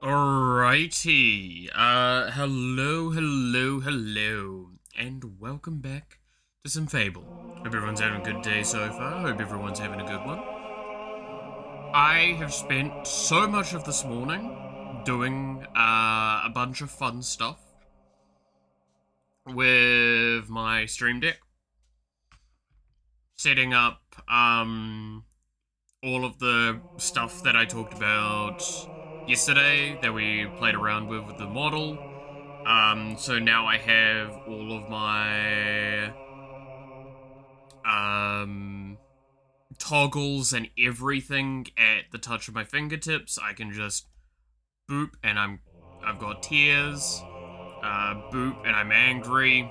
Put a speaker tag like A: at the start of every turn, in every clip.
A: Alrighty, hello, and welcome back to some Fable. Hope everyone's having a good day so far, hope everyone's having a good one. I have spent so much of this morning doing, a bunch of fun stuff with my stream deck. Setting up, all of the stuff that I talked about yesterday that we played around with the model. So now I have all of my toggles and everything at the touch of my fingertips. I can just boop and I've got tears, boop and I'm angry.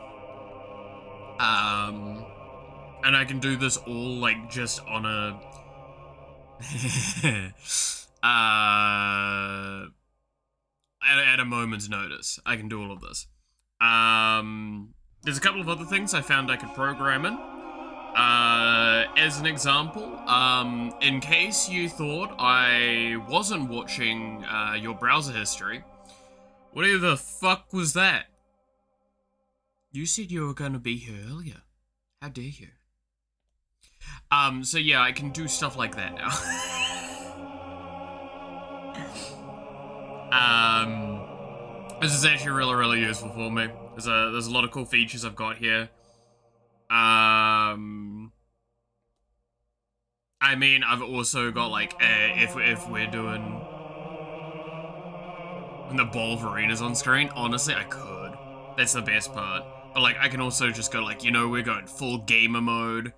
A: And I can do this all like just on a at a moment's notice. I can do all of this. There's a couple of other things I found I could program in. As an example, in case you thought I wasn't watching your browser history, what the fuck was that? You said you were gonna be here earlier. How dare you? So yeah, I can do stuff like that now. This is actually really useful for me. There's a lot of cool features I've got here. I mean, I've also got like, if we're doing the Wolverina's on screen, honestly, I could. That's the best part. But like, I can also just go like, we're going full gamer mode.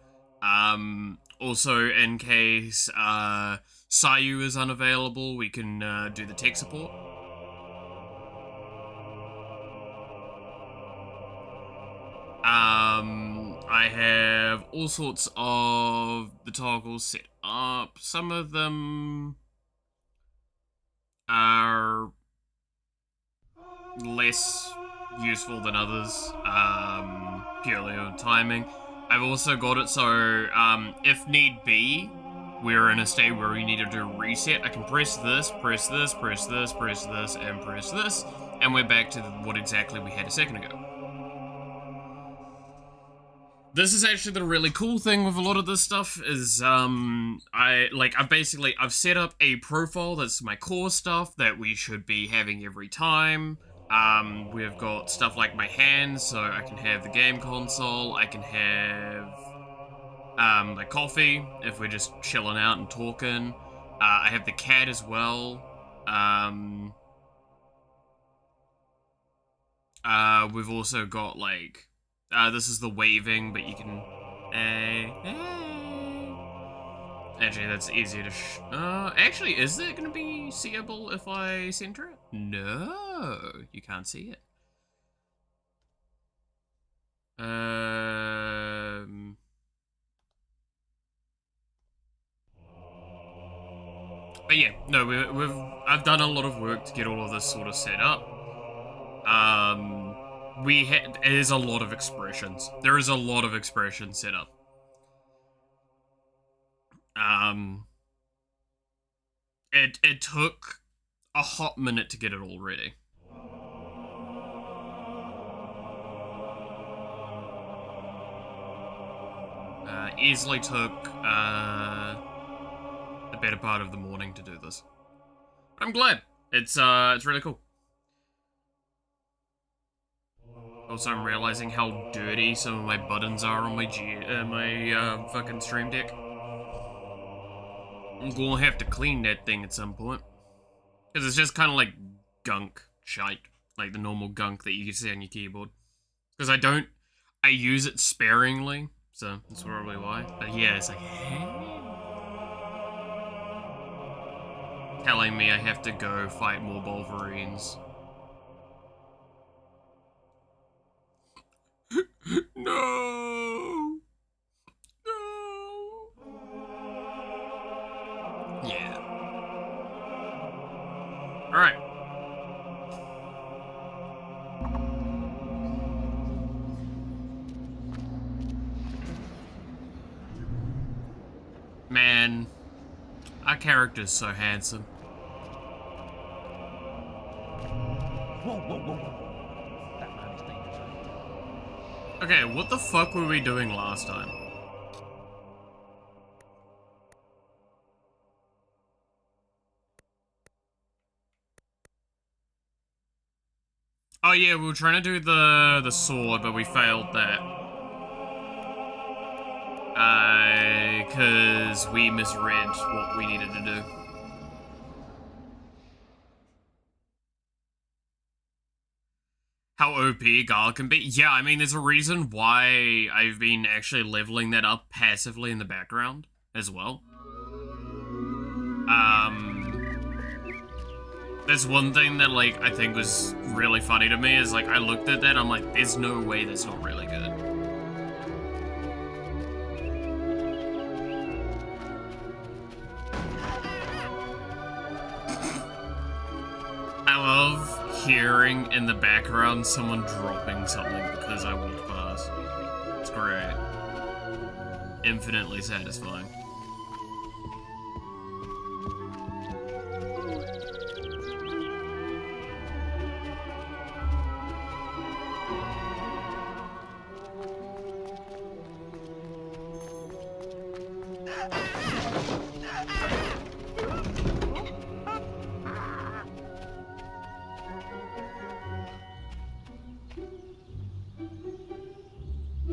A: Also, in case Sayu is unavailable, we can do the tech support. I have all sorts of the toggles set up. Some of them are less useful than others, purely on timing. I've also got it so, if need be, we're in a state where we need to do a reset, I can press this, press this, press this, press this, and press this, and we're back to what exactly we had a second ago. This is actually the really cool thing with a lot of this stuff is, I've set up a profile that's my core stuff that we should be having every time. We've got stuff like my hands, so I can have the game console, I can have, my coffee, if we're just chilling out and talking. I have the cat as well. We've also got, like, this is the waving, but you can... Hey. Actually, that's easier to actually, is that going to be seeable if I center it? No, you can't see it. But yeah, no, I've done a lot of work to get all of this sort of set up. It is a lot of expressions. There is a lot of expressions set up. It took a hot minute to get it all ready. Easily took the better part of the morning to do this. I'm glad. It's really cool. Also, I'm realizing how dirty some of my buttons are on my fucking stream deck. I'm gonna have to clean that thing at some point. Because it's just kind of like gunk shite. Like the normal gunk that you can see on your keyboard. Because I use it sparingly. So that's probably why. But yeah, it's like, telling me I have to go fight more Wolverines. No! No! Yeah. Alright. Man, our character's so handsome.
B: Whoa, whoa, whoa, whoa. That man is dangerous.
A: Okay, what the fuck were we doing last time? Oh yeah, we were trying to do the sword, but we failed that. Cause we misread what we needed to do. How OP Garl can be? Yeah, I mean, there's a reason why I've been actually leveling that up passively in the background as well. That's one thing that, like, I think was really funny to me is, like, I looked at that, I'm like, there's no way that's not really good. I love hearing in the background someone dropping something because I walked past. It's great. Infinitely satisfying.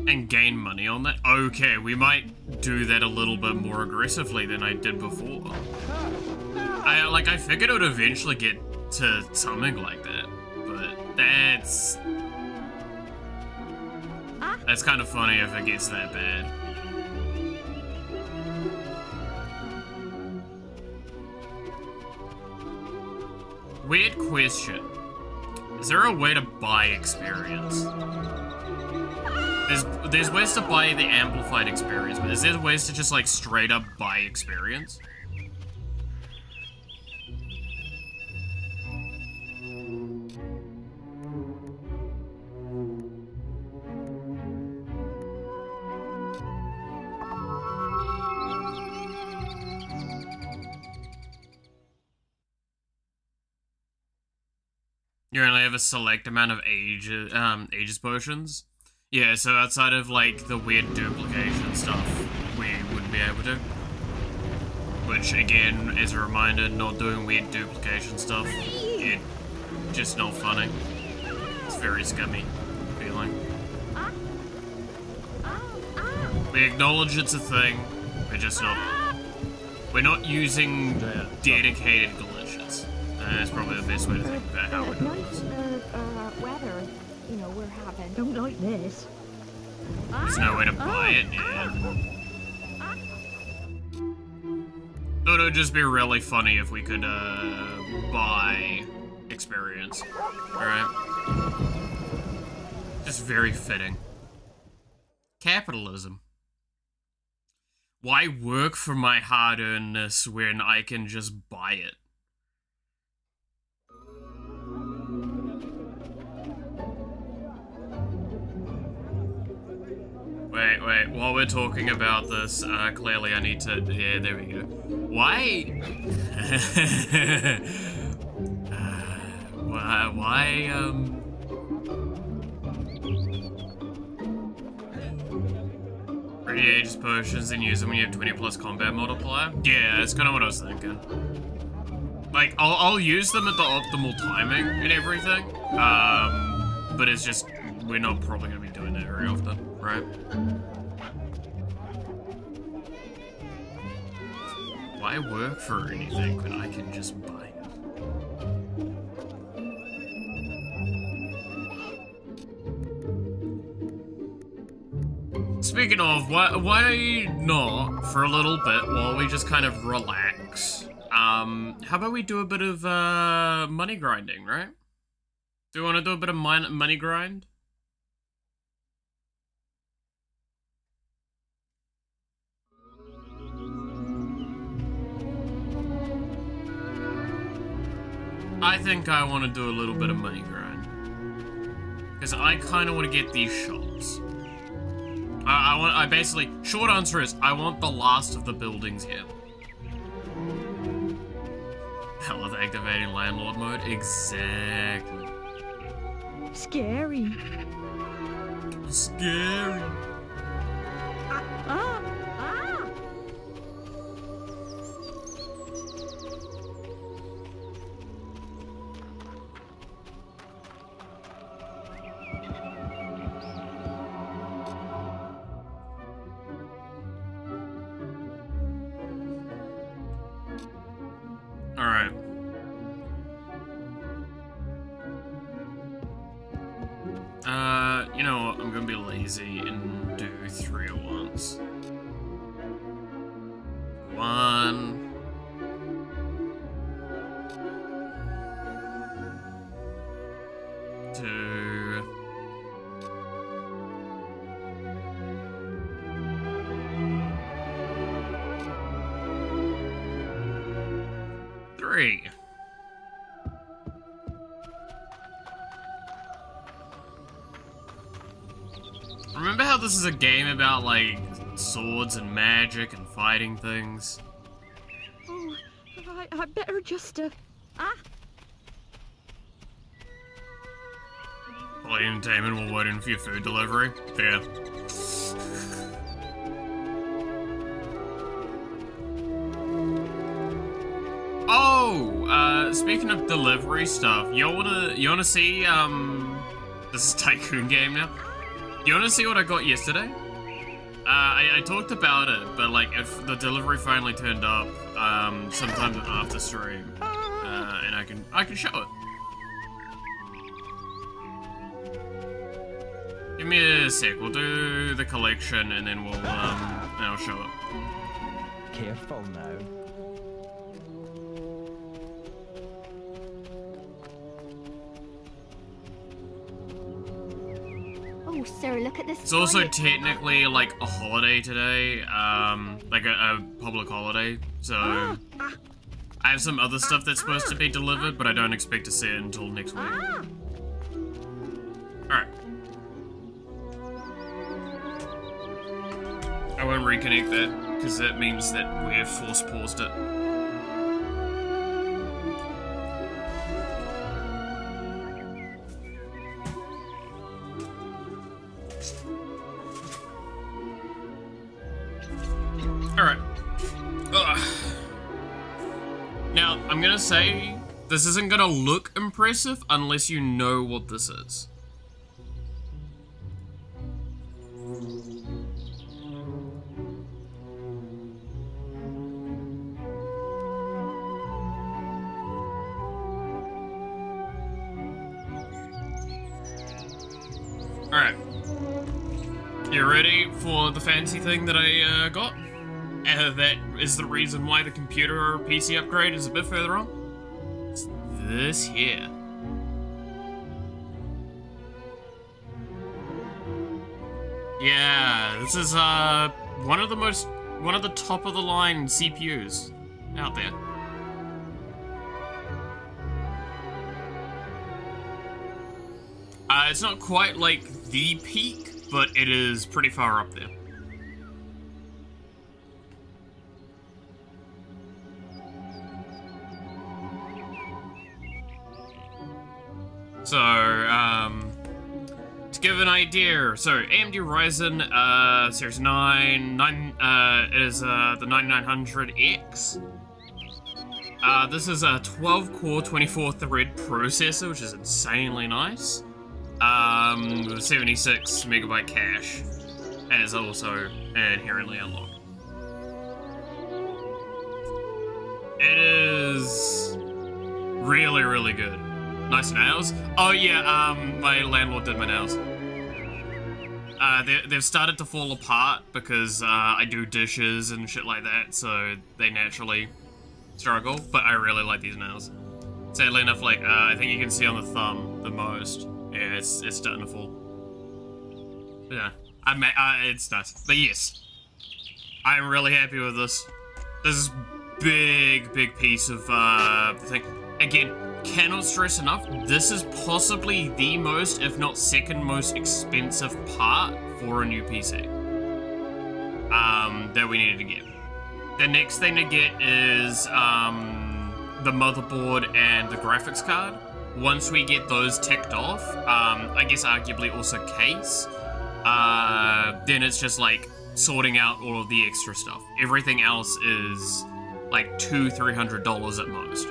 A: And gain money on that? Okay, we might do that a little bit more aggressively than I did before. I figured it would eventually get to something like that, but that's kind of funny if it gets that bad. Weird question. Is there a way to buy experience? There's ways to buy the amplified experience, but is there ways to just like straight up buy experience? You only have a select amount of Aegis potions. Yeah, so outside of, like, the weird duplication stuff, we wouldn't be able to. Which, again, as a reminder, not doing weird duplication stuff, it's just not funny. It's very scummy feeling. We acknowledge it's a thing, we're not using dedicated glitches. That's probably the best way to think about how we're doing this.
C: Weather, you know, we're having. Don't like this.
A: There's no way to buy it, yeah. It would just be really funny if we could, buy experience. Alright? Just very fitting. Capitalism. Why work for my hard-earnedness when I can just buy it? Wait, while we're talking about this, clearly I need to, yeah, there we go. Why? Aegis potions and use them when you have 20 plus combat multiplier? Yeah, that's kind of what I was thinking. Like, I'll use them at the optimal timing and everything, but it's just, we're not probably going to be doing that very often, right? I work for anything, but I can just buy it. Speaking of, why not, for a little bit, while we just kind of relax, how about we do a bit of, money grinding, right? Do you want to do a bit of money grind? I think I want to do a little bit of money grind. Because I kind of want to get these shops. I basically, short answer is, I want the last of the buildings here. Hell with activating landlord mode? Exactly.
C: Scary.
A: Scary.
C: Ah!
A: Alright. You know what? I'm gonna be lazy and do 3 at once. 1. 2. 3. Remember how this is a game about, like, swords and magic and fighting things?
C: Oh, I better just,
A: Play entertainment while waiting for your food delivery? Fair. Oh, speaking of delivery stuff, you wanna see, this is Tycoon game now? You wanna see what I got yesterday? I talked about it, but like, if the delivery finally turned up, sometime after stream, and I can show it. Give me a sec, we'll do the collection and then then I'll show it.
B: Careful now.
C: Oh, sir, look at this.
A: It's also technically like a holiday today, like a public holiday, so I have some other stuff that's supposed to be delivered, but I don't expect to see it until next week. Alright. I won't reconnect that, because that means that we have force paused it. Alright. Now, I'm gonna say, this isn't gonna look impressive unless you know what this is. Alright. You ready for the fancy thing that I got? That is the reason why the computer or PC upgrade is a bit further on. It's this here. Yeah, this is one of the top of the line CPUs out there. It's not quite like the peak, but it is pretty far up there. So, to give an idea, so AMD Ryzen Series 9 is the 9900X. This is a 12-core, 24-thread processor, which is insanely nice. With 76 megabyte cache, and is also inherently unlocked. It is really, really good. Nice nails. Oh yeah, my landlord did my nails. They've started to fall apart because I do dishes and shit like that, so they naturally struggle, but I really like these nails. Sadly enough, like, I think you can see on the thumb the most. Yeah, it's starting to fall. Yeah, it's nice. But yes, I'm really happy with this. This is big piece of the thing. Again, cannot stress enough, this is possibly the most, if not second most expensive part for a new PC. That we needed to get. The next thing to get is the motherboard and the graphics card. Once we get those ticked off, I guess arguably also case, then it's just like sorting out all of the extra stuff. Everything else is like $200-300 at most.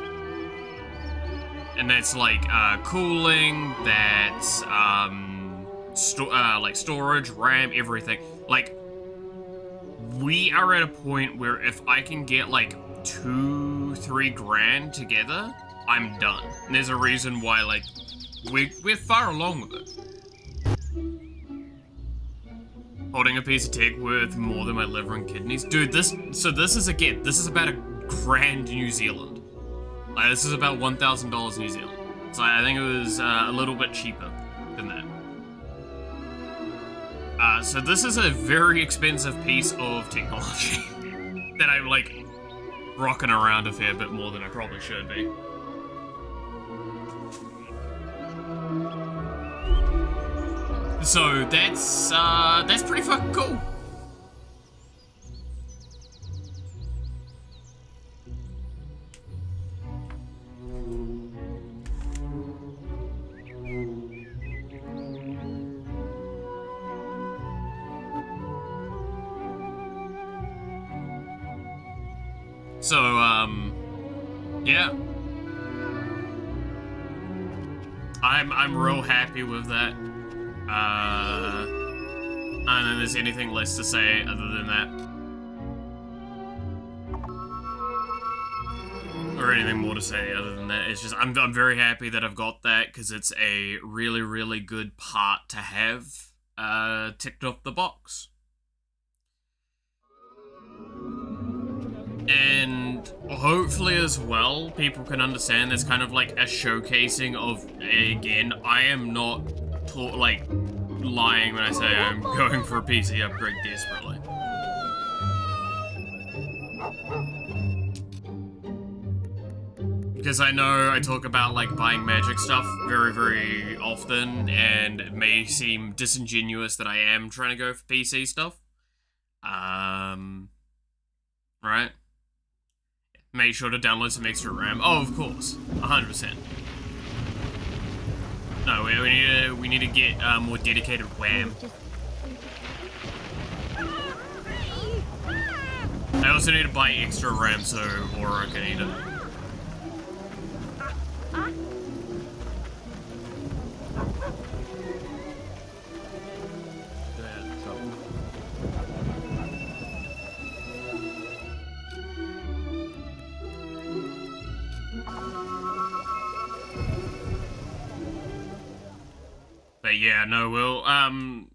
A: And that's like cooling, that's like storage, RAM, everything. Like, we are at a point where if I can get like 2-3 grand together, I'm done. And there's a reason why, like, we're far along with it. Holding a piece of tech worth more than my liver and kidneys. Dude, this is about $1,000 New Zealand. Like, this is about $1,000 New Zealand. So I think it was a little bit cheaper than that. So this is a very expensive piece of technology that I'm like rocking around a fair bit more than I probably should be. So that's pretty fucking cool. So, yeah. I'm real happy with that. I don't think there's anything less to say other than that. Or anything more to say other than that. It's just, I'm very happy that I've got that, because it's a really, really good part to have ticked off the box. And hopefully as well, people can understand there's kind of like a showcasing of, again, I am not like lying when I say I'm going for a PC upgrade desperately. Because I know I talk about like buying magic stuff very, very often, and it may seem disingenuous that I am trying to go for PC stuff. Right? Make sure to download some extra RAM. Oh, of course, 100%. No, we need to get more dedicated RAM. I also need to buy extra RAM so Aura can eat it. But yeah, no, we'll,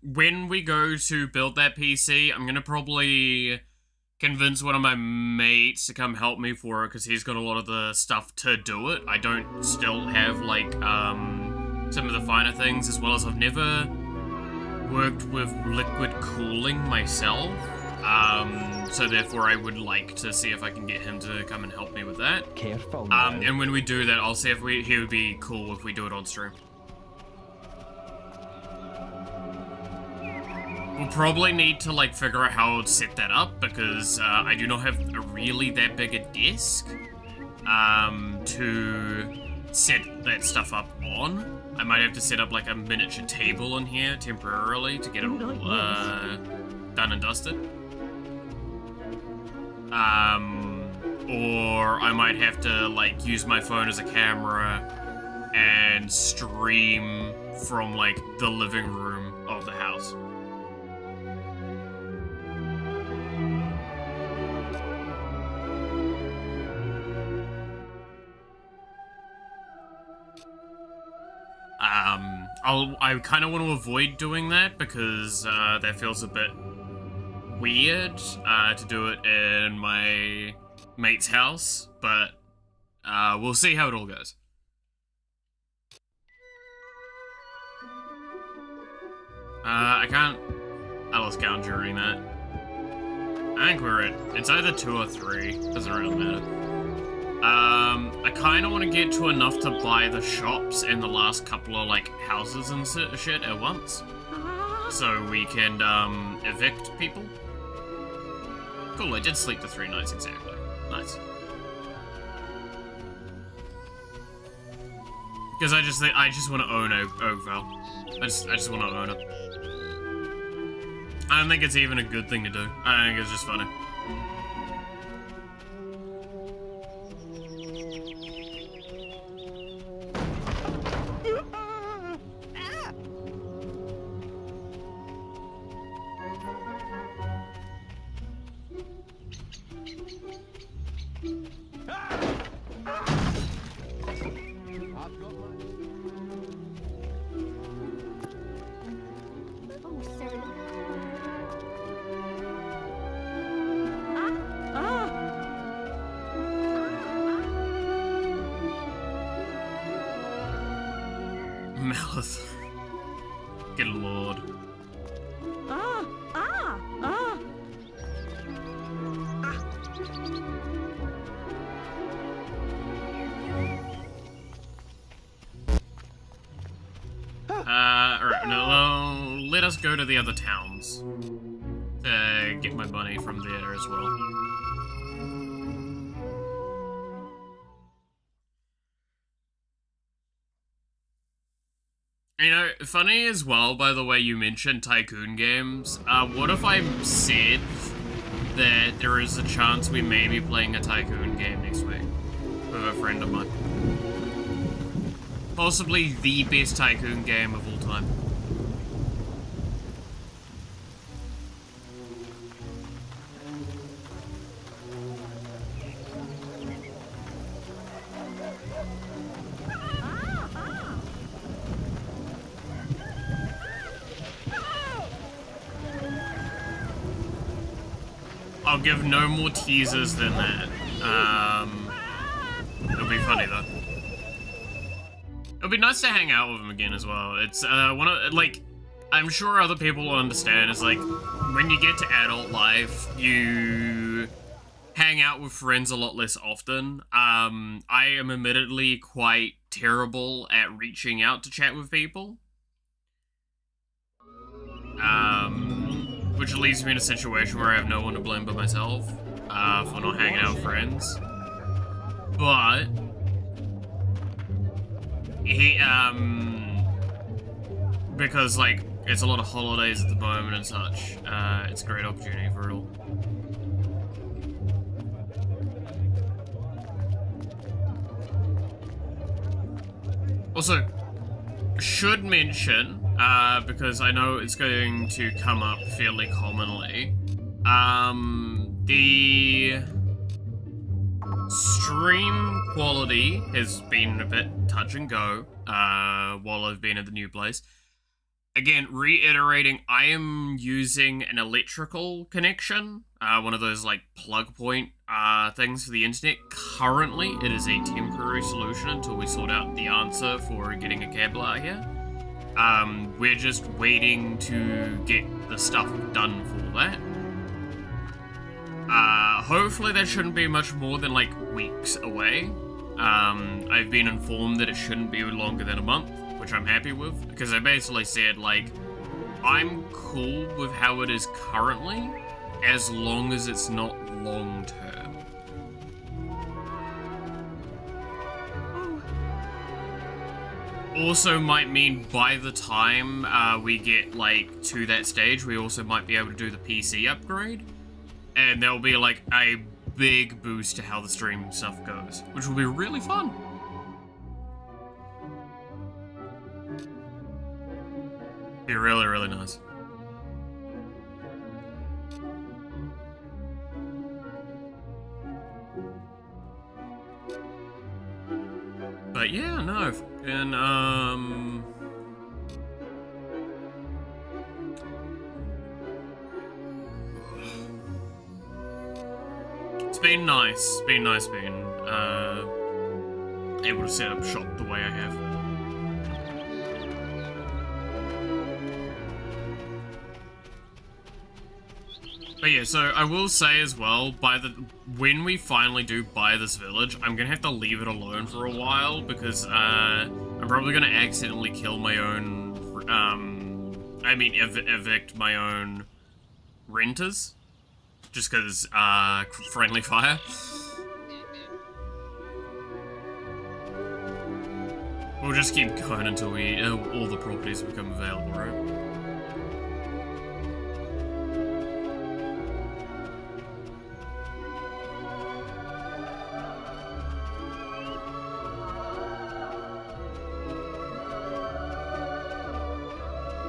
A: when we go to build that PC, I'm gonna probably convince one of my mates to come help me for it, because he's got a lot of the stuff to do it. I don't still have, like, some of the finer things, as well as I've never worked with liquid cooling myself. So therefore I would like to see if I can get him to come and help me with that.
B: Careful now.
A: And when we do that, I'll see if he would be cool if we do it on stream. We'll probably need to, like, figure out how to set that up, because I do not have really that big a desk to set that stuff up on. I might have to set up, like, a miniature table in here temporarily to get it all done and dusted. Or I might have to, like, use my phone as a camera and stream from, like, the living room of the house. I kind of want to avoid doing that because that feels a bit weird to do it in my mate's house, but we'll see how it all goes. I can't Alice count during that. I think we're at, it's either 2 or 3, doesn't really matter. I kind of want to get to enough to buy the shops and the last couple of, like, houses and shit at once. So we can, evict people. Cool, I did sleep the 3 nights exactly. Nice. Because I just want to own Oakville. I just want to own it. I don't think it's even a good thing to do. I think it's just funny. Malith. Good lord. Alright, no, let us go to the other towns to get my money from there as well. You know, funny as well, by the way, you mentioned Tycoon games. What if I said that there is a chance we may be playing a Tycoon game next week with a friend of mine? Possibly the best Tycoon game of all time. I'll give no more teasers than that. It'll be funny though. It'll be nice to hang out with him again as well. It's one of, like, I'm sure other people will understand. It's like when you get to adult life, you hang out with friends a lot less often. I am admittedly quite terrible at reaching out to chat with people. Which leaves me in a situation where I have no one to blame but myself for not hanging out with friends. But because like it's a lot of holidays at the moment and such, it's a great opportunity for it all. Also, should mention, because I know it's going to come up fairly commonly, the stream quality has been a bit touch and go while I've been at the new place. Again, reiterating, I am using an electrical connection, one of those like plug point things for the internet. Currently, it is a temporary solution until we sort out the answer for getting a cable out here. We're just waiting to get the stuff done for that. Hopefully that shouldn't be much more than like weeks away. I've been informed that it shouldn't be longer than a month, which I'm happy with, because I basically said, like, I'm cool with how it is currently, as long as it's not long-term. Also might mean by the time we get, like, to that stage, we also might be able to do the PC upgrade, and there'll be, like, a big boost to how the stream stuff goes, which will be really fun. Be really, really nice. But yeah, no, and been nice. It's been nice being able to set up shop the way I have. But yeah, so I will say as well, when we finally do buy this village, I'm gonna have to leave it alone for a while because I'm probably gonna accidentally kill my own, evict my own renters, just because friendly fire. We'll just keep going until all the properties become available, right?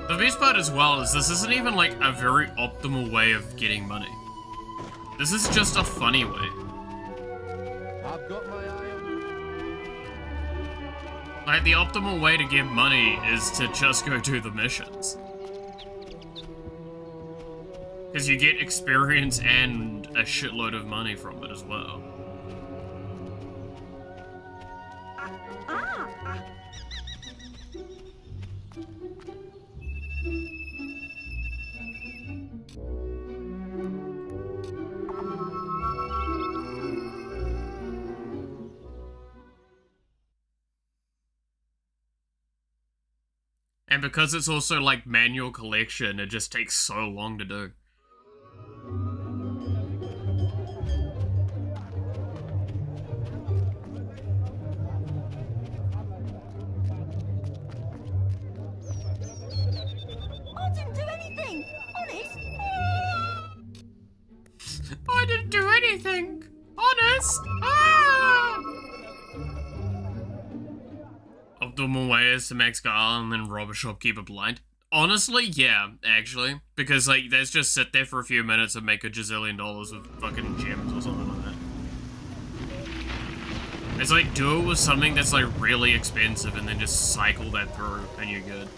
A: The best part as well is this isn't even like a very optimal way of getting money. This is just a funny way.
D: I've got my eye on...
A: Like, the optimal way to get money is to just go do the missions. Because you get experience and a shitload of money from it as well. And because it's also like manual collection, it just takes so long to do.
C: I didn't do anything! Honest!
A: I didn't do anything! Honest! Ah! Optimal way is to max Gala and then rob a shopkeeper blind. Honestly, yeah, actually. Because, like, let's just sit there for a few minutes and make a gazillion dollars with fucking gems or something like that. It's like, do it with something that's, like, really expensive and then just cycle that through and you're good.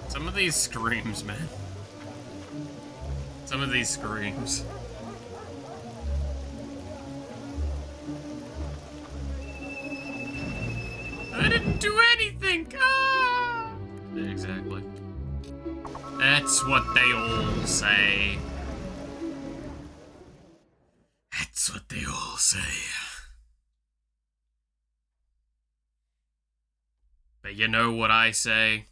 A: Some of these screams, man. Some of these screams. I didn't do anything! Ah! Exactly. That's what they all say. That's what they all say. But you know what I say?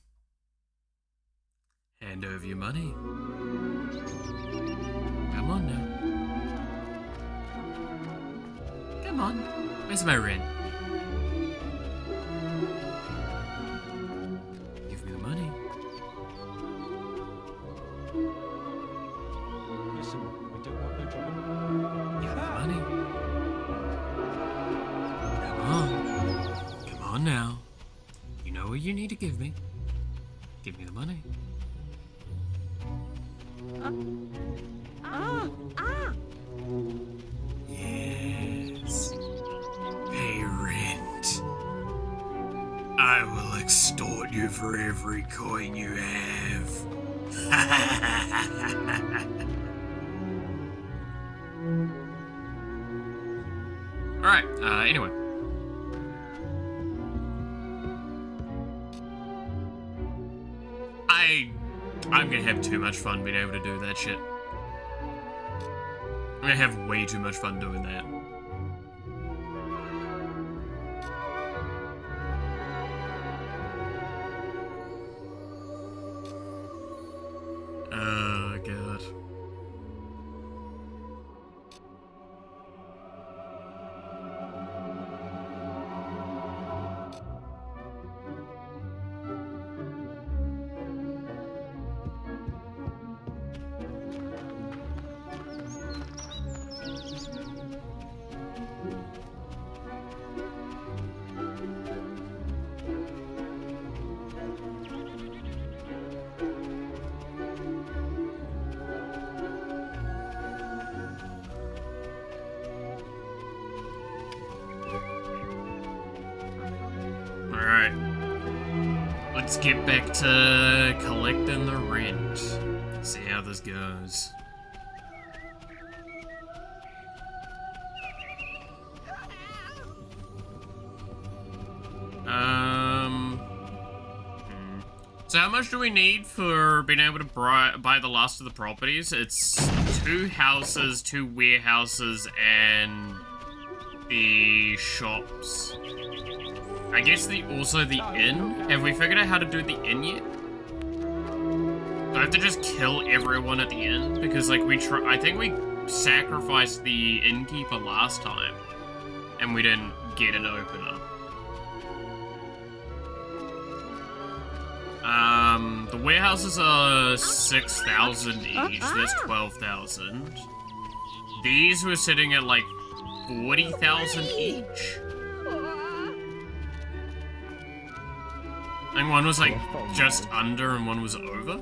A: Hand over your money. Come on now. Come on. Where's my rent? Give me the money.
B: Listen, we don't want no trouble.
A: Give me the money. Come on. Come on now. You know what you need to give me. Give me the money. Yes. Pay rent. I will extort you for every coin you have. Alright, anyway. I'm gonna have too much fun being able to do that shit. I'm gonna have way too much fun doing that. Oh, God. let's get back to collecting the rent. See how this goes. So how much do we need for being able to buy the last of the properties? It's 2 houses, 2 warehouses, and the shops. I guess also the inn. Have we figured out how to do the inn yet? Do I have to just kill everyone at the inn? Because like I think we sacrificed the innkeeper last time, and we didn't get an opener. The warehouses are 6,000 each, that's 12,000. These were sitting at like 40,000 each. I think one was like just under and one was over.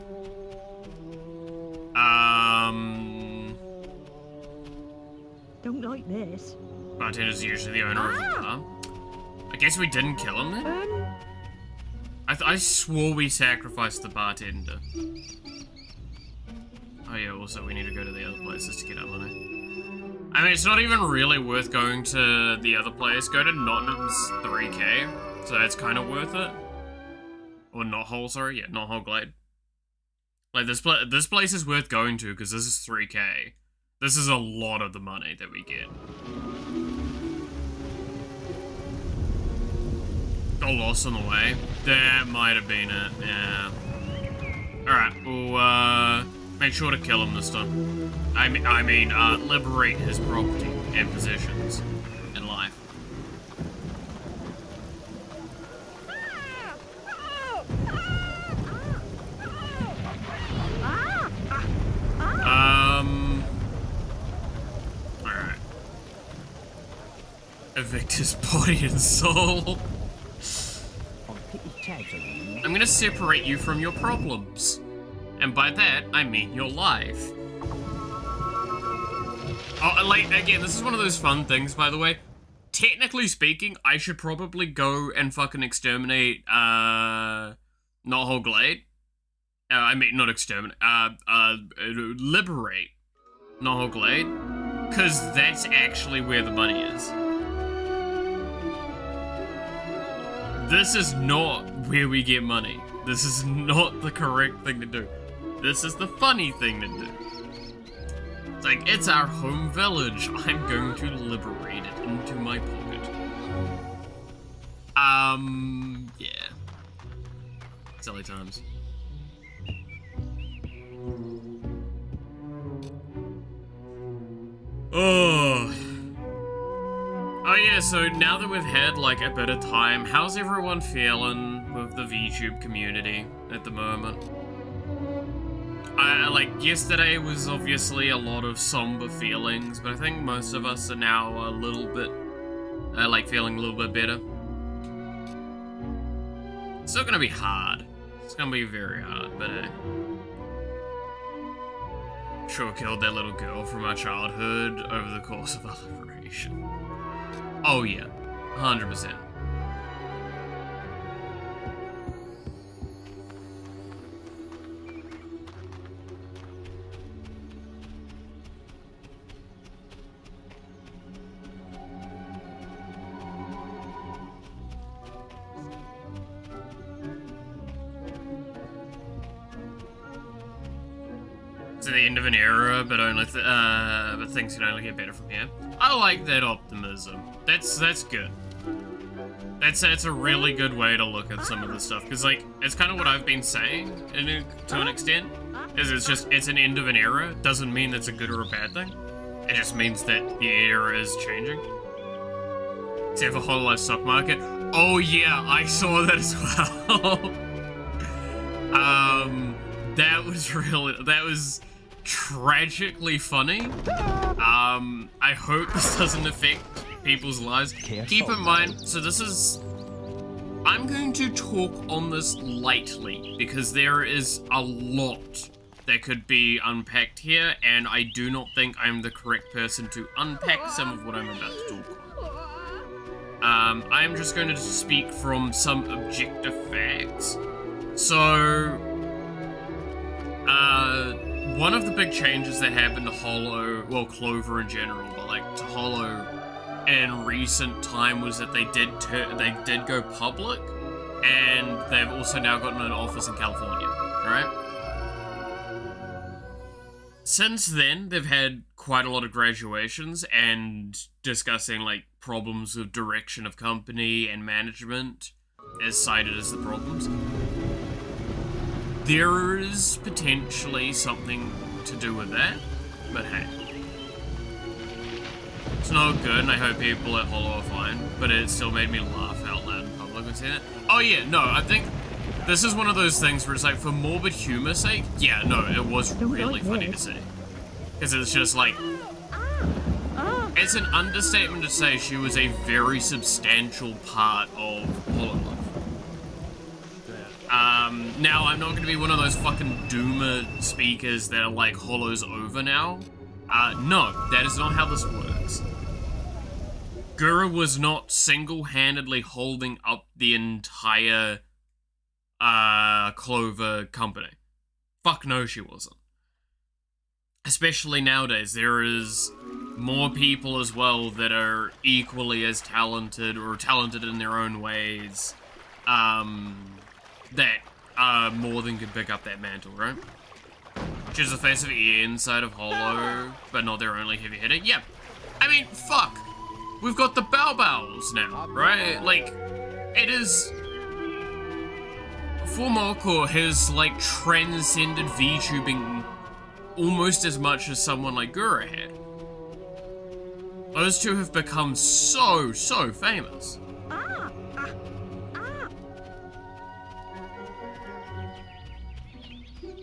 C: Don't like this.
A: Bartender's usually the owner of the bar. I guess we didn't kill him then? I swore we sacrificed the bartender. Oh yeah, also we need to go to the other places to get our money. I mean, it's not even really worth going to the other place. Go to Nottingham's 3K, so that's kind of worth it. Or Knothole, sorry, yeah, Knothole Glade. Like, this place is worth going to, because this is 3K. This is a lot of the money that we get. Got lost on the way. That might have been it, yeah. Alright, we'll, make sure to kill him this time. I mean, liberate his property and possessions in life. Alright. Evict his body and soul. I'm gonna separate you from your problems. And by that, I mean your life. Oh, like, again, this is one of those fun things, by the way. Technically speaking, I should probably go and fucking exterminate, Knothole Glade. I mean, not exterminate, liberate Knothole Glade. Because that's actually where the money is. This is not where we get money. This is not the correct thing to do. This is the funny thing to do. It's like, it's our home village. I'm going to liberate it into my pocket. Yeah. Silly times. Oh. Oh yeah, so now that we've had like a bit of time, how's everyone feeling with the VTube community at the moment? Like, yesterday was obviously a lot of somber feelings, but I think most of us are now a little bit, like, feeling a little bit better. It's still gonna be hard. It's gonna be very hard, but sure killed that little girl from our childhood over the course of our liberation. Oh yeah, 100%. To the end of an era, but only but things can only get better from here. I like that optimism. That's good. That's a really good way to look at some of this stuff, because like it's kind of what I've been saying to an extent. Is it's an end of an era. Doesn't mean that's a good or a bad thing. It just means that the era is changing. Except for whole life stock market. Oh yeah, I saw that as well. That was tragically funny. I hope this doesn't affect people's lives. Keep in mind, so this is... I'm going to talk on this lightly, because there is a lot that could be unpacked here, and I do not think I'm the correct person to unpack some of what I'm about to talk on. I'm just going to speak from some objective facts. So, one of the big changes that happened to Hollow, well, Clover in general, but like to Hollow in recent time was that they did go public, and they've also now gotten an office in California, right? Since then, they've had quite a lot of graduations and discussing like problems with direction of company and management as cited as the problems. There is potentially something to do with that, but hey. It's not good, and I hope people at Hollow are fine, but it still made me laugh out loud in public when seeing it. Oh yeah, no, I think this is one of those things where it's like, for morbid humor's sake, yeah, no, it was really funny to see. Because it's just like, it's an understatement to say she was a very substantial part of Hollow Life. Now, I'm not going to be one of those fucking doomer speakers that are like, Hollow's over now. No, that is not how this works. Gura was not single-handedly holding up the entire, Clover company. Fuck no, she wasn't. Especially nowadays, there is more people as well that are equally as talented, or talented in their own ways, that more than could pick up that mantle, right? She's the face of EA inside of Hollow, but not their only heavy hitter. Yep. I mean, fuck. We've got the Bow Bows now, right? Like, it is... Formoko has, like, transcended VTubing almost as much as someone like Gura had. Those two have become so famous.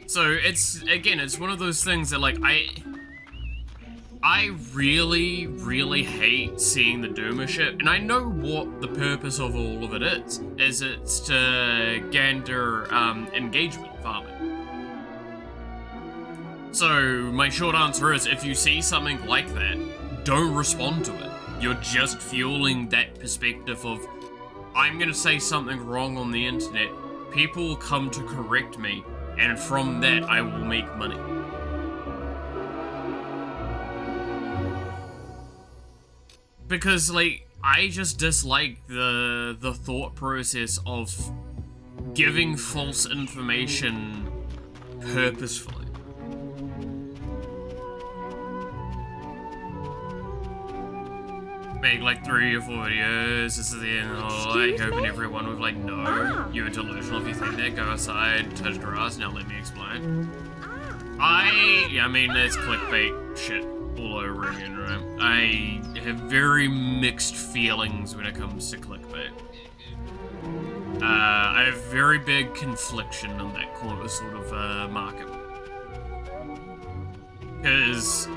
A: So it's, again, it's one of those things that, like, I really hate seeing the Doomer shit, and I know what the purpose of all of it is it's to gander, engagement farming. So, my short answer is, if you see something like that, don't respond to it. You're just fueling that perspective of, I'm gonna say something wrong on the internet, people will come to correct me, and from that, I will make money. Because, like, I just dislike the thought process of giving false information purposefully. Make like 3 or 4 videos, this is the end of the life, hoping everyone was like, no, you're delusional if you think that, go outside, touch grass, now let me explain. I mean, there's clickbait shit all over again, right? I have very mixed feelings when it comes to clickbait. I have very big confliction on that sort of market. Because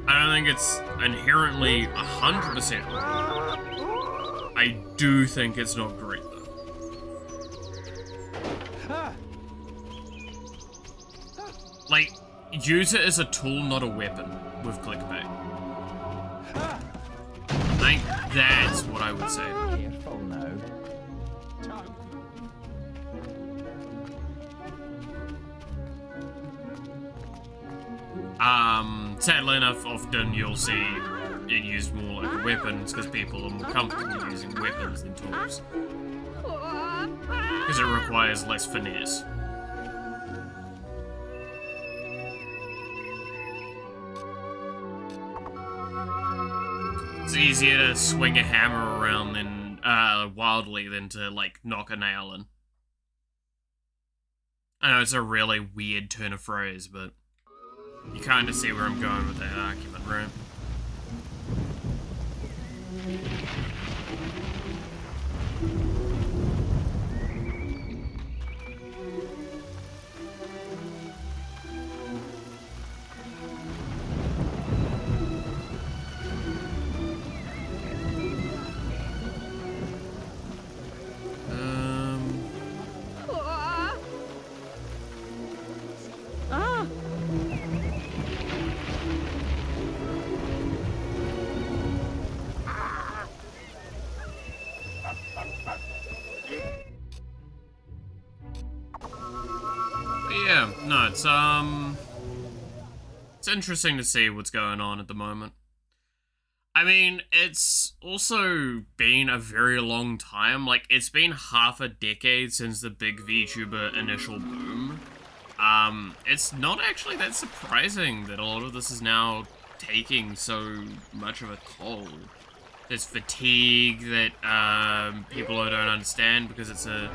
A: I don't think it's inherently 100% wrong. I do think it's not great, though. Like, use it as a tool, not a weapon, with clickbait. I think that's what I would say.
B: Careful now.
A: Sadly enough, often you'll see it used more like weapons because people are more comfortable using weapons than tools. Because it requires less finesse. It's easier to swing a hammer around than, wildly than to, like, knock a nail in. I know it's a really weird turn of phrase, but you kind of see where I'm going with that argument, right? yeah, no, it's interesting to see what's going on at the moment. I mean, it's also been a very long time. Like, it's been half a decade since the big VTuber initial boom. It's not actually that surprising that a lot of this is now taking so much of a toll. There's fatigue that people don't understand because it's a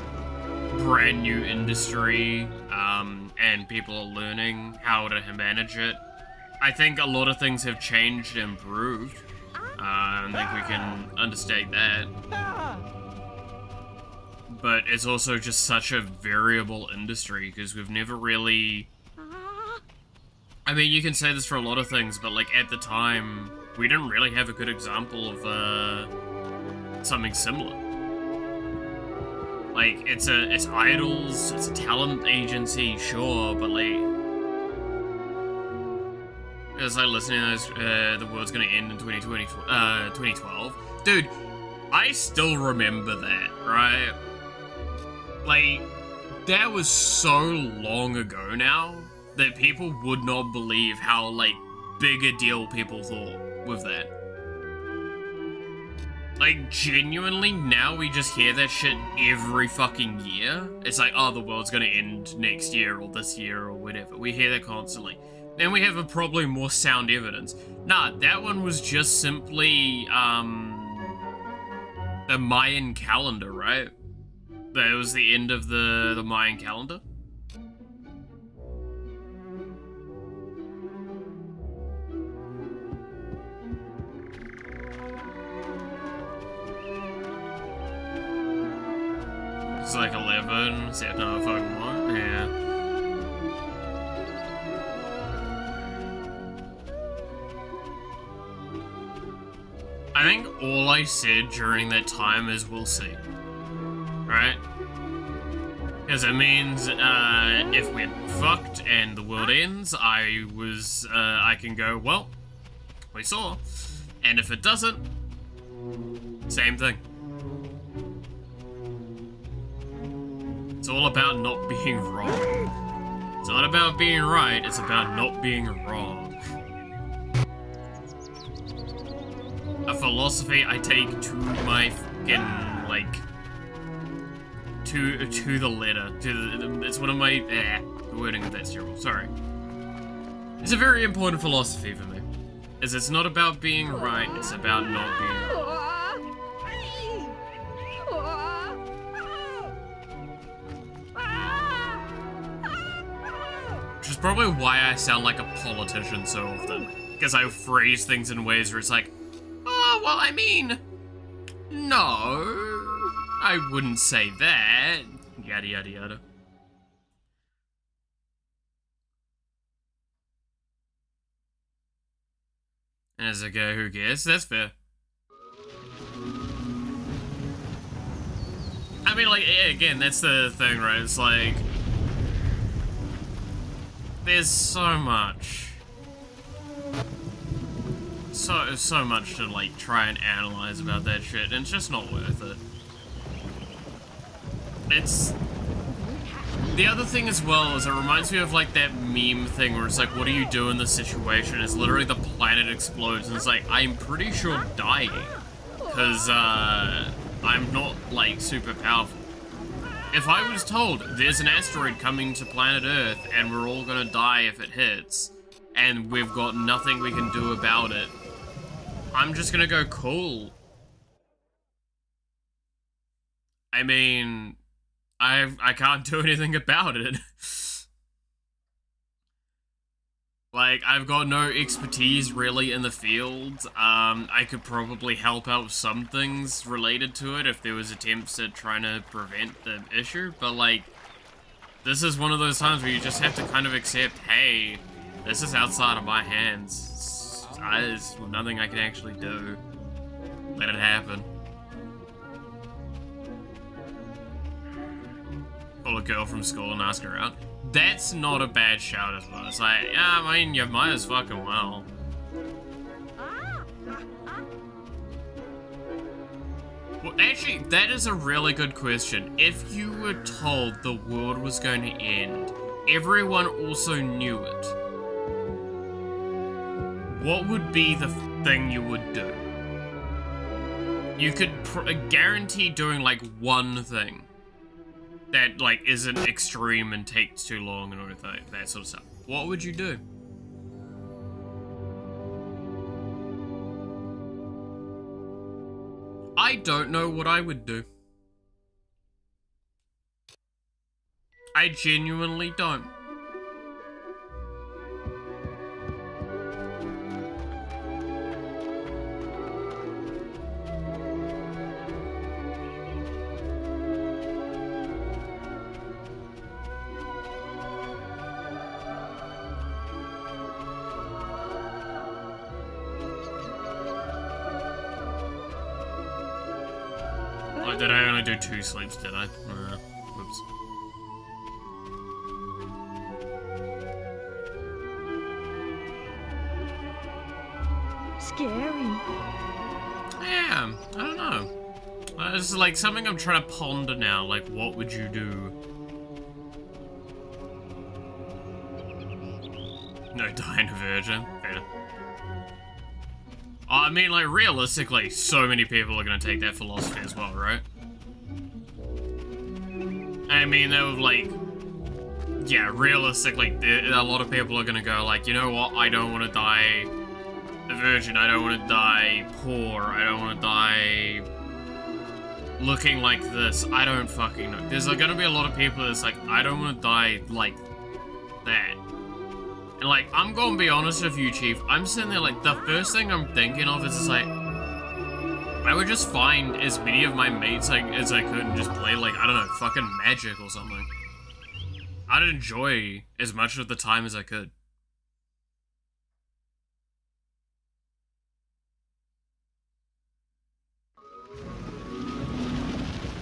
A: brand new industry, and people are learning how to manage it. I think a lot of things have changed and improved. I think we can understate that. But it's also just such a variable industry because we've never really... I mean, you can say this for a lot of things, but like at the time, we didn't really have a good example of something similar. Like, it's idols, it's a talent agency, sure, but like... It's like listening to those, the world's gonna end in 2012. Dude, I still remember that, right? Like, that was so long ago now that people would not believe how, like, big a deal people thought with that. Like, genuinely, now we just hear that shit every fucking year. It's like, oh, the world's gonna end next year or this year or whatever. We hear that constantly. Then we have a probably more sound evidence. Nah, that one was just simply, the Mayan calendar, right? That was the end of the Mayan calendar. It's like 11, so no fucking what? Yeah. I think all I said during that time is we'll see. Right? Because it means if we're fucked and the world ends, I can go, well, we saw. And if it doesn't, same thing. It's all about not being wrong. It's not about being right, it's about not being wrong. A philosophy I take to my fucking, like, to the letter. It's one of my, the wording of that's terrible, sorry. It's a very important philosophy for me. Is it's not about being right, it's about not being wrong. Which is probably why I sound like a politician so often. Because I phrase things in ways where it's like, oh, well, I mean, no, I wouldn't say that, yada yada yada. And as a guy who cares, that's fair. I mean, like, again, that's the thing, right? It's like, there's so much. So much to, like, try and analyze about that shit, and it's just not worth it. It's... The other thing as well is it reminds me of, like, that meme thing where it's like, what do you do in this situation? It's literally the planet explodes, and it's like, I'm pretty sure dying. Because, I'm not, like, super powerful. If I was told there's an asteroid coming to planet Earth, and we're all gonna die if it hits, and we've got nothing we can do about it, I'm just gonna go, cool. I mean, I can't do anything about it. Like, I've got no expertise really in the field. I could probably help out with some things related to it if there was attempts at trying to prevent the issue, but like, this is one of those times where you just have to kind of accept, hey, this is outside of my hands. There's nothing I can actually do. Let it happen. Call a girl from school and ask her out. That's not a bad shout as well. It's like, yeah, I mean, you might as fucking well. Well, actually, that is a really good question. If you were told the world was going to end everyone also knew it, what would be the thing you would do? You could guarantee doing like one thing that like isn't extreme and takes too long and all that sort of stuff. What would you do? I don't know what I would do. I genuinely don't. Oh, did I only do 2 sleeps, did I? Whoops.
C: Scary.
A: Yeah, I don't know. It's like something I'm trying to ponder now, like what would you do? No, dying a virgin. Fair. I mean, like, realistically, so many people are gonna take that philosophy as well, right? I mean, they would, like... Yeah, realistically, a lot of people are gonna go, like, you know what, I don't want to die a virgin, I don't want to die poor, I don't want to die looking like this, I don't fucking know. There's gonna be a lot of people that's like, I don't want to die like that. And like, I'm gonna be honest with you, Chief, I'm sitting there like, the first thing I'm thinking of is just like, I would just find as many of my mates like, as I could and just play like, I don't know, fucking Magic or something. I'd enjoy as much of the time as I could.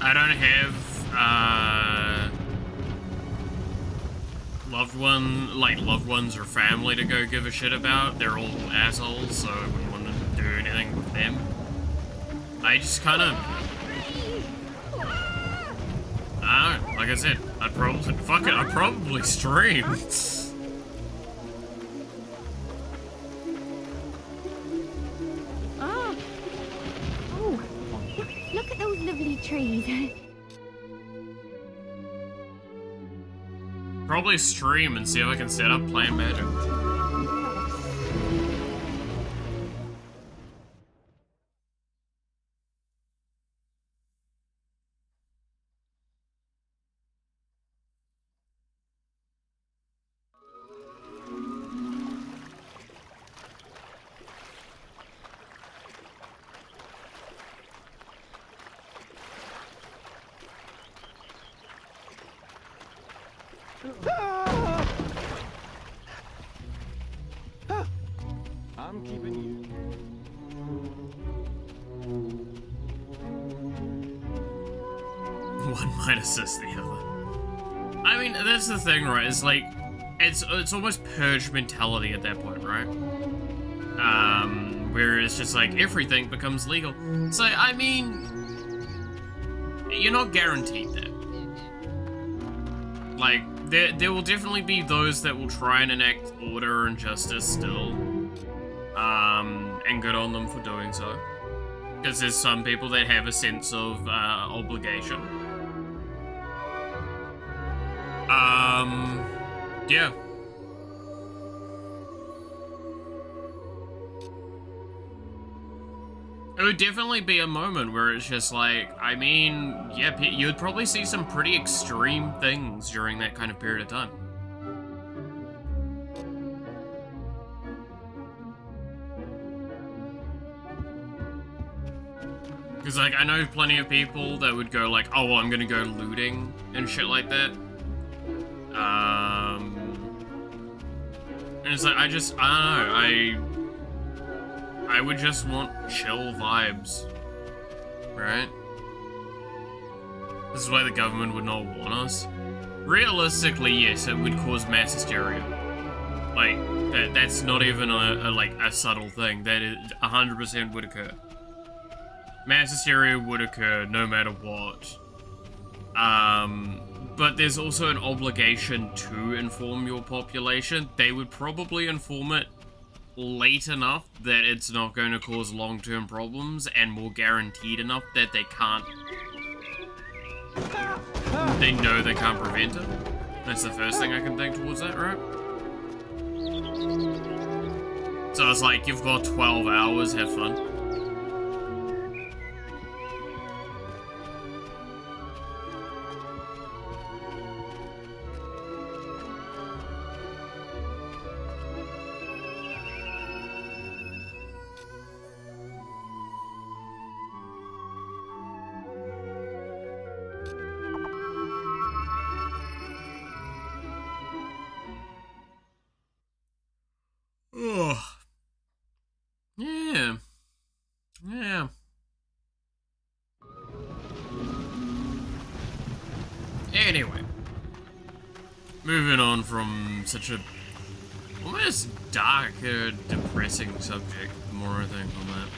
A: I don't have, loved ones or family to go give a shit about. They're all assholes, so I wouldn't want to do anything with them. I just kind of... I don't know, like I said, I'd probably stream.
C: Oh, look at those lovely trees.
A: Probably stream and see if I can set up playing Magic.
D: I'm keeping you.
A: One might assist the other. I mean, that's the thing, right? It's like, it's almost purge mentality at that point, right? Where it's just like, everything becomes legal. So, I mean, you're not guaranteed that. Like, there will definitely be those that will try and enact order and justice still. And good on them for doing so. Because there's some people that have a sense of, obligation. Yeah. It would definitely be a moment where it's just like, I mean, yeah, you'd probably see some pretty extreme things during that kind of period of time. Because, like, I know plenty of people that would go like, oh, well, I'm gonna go looting and shit like that. And it's like, I don't know, I would just want chill vibes, right? This is why the government would not want us. Realistically, yes, it would cause mass hysteria. Like, that's not even a subtle thing. That is 100% would occur. Mass hysteria would occur no matter what. But there's also an obligation to inform your population. They would probably inform it late enough that it's not going to cause long-term problems, and more guaranteed enough that they can't... They know they can't prevent it. That's the first thing I can think towards that, right? So it's like, you've got 12 hours, have fun. Ugh. Yeah. Yeah. Anyway. Moving on from such a almost dark, depressing subject. The more I think on that.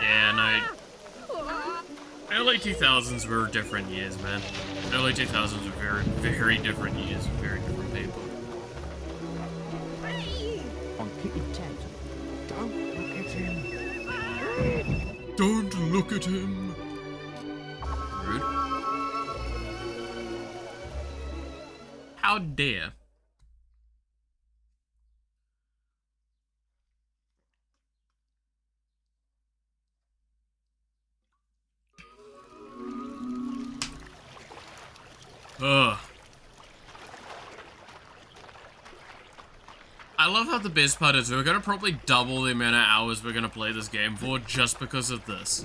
A: Yeah, no. Early 2000s were different years, man. Early 2000s were very, very different years with very different people.
B: On Kitty Ted. Don't look at him.
A: Don't look at him. Rude. How dare. Ugh. I love how the best part is we're gonna probably double the amount of hours we're gonna play this game for just because of this.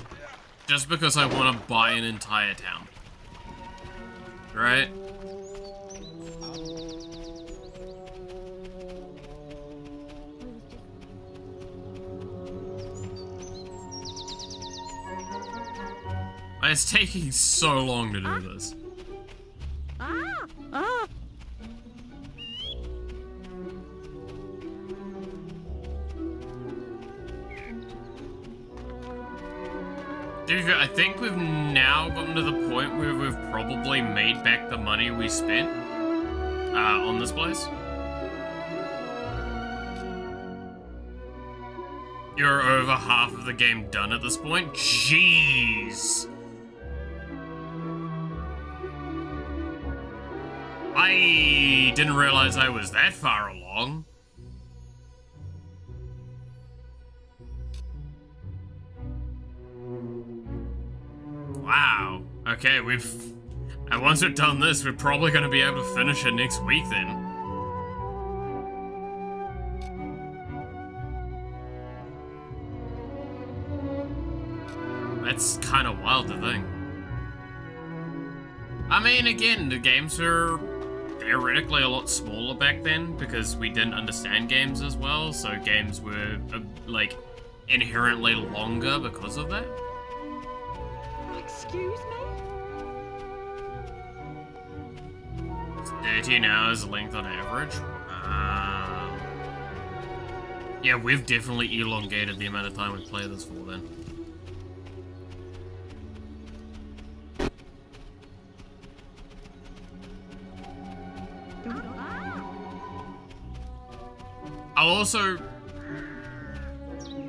A: Just because I want to buy an entire town. Right? It's taking so long to do this. Dude, I think we've now gotten to the point where we've probably made back the money we spent on this place. You're over half of the game done at this point? Jeez! I didn't realize I was that far along. Wow. Okay, and once we've done this, we're probably going to be able to finish it next week then. That's kind of wild to think. I mean, again, the games were theoretically a lot smaller back then because we didn't understand games as well, so games were, like, inherently longer because of that.
C: Excuse me?
A: It's 13 hours length on average. Yeah, we've definitely elongated the amount of time we play this for then. I'll also...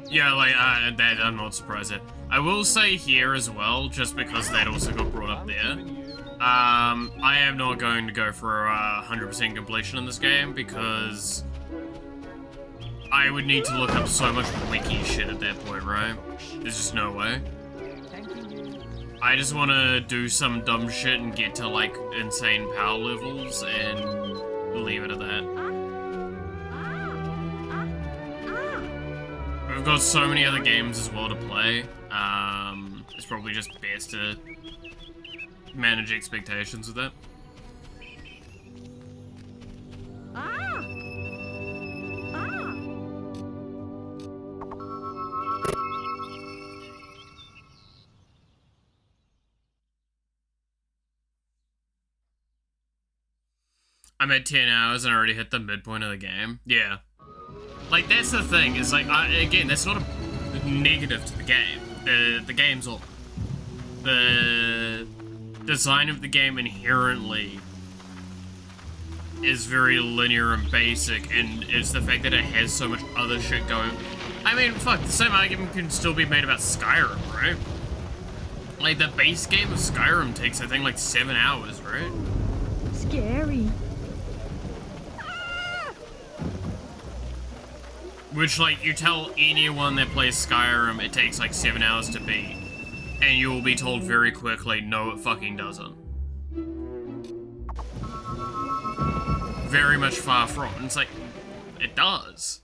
A: Yeah, like, that I'm not surprised at. I will say here as well, just because that also got brought up there, I am not going to go for 100% completion in this game, because I would need to look up so much wiki shit at that point, right? There's just no way. I just want to do some dumb shit and get to, like, insane power levels, and leave it at that. We've got so many other games as well to play. It's probably just best to manage expectations with that. I'm at 10 hours and I already hit the midpoint of the game. Yeah. Like, that's the thing, is like, again, that's not a negative to the game. The game's all... The design of the game inherently is very linear and basic, and it's the fact that it has so much other shit going. I mean, fuck, the same argument can still be made about Skyrim, right? Like, the base game of Skyrim takes, I think, like 7 hours, right?
C: Scary.
A: Which, like, you tell anyone that plays Skyrim it takes, like, 7 hours to beat, and you will be told very quickly, no, it fucking doesn't. Very much far from. It's like, it does.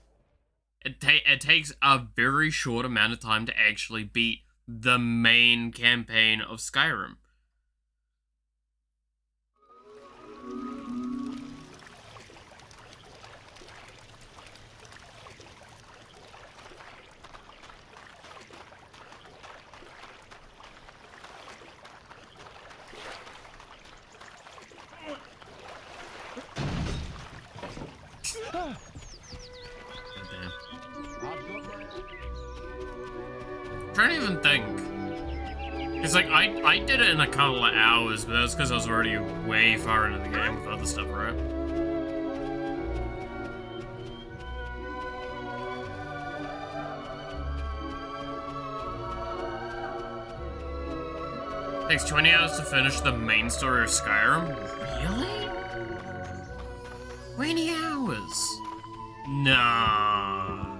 A: It takes a very short amount of time to actually beat the main campaign of Skyrim. Trying to even think. It's like, I did it in a couple of hours, but that's because I was already way far into the game with other stuff, right? Takes 20 hours to finish the main story of Skyrim? Really? 20 hours? Nah.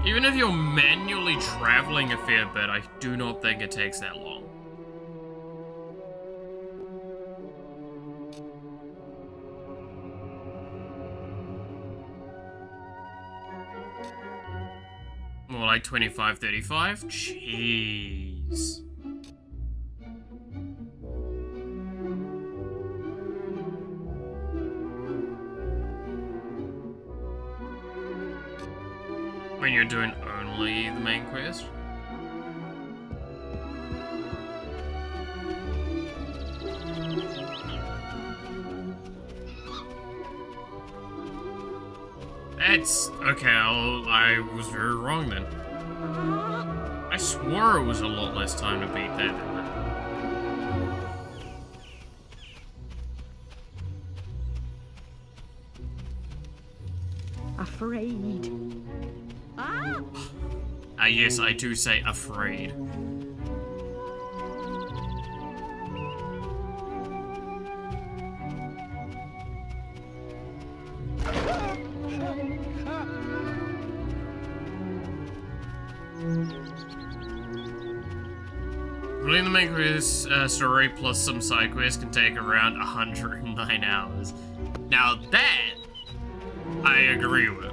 A: Even if you're manually traveling a fair bit, I do not think it takes that long. More like 25, 35? Jeez. When you're doing only the main quest? That's... okay, I was very wrong then. I swore it was a lot less time to beat that than that.
B: Afraid.
A: Yes, I do say afraid. Completing the main quest story plus some side quests can take around 109 hours. Now that, I agree with.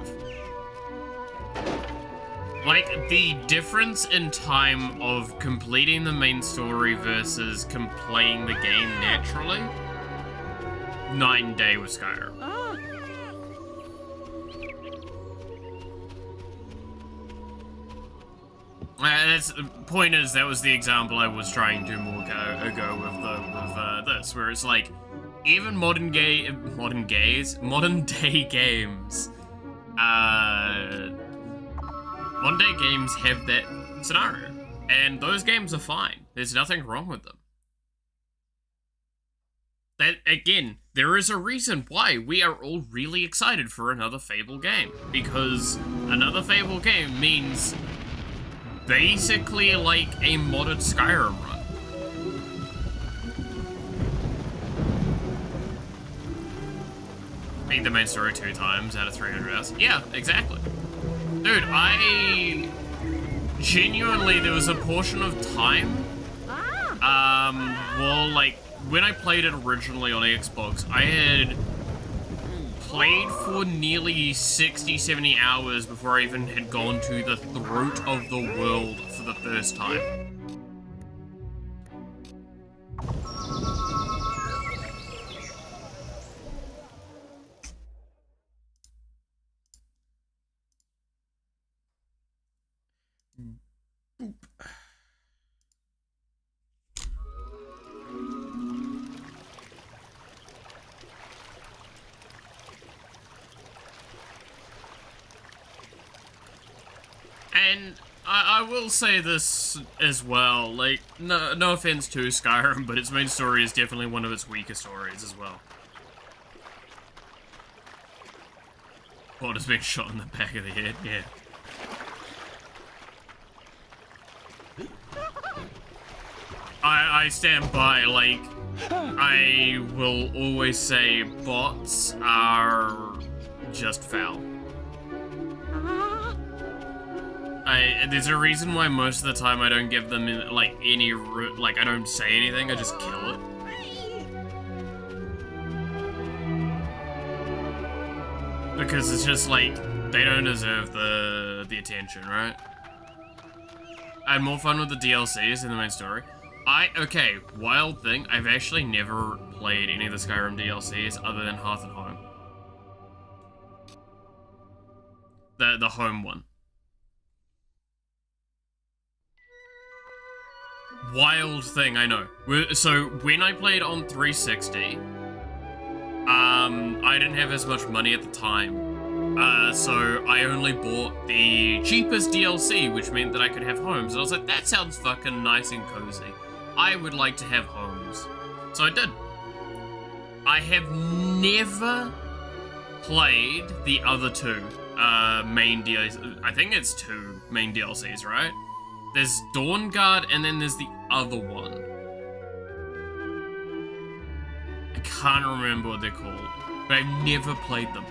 A: Like, the difference in time of completing the main story versus completing the game naturally, night and day with Skyrim. That's, the point is, that was the example I was trying to more go with this, where it's like, even modern day games, modern day games have that scenario, and those games are fine. There's nothing wrong with them. That, again, there is a reason why we are all really excited for another Fable game, because another Fable game means basically like a modded Skyrim run. Beat the main story 2 times out of 300 hours. Yeah, exactly. Dude, genuinely, there was a portion of time, well, like, when I played it originally on Xbox, I had played for nearly 60, 70 hours before I even had gone to the throat of the world for the first time. And I will say this as well, like, no offense to Skyrim, but its main story is definitely one of its weaker stories as well. Bot has been shot in the back of the head, yeah. I stand by, like, I will always say bots are just foul. There's a reason why most of the time I don't give them, like, any, I don't say anything, I just kill it. Because it's just, like, they don't deserve the attention, right? I had more fun with the DLCs in the main story. Okay, wild thing, I've actually never played any of the Skyrim DLCs other than Hearth and Home. The home one. Wild thing, I know. So, when I played on 360, I didn't have as much money at the time. So I only bought the cheapest DLC, which meant that I could have homes. And I was like, that sounds fucking nice and cozy. I would like to have homes. So I did. I have never played the other two main DLCs. I think it's two main DLCs, right? There's Dawnguard and then there's the other one. I can't remember what they're called, but I've never played them.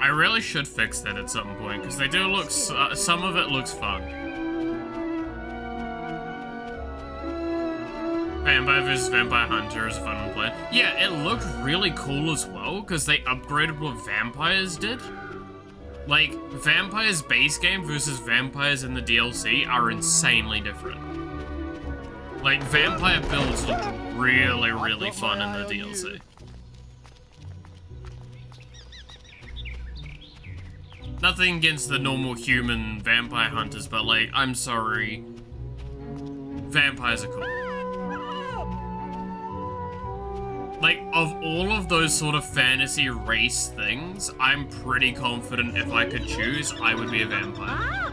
A: I really should fix that at some point, because they do look, some of it looks fun. Vampire vs. Vampire Hunter is a fun one to play. Yeah, it looked really cool as well, because they upgraded what vampires did. Like, vampires base game versus vampires in the DLC are insanely different. Like, vampire builds looked really, really fun in the DLC. Nothing against the normal human vampire hunters, but like, I'm sorry. Vampires are cool. Like, of all of those sort of fantasy race things, I'm pretty confident if I could choose, I would be a vampire.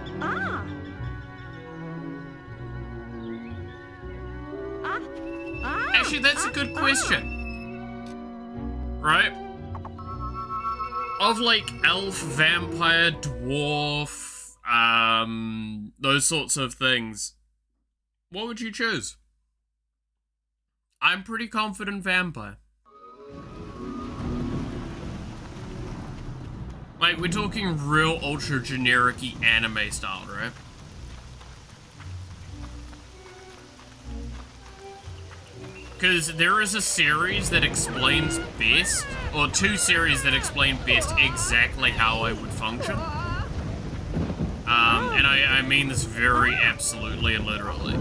A: Actually, that's a good question. Right? Of like elf, vampire, dwarf, those sorts of things, what would you choose? I'm pretty confident vampire. Like, we're talking real ultra generic-y anime style, right? Because there is a series that explains best, or two series that explain best exactly how I would function. And I mean this very absolutely and literally.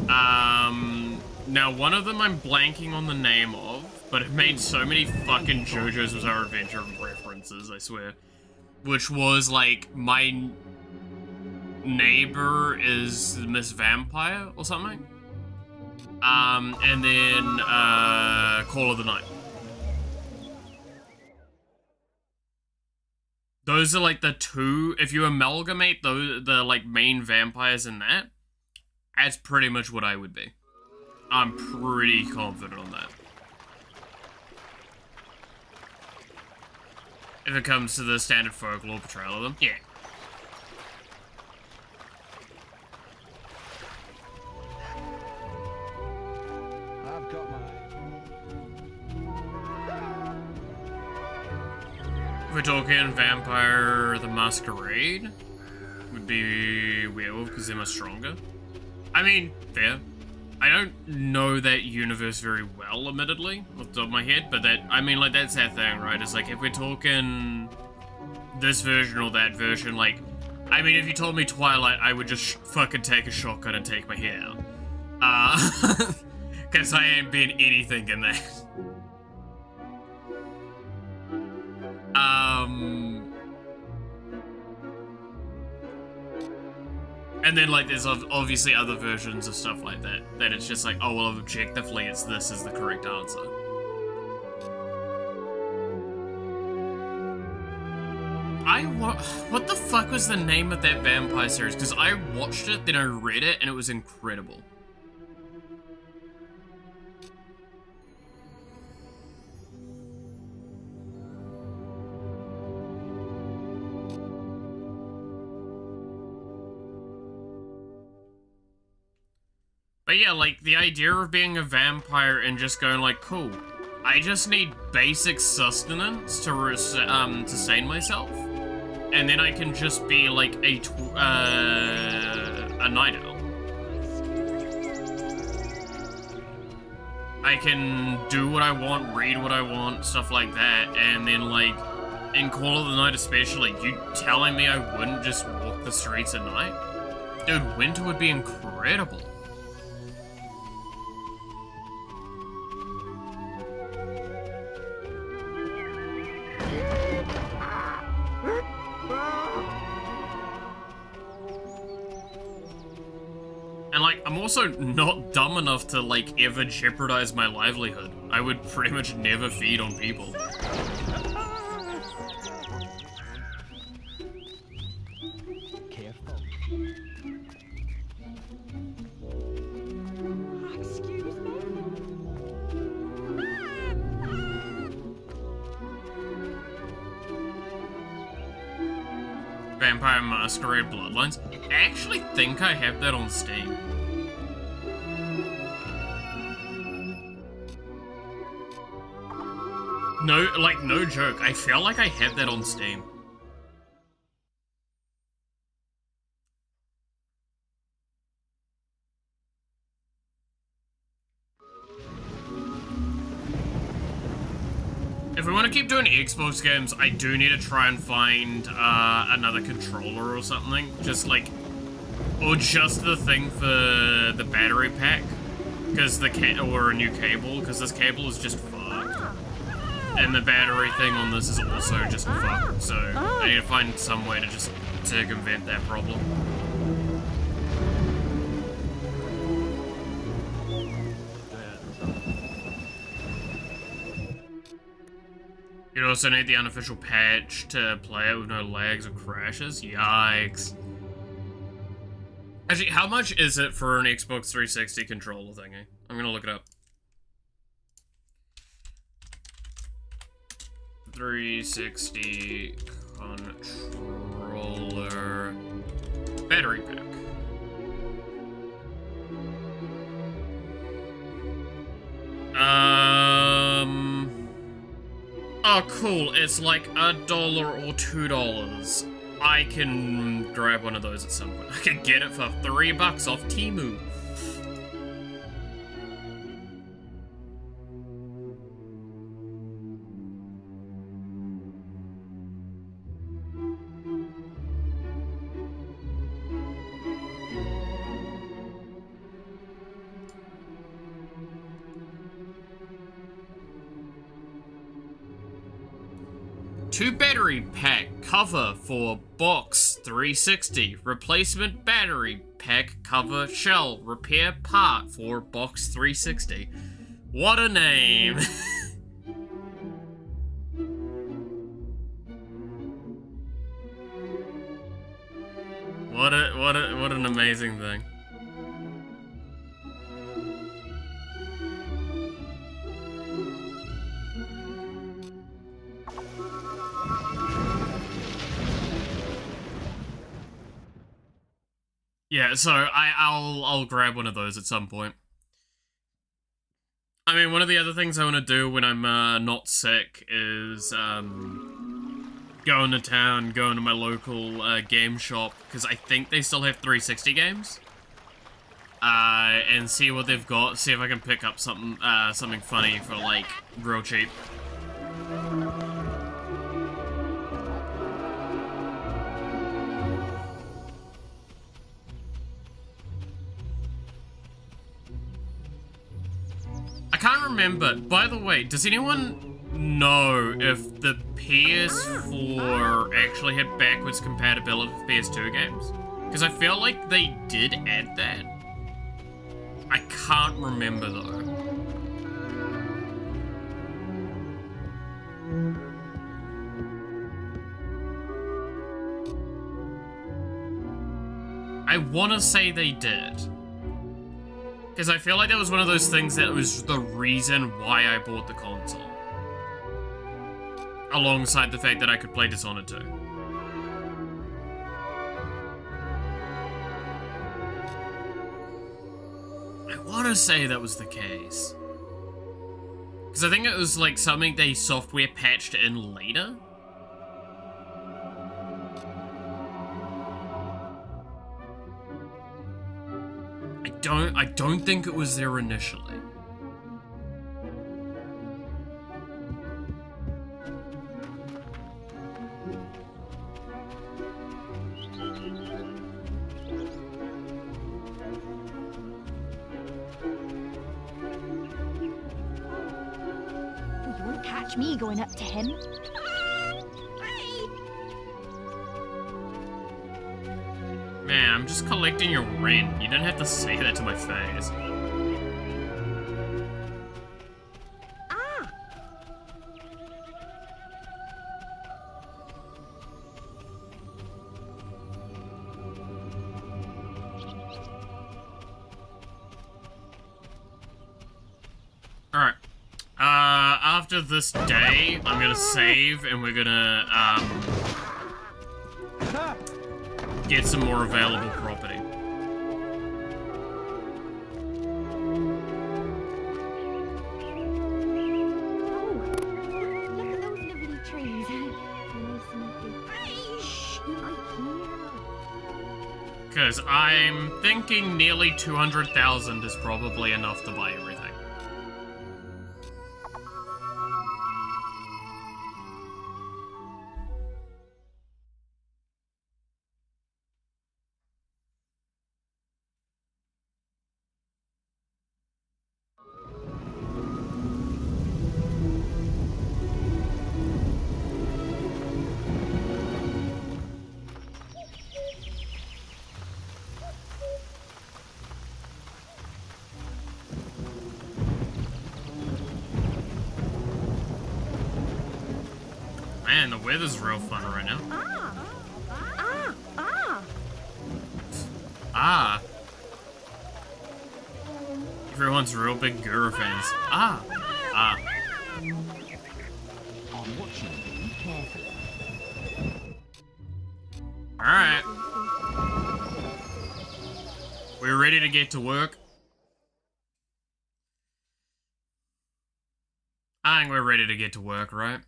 A: Now one of them I'm blanking on the name of, but it made so many fucking JoJo's Bizarre Adventure references, I swear. Which was like, my neighbor is Miss Vampire or something. And then, Call of the Night. Those are like the two, if you amalgamate those, the like main vampires in that, that's pretty much what I would be. I'm pretty confident on that. If it comes to the standard folklore portrayal of them, yeah. If we're talking Vampire the Masquerade, would be Werewolf because they're much stronger. I mean, fair. I don't know that universe very well, admittedly, off the top of my head, but that, I mean, like, that's that thing, right? It's like, if we're talking this version or that version, like, I mean, if you told me Twilight, I would just fucking take a shotgun and take my hair out. Because I ain't been anything in that. And then, like, there's obviously other versions of stuff like that. That it's just like, oh, well, objectively, this is the correct answer. What the fuck was the name of that vampire series? Because I watched it, then I read it, and it was incredible. But yeah, like, the idea of being a vampire and just going like, cool, I just need basic sustenance to sustain myself, and then I can just be like a night owl. I can do what I want, read what I want, stuff like that, and then like, in Call of the Night especially, you telling me I wouldn't just walk the streets at night? Dude, winter would be incredible. And like, I'm also not dumb enough to like ever jeopardize my livelihood. I would pretty much never feed on people.
D: Careful.
C: Excuse me?
A: Vampire Masquerade Bloodlines. I actually think I have that on Steam. No, like, no joke. I feel like I have that on Steam. If we want to keep doing Xbox games, I do need to try and find another controller or something. Just like, or just the thing for the battery pack, because or a new cable, because this cable is just fucked, and the battery thing on this is also just fucked. So I need to find some way to just circumvent that problem. You also need the unofficial patch to play it with no lags or crashes. Yikes. Actually, how much is it for an Xbox 360 controller thingy? I'm gonna look it up. 360 controller battery pack. Oh, cool. It's like $1 or $2. I can grab one of those at some point. I can get it for $3 off Temu. Two battery pack cover for box 360. Replacement battery pack cover shell repair part for box 360. What a name. What an amazing thing. Yeah, so I'll grab one of those at some point. I mean, one of the other things I want to do when I'm not sick is going to town, going to my local game shop, because I think they still have 360 games. And see what they've got, see if I can pick up something something funny for like real cheap. can't remember. By the way, does anyone know if the PS4 actually had backwards compatibility with PS2 games? Because I feel like they did add that. I can't remember though. I want to say they did. Because I feel like that was one of those things that was the reason why I bought the console. Alongside the fact that I could play Dishonored 2. I want to say that was the case. Because I think it was like something they software patched in later. I don't think it was there initially.
C: You won't catch me going up to him.
A: Man, I'm just collecting your rent. You don't have to say that to my face. Alright. After this day, I'm gonna save and we're gonna, get some more available property.
C: Look at those lovely trees. Nice and big. Shh, you might hear.
A: Because I'm thinking nearly 200,000 is probably enough to buy everything. Man, the weather's real fun right now. Ah. Everyone's real big Guru fans. Ah.
D: I'm watching you. Be careful.
A: Alright. We're ready to get to work. I think we're ready to get to work, right?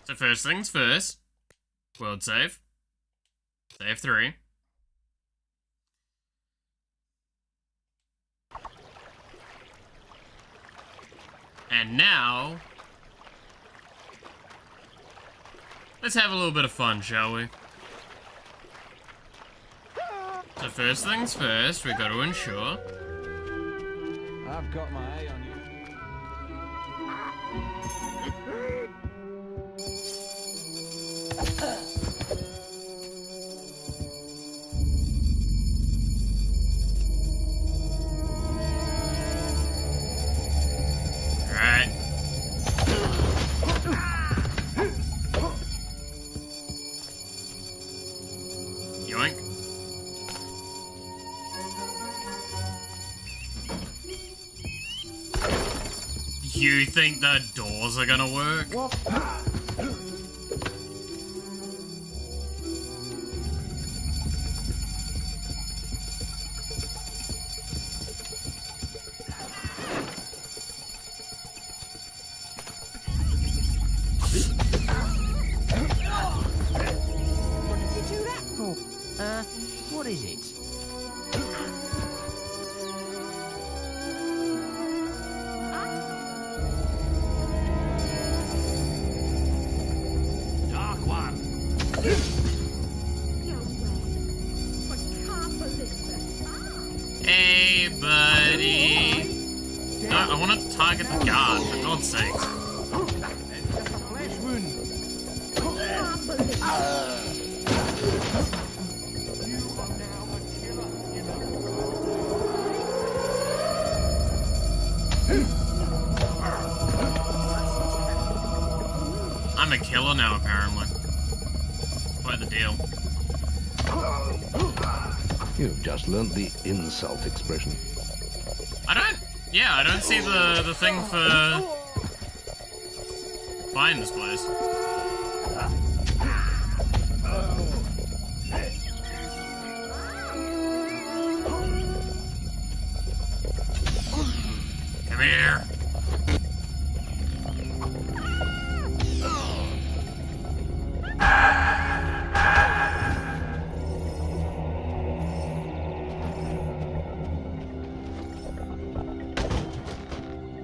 A: So first things first, world save, save 3. And now, let's have a little bit of fun, shall we? So first things first, we got to ensure.
D: I've got my eye on you.
A: Alright. Yoink. You think the doors are gonna work?
B: What did you do that for?
D: What is it? Dark one.
C: Go away.
A: I wanna target the guard, for God's sakes.
D: It's just a flesh wound.
C: Can't believe it.
D: You are now a killer, you know.
A: I'm a killer now, apparently. Quite the deal.
E: You've just learnt the insult expression.
A: I don't see the thing for buying this place. Come here.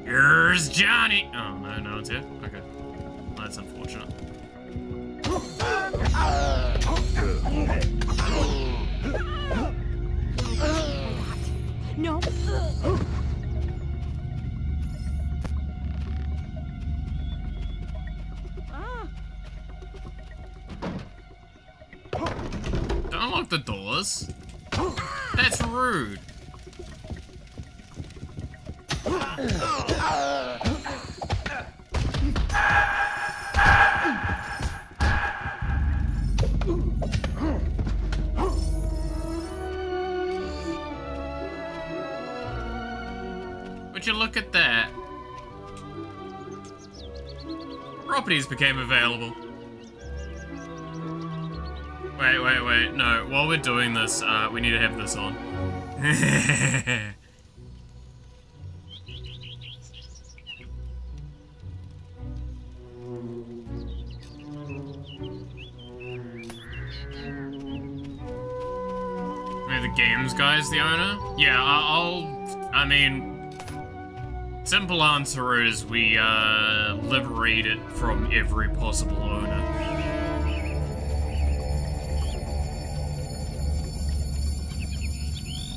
A: Here's Johnny! Oh, no one's here? Okay. Well, that's unfortunate.
B: No.
A: Don't unlock the doors. That's rude. Would you look at that? Properties became available. Wait. No, while we're doing this, we need to have this on. The games guy's the owner? Yeah, I mean, simple answer is we, liberate it from every possible owner.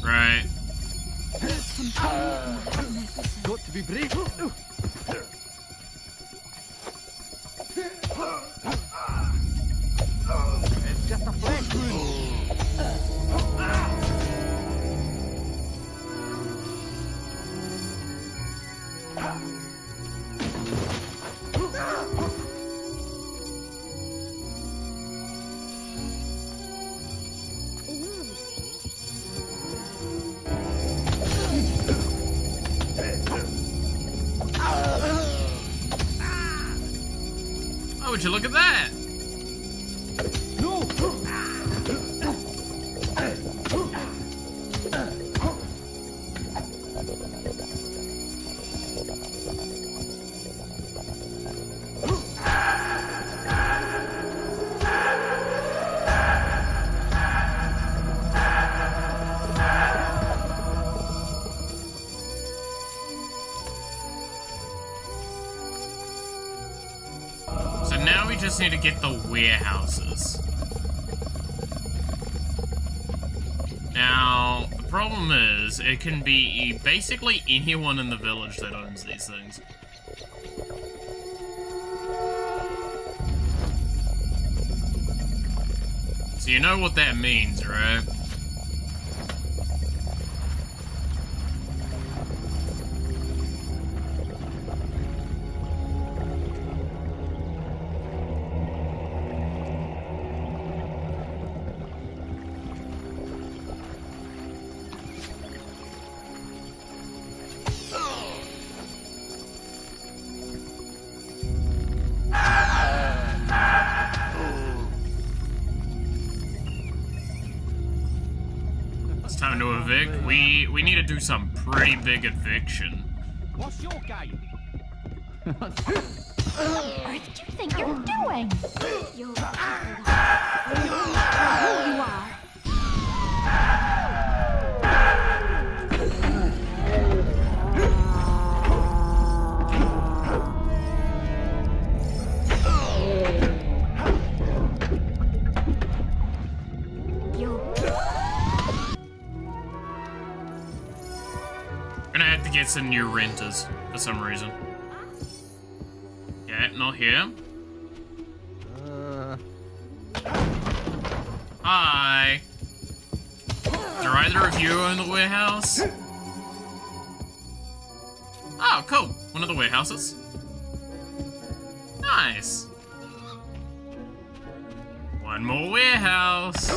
A: Right.
D: Got to be brave. It's just a flesh wound.
A: Oh, would you look at that?
D: No!
A: So now we just need to get the warehouses. Now, the problem is, it can be basically anyone in the village that owns these things. So you know what that means, right? Time to evict. We need to do some pretty big eviction.
D: What's your game?
C: What on earth do you think you're doing? You're who you are.
A: get some new renters for some reason. Yeah, not here. Hi. Do either of you own the warehouse? Oh, cool. One of the warehouses. Nice. One more warehouse.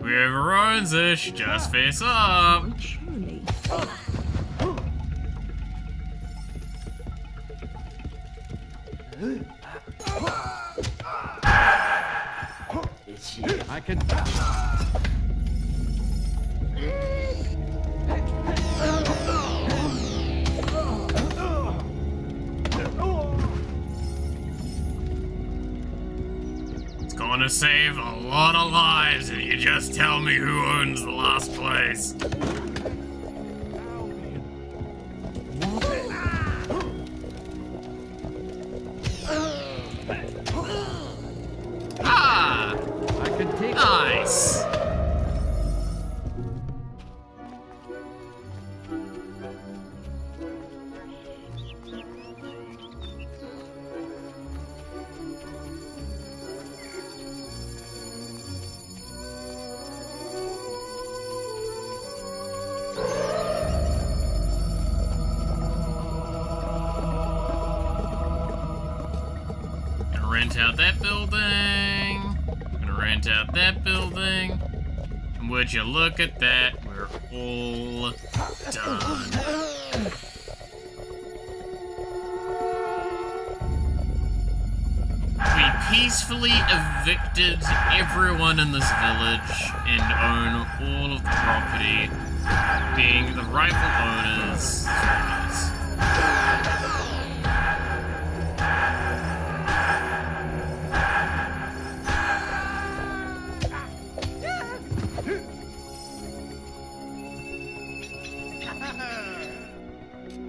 A: Whoever owns it should just face up.
B: Surely.
D: I can.
A: It's gonna save a lot of lives if you just tell me who owns the last place. Ah!
D: I can take.
A: Nice! Gonna rent out that building. Gonna rent out that building. And would you look at that? We're all done. We peacefully evicted everyone in this village and own all of the property, being the rightful owners.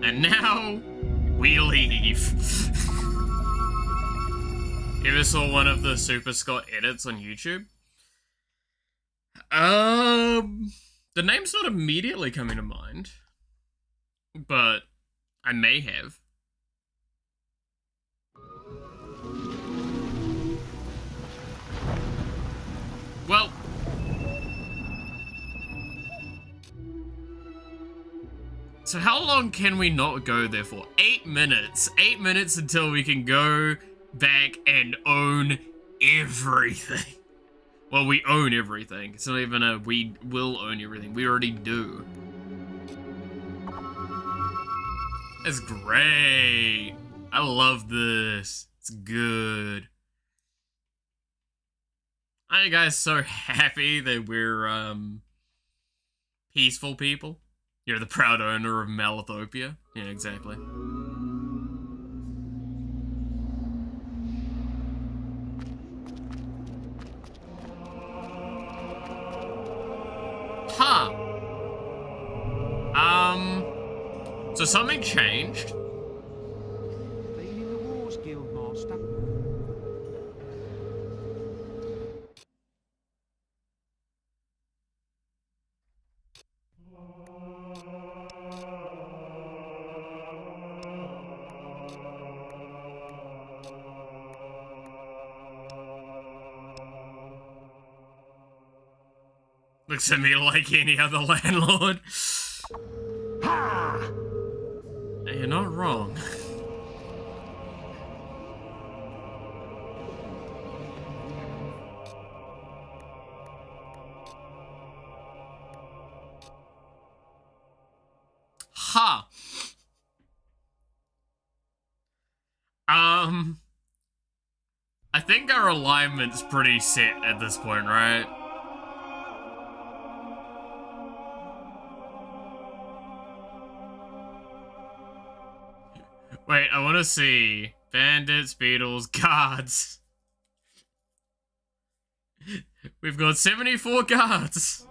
A: And now, we leave. You ever saw one of the Super Scott edits on YouTube? The name's not immediately coming to mind, but I may have. Well, so how long can we not go there for? 8 minutes. 8 minutes until we can go back and own everything. Well, we own everything. It's not even a we will own everything. We already do. It's great. I love this. It's good. Aren't you guys so happy that we're, peaceful people? You're the proud owner of Malithopia? Yeah, exactly. Huh. So something changed.
D: Leading the wars, Guildmaster.
A: Looks to me like any other landlord. You're not wrong. Ha! I think our alignment's pretty set at this point, right? Wait, I want to see. Bandits, beetles, guards. We've got 74 guards.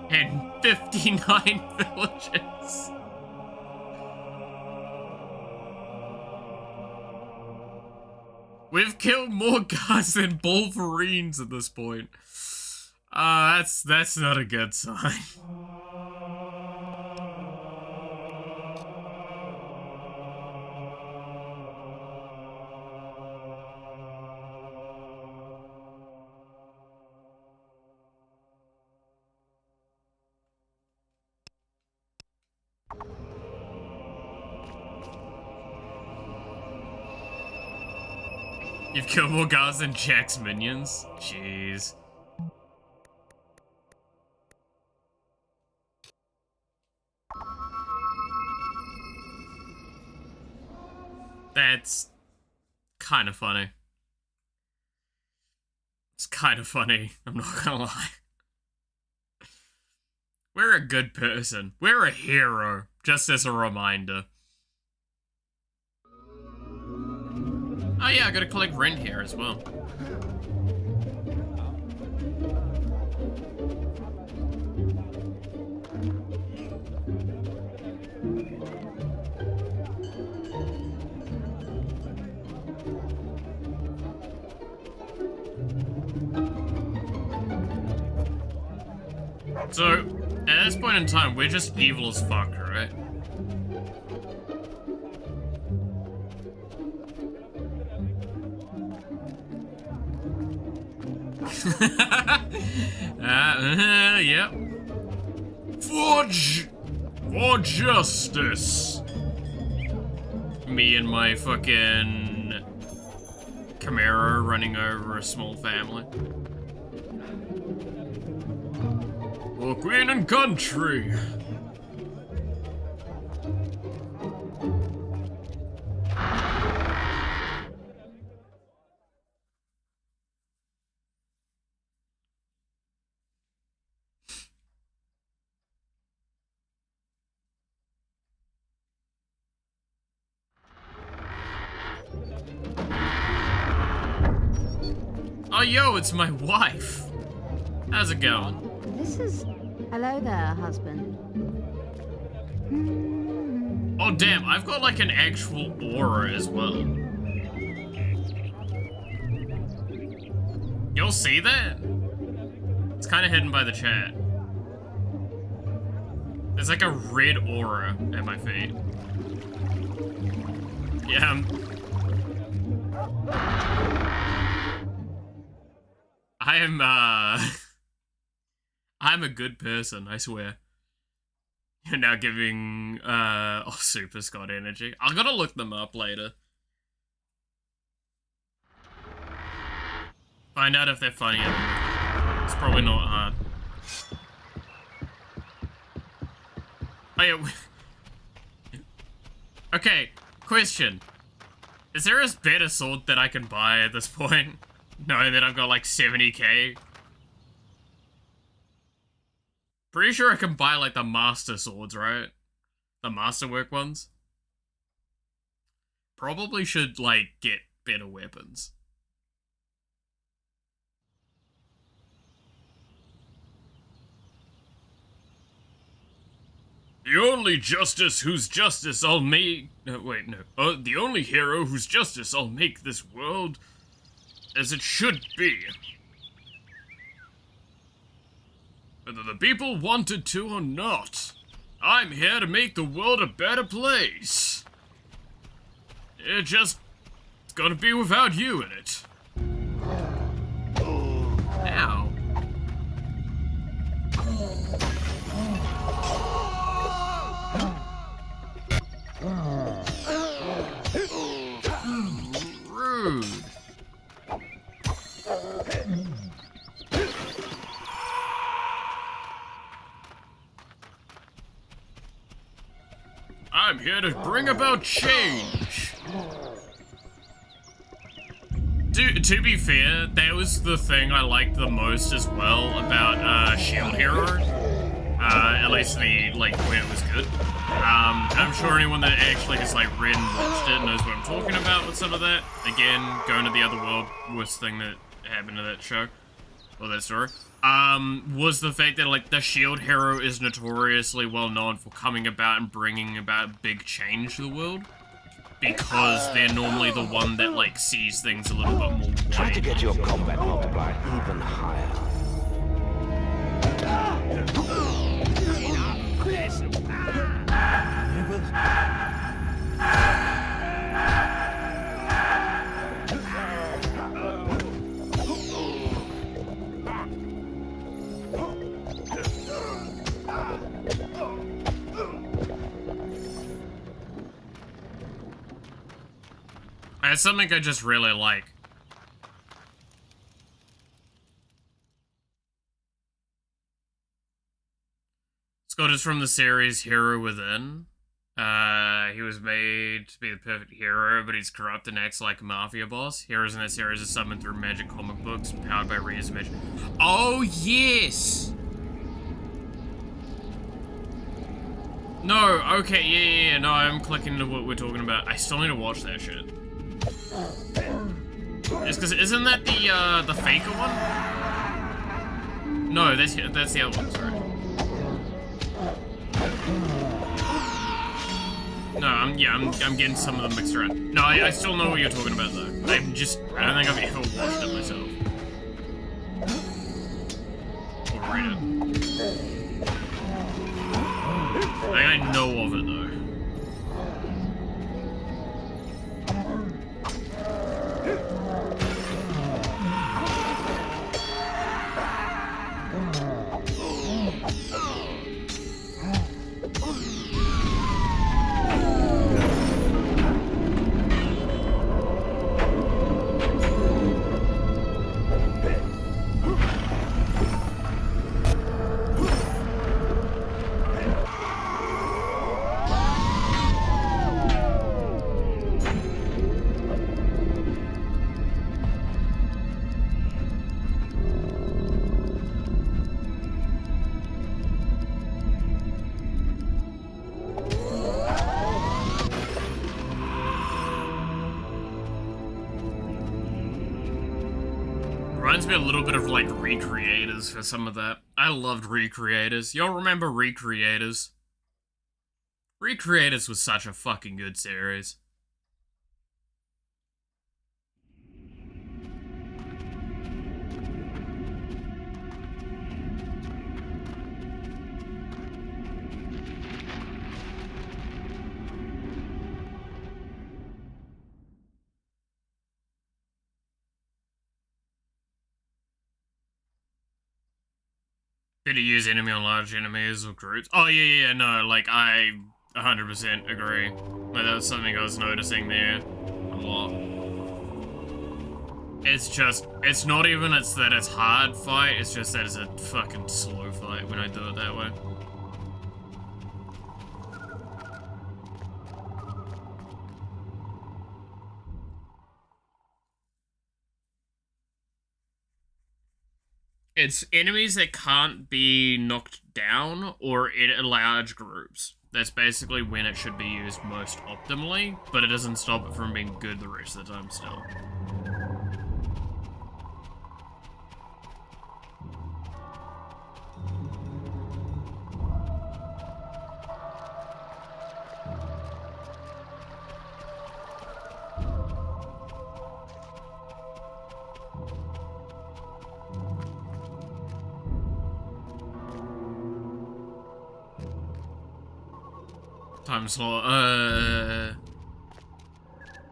A: And 59 villages. We've killed more guards than Wolverines at this point. That's not a good sign. You've killed more guards than Jack's minions? Jeez. That's kind of funny. It's kind of funny, I'm not gonna lie. We're a good person. We're a hero, just as a reminder. Oh yeah, I gotta collect rent here as well. So, at this point in time, we're just evil as fuck, right? Yep. For justice. Me and my fucking Camaro running over a small family. For Queen and Country. Oh, yo, it's my wife. How's it going?
C: This is... Hello there, husband.
A: Oh, damn, I've got like an actual aura as well. You'll see that? It's kind of hidden by the chat. There's like a red aura at my feet. Yeah, I'm a good person, I swear. You're now giving, oh, Super Scott energy. I'm gonna look them up later. Find out if they're funny. It's probably not hard. Oh, yeah. Okay, question. Is there a better sword that I can buy at this point? Knowing that I've got like 70k? Pretty sure I can buy like the master swords, right? The masterwork ones. Probably should like get better weapons. The only justice whose justice I'll make... wait, no. The only hero whose justice I'll make this world as it should be. Whether the people wanted to or not, I'm here to make the world a better place. It's gonna be without you in it. Ow. Rude. I'm here to bring about change. To be fair, that was the thing I liked the most as well about Shield Hero. At least the, like, when it was good. I'm sure anyone that actually has, like, read and watched it knows what I'm talking about with some of that. Again, going to the other world, worst thing that happened to that show, or that story, was the fact that, like, the Shield Hero is notoriously well known for coming about and bringing about big change to the world. Because they're normally the one that, like, sees things a little bit more
E: Try to
A: wide.
E: get your combat multiplier even higher.
A: It's something I just really like. thought it's from the series Hero Within. He was made to be the perfect hero, but he's corrupt and acts like a mafia boss. Heroes in that series are summoned through magic comic books, powered by Rhea's magic. Oh, yes! No, okay, yeah, no, I'm clicking into what we're talking about. I still need to watch that shit. It's because, isn't that the faker one? No, that's the other one, sorry. No, I'm getting some of them mixed around. No, I still know what you're talking about, though. I don't think I've ever watched it myself. Or read it. I think I know of it, though. Reminds me a little bit of, like, Recreators for some of that. I loved Recreators. Y'all remember Recreators? Recreators was such a fucking good series. Did he use enemy on large enemies or groups? Oh, yeah, no, like, I 100% agree. Like, that was something I was noticing there a lot. It's just, it's not even that it's hard fight, it's just that it's a fucking slow fight when I do it that way. It's enemies that can't be knocked down or in large groups. That's basically when it should be used most optimally, but it doesn't stop it from being good the rest of the time still.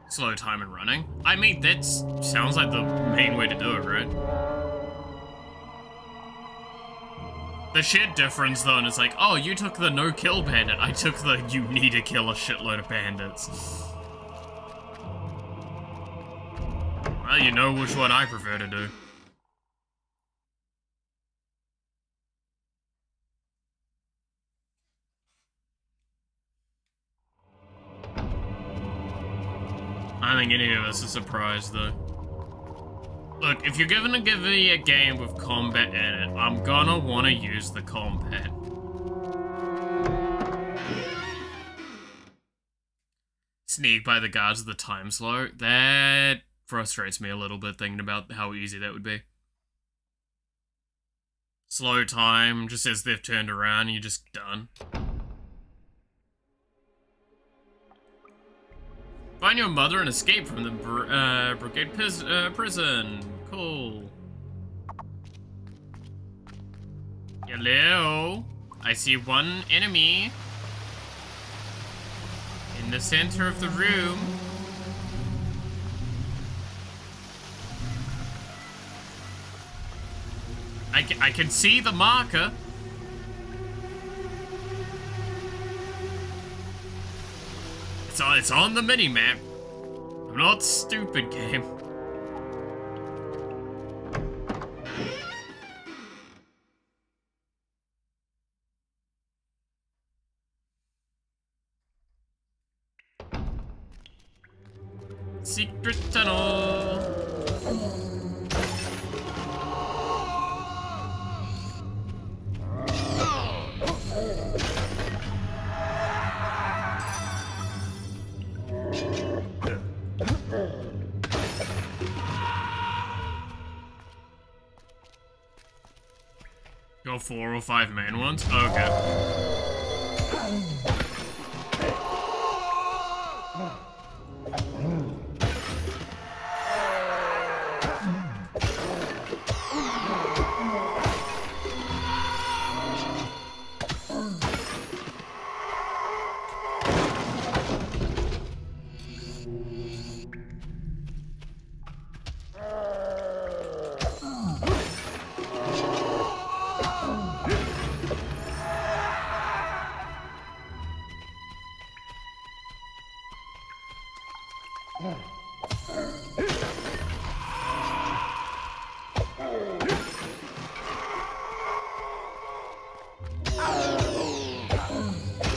A: Slow time and running. I mean, that sounds like the main way to do it, right? The sheer difference, though, and it's like, oh, you took the no-kill bandit. I took the you need to kill a shitload of bandits. Well, you know which one I prefer to do. I don't think any of us are surprised, though. Look, if you're gonna give me a game with combat in it, I'm gonna want to use the combat. Sneak by the guards of the time slow. That frustrates me a little bit, thinking about how easy that would be. Slow time, just as they've turned around, you're just done. Find your mother and escape from the Brigade prison. Cool. Hello. I see one enemy in the center of the room. I can see the marker. It's on the mini-map. I'm not stupid, game. Secret tunnel. Got 4 or 5 main ones? Okay.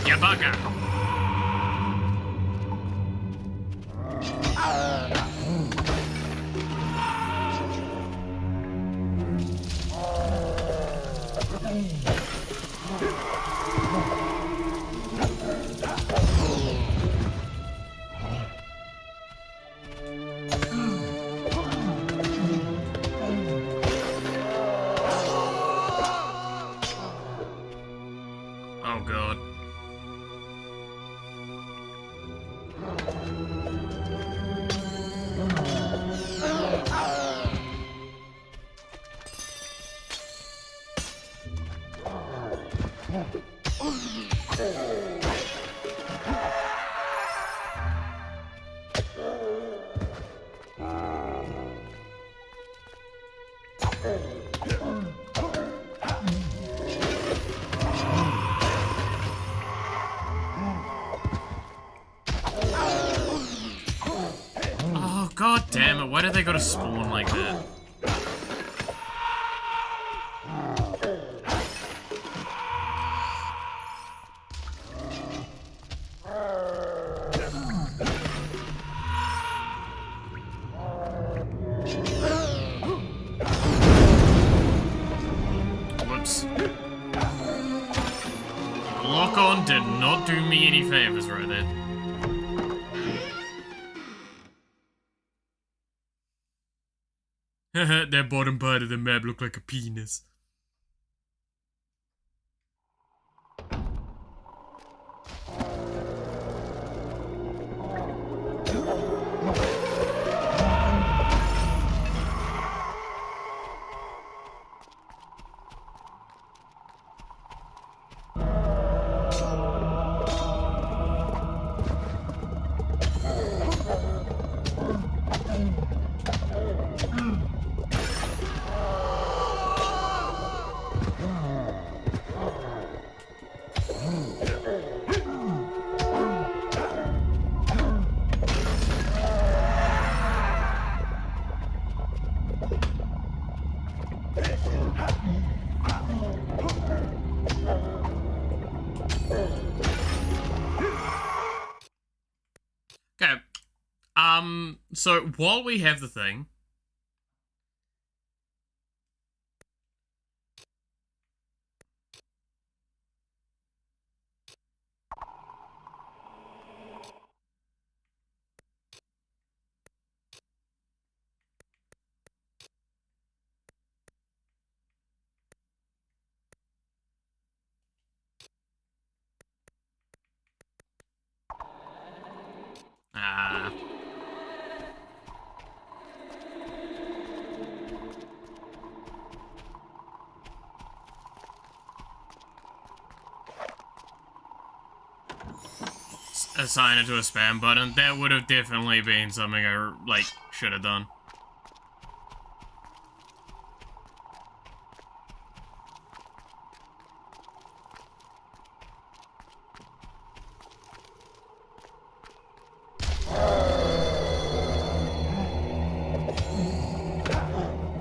A: Ya bugger. Oh god. Oh god damn it, why did they gotta spawn like that? Whoops. Lock on did not do me any favors right there. That bottom part of the map looked like a penis. Okay. So while we have the thing, assign it to a spam button, that would have definitely been something I, like, should have done.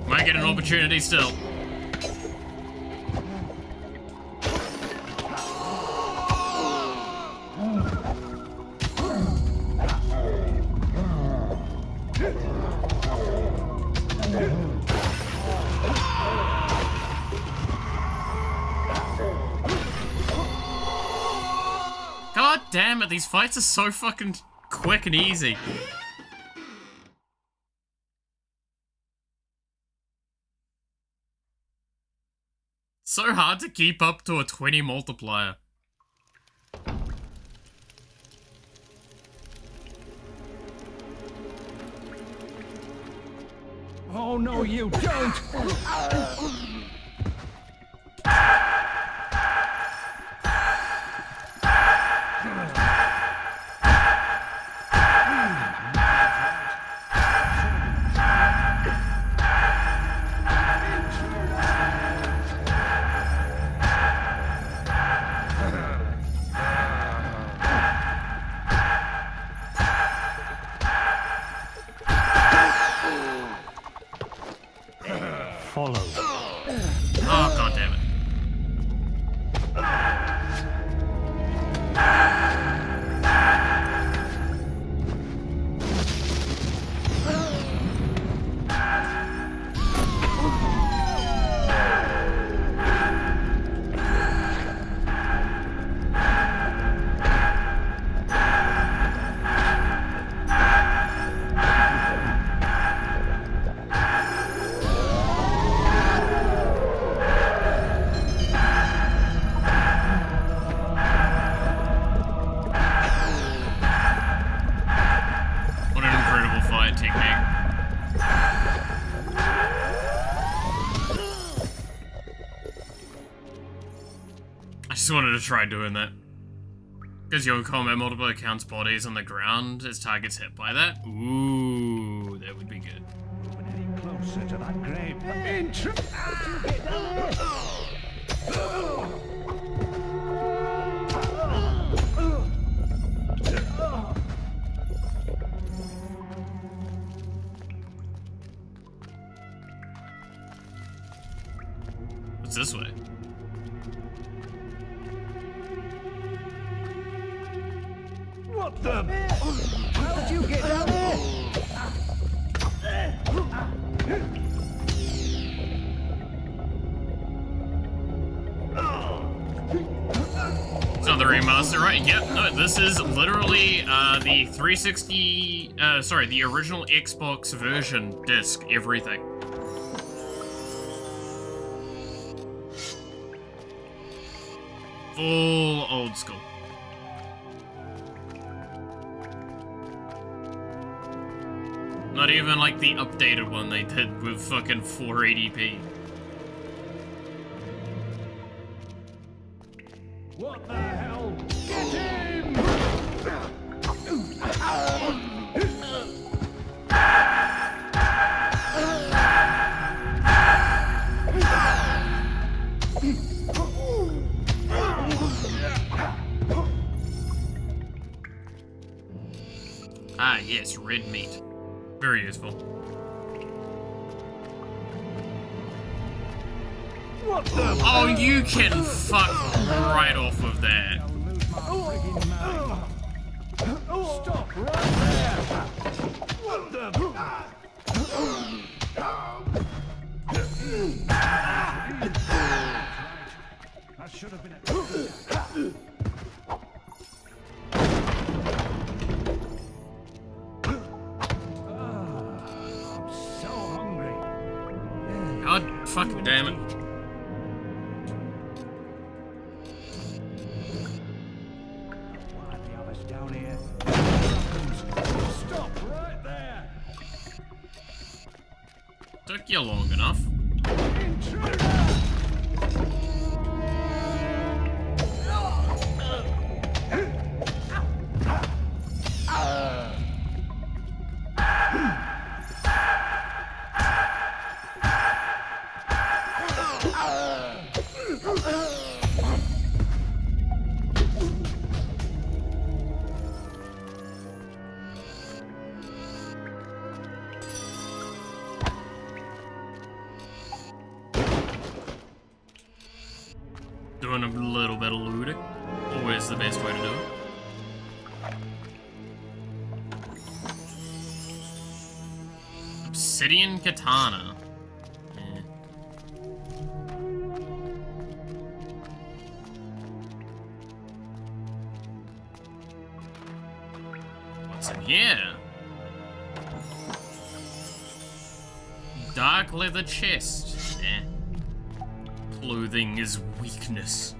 A: Might get an opportunity still. damn it, these fights are so fucking quick and easy. So hard to keep up to a 20 multiplier.
D: Oh, no, you don't!
F: Follow.
A: Oh, god damn it. What an incredible fight technique. I just wanted to try doing that. Because your combat multiple counts bodies on the ground as targets hit by that. Ooh, that would be good.
D: Moving any closer to that grave.
A: What's this way?
D: What the? How'd you get down there?
A: It's not the remaster, right? Yep, no, this is literally the 360, sorry, the original Xbox version disc, everything. Full old school. Not even like the updated one they did with fucking 480p.
D: What the hell? Get him!
A: Ah, yes, red meat. Very useful.
D: What the?
A: Oh, you can fuck right off of that.
D: I'll lose my friggin' mind. Stop right there! What the? That should have been a... I'm so hungry.
A: God fucking damn it.
D: Why are the others down here? Stop right there!
A: Took you long enough. Doing a little bit of looting. Always the best way to do it. Obsidian katana. Eh. What's in here? Dark leather chest. Eh. Clothing is weakness.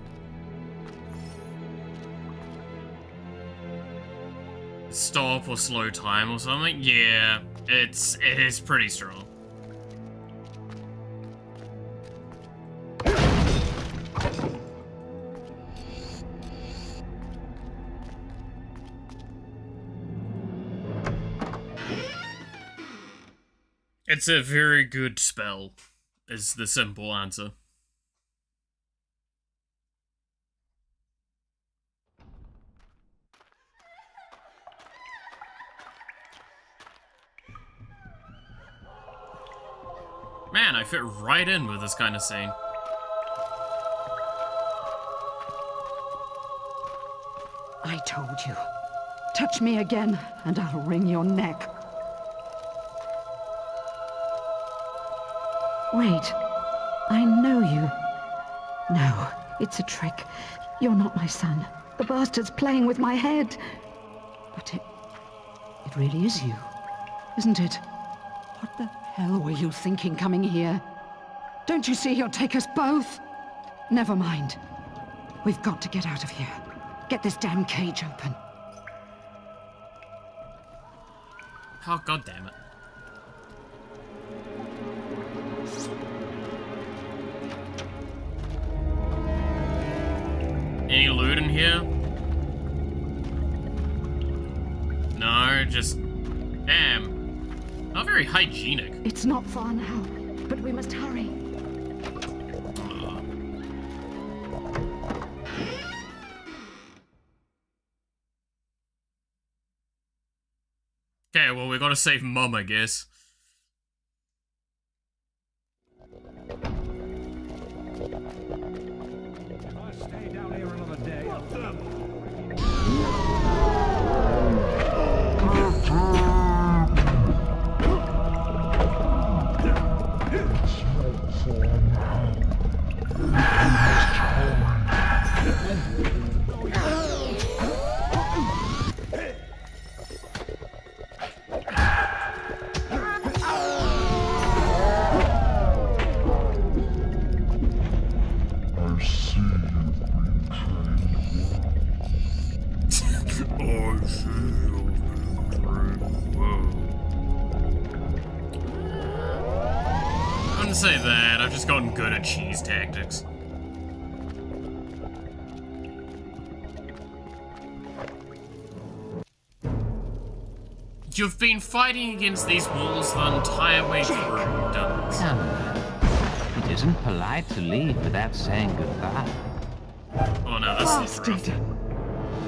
A: Stop or slow time or something? Yeah, it is pretty strong. It's a very good spell, is the simple answer. Man, I fit right in with this kind of scene.
B: I told you. Touch me again, and I'll wring your neck. Wait. I know you. No, it's a trick. You're not my son. The bastard's playing with my head. But it really is you, isn't it? What the hell were you thinking coming here? Don't you see he'll take us both? Never mind. We've got to get out of here. Get this damn cage open.
A: Oh, god damn it. Any loot in here? No, just... Damn. Not very hygienic.
B: It's not far now, but we must hurry.
A: Okay, well, we gotta save Mum, I guess.
D: If I stay down here another day,
A: I wouldn't say that, I've just gotten good at cheese tactics. You've been fighting against these walls the entire way through, Dunks.
F: It isn't polite to leave without saying goodbye.
A: Oh no, that's not rough.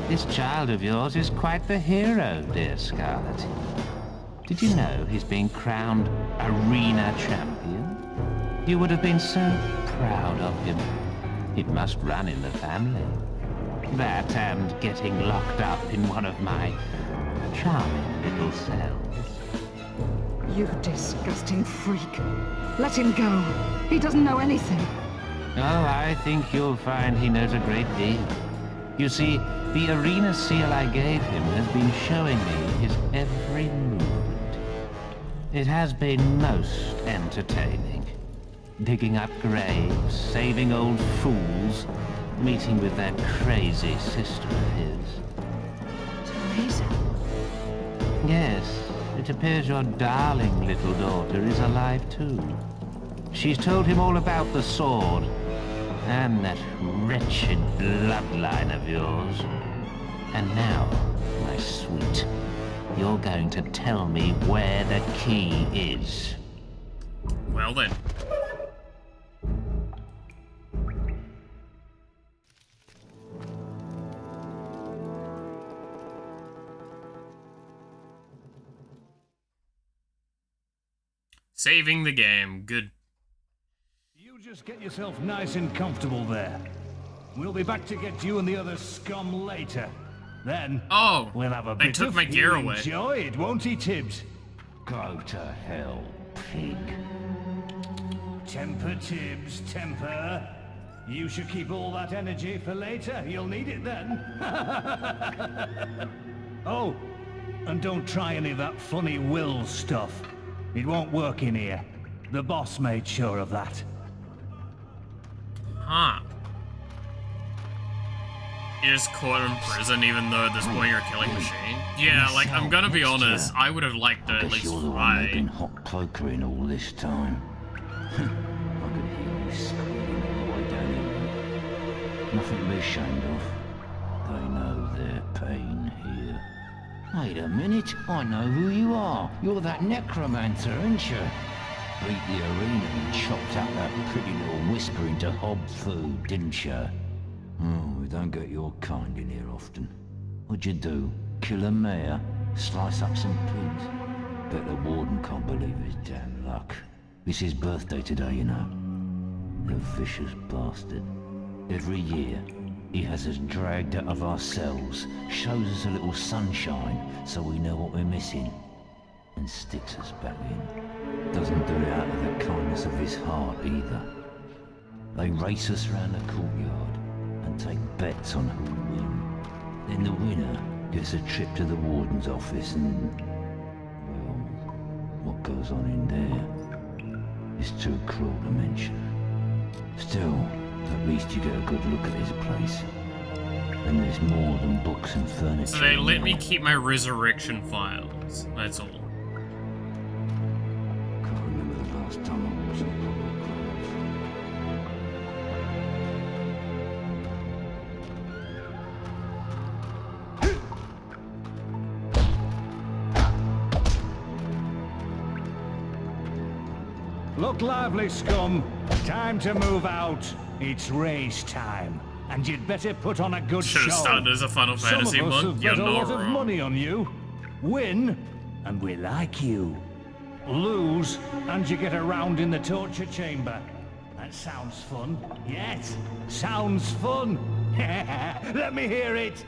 F: This child of yours is quite the hero, dear Scarlet. Did you know he's being crowned arena champion? You would have been so proud of him. It must run in the family. That and getting locked up in one of my charming little cells.
B: You disgusting freak. Let him go. He doesn't know anything.
F: Oh, I think you'll find he knows a great deal. You see, the arena seal I gave him has been showing me his every movement. It has been most entertaining. Digging up graves, saving old fools, meeting with that crazy sister of his.
B: Teresa?
F: Yes, it appears your darling little daughter is alive too. She's told him all about the sword, and that wretched bloodline of yours. And now, my sweet, you're going to tell me where the key is.
A: Well then. Saving the game, good.
D: you just get yourself nice and comfortable there. We'll be back to get you and the other scum later. Then,
A: Oh,
D: we'll have a
A: they
D: bit
A: took
D: of
A: my gear
D: you
A: away.
D: Enjoy it, won't he, Tibbs?
F: Go to hell, pig.
D: Temper, Tibbs, temper. You should keep all that energy for later. You'll need it then. Oh, And don't try any of that funny will stuff. It won't work in here. The boss made sure of that.
A: Huh. You're just caught in prison even though at this point you're a killing machine? Yeah, like, I'm gonna be honest, I would have liked to at least
F: You're the one who's been
A: fight.
F: hot cloakering all this time. I could hear you screaming all the way down here. Nothing to be ashamed of. They know their pain here. Wait a minute, I know who you are. You're that necromancer, aren't you? Beat the arena and chopped up that pretty little whisper into hob food, didn't you? Oh, we don't get your kind in here often. What'd you do? Kill a mare? Slice up some pigs? Bet the warden can't believe his damn luck. It's his birthday today, you know. The vicious bastard. Every year, he has us dragged out of our cells, shows us a little sunshine so we know what we're missing, and sticks us back in. Doesn't do it out of the kindness of his heart either. They race us round the courtyard and take bets on who will win. Then the winner gets a trip to the warden's office and, well, what goes on in there is too cruel to mention. Still, at least you get a good look at his place. And there's more than books and furniture.
A: So they let me keep my resurrection files. That's all.
F: Can't remember the last time I was in public clothes.
D: Look lively, scum. Time to move out. It's race time. And you'd better put on a good show.
A: Should have started as a Final Fantasy
D: Some of us
A: one.
D: have
A: You're
D: bet a
A: not
D: lot of
A: wrong.
D: money on you. Win, and we like you. Lose, and you get a round in the torture chamber. That sounds fun. Yes, sounds fun. Let me hear it.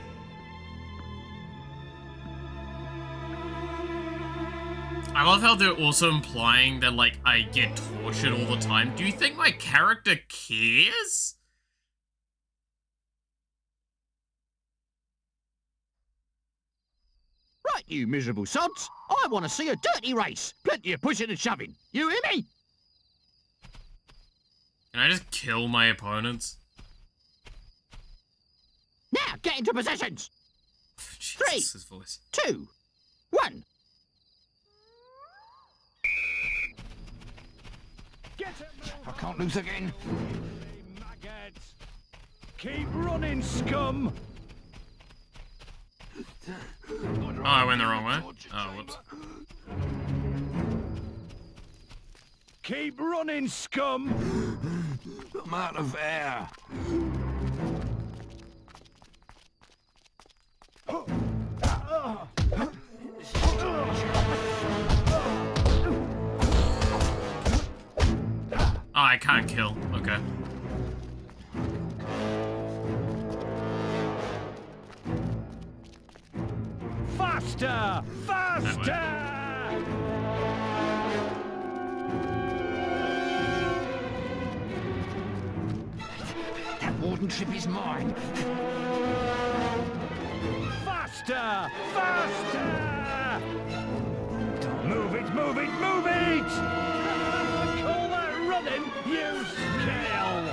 A: I love how they're also implying that, like, I get tortured all the time. Do you think my character cares?
G: Right, you miserable sods. I want to see a dirty race. Plenty of pushing and shoving. You hear me?
A: Can I just kill my opponents?
G: Now, get into positions.
A: Jesus, his voice.
G: 2, 1.
F: I can't lose again.
D: Maggots. Keep running, scum.
A: Oh, I went the wrong way. Oh, whoops.
D: Keep running, scum.
F: I'm out of air.
A: Oh, I can't kill. Okay.
D: Faster! Faster!
F: That warden trip is mine.
D: Faster! Faster! Move it, move it, move it! Call that running, you scale!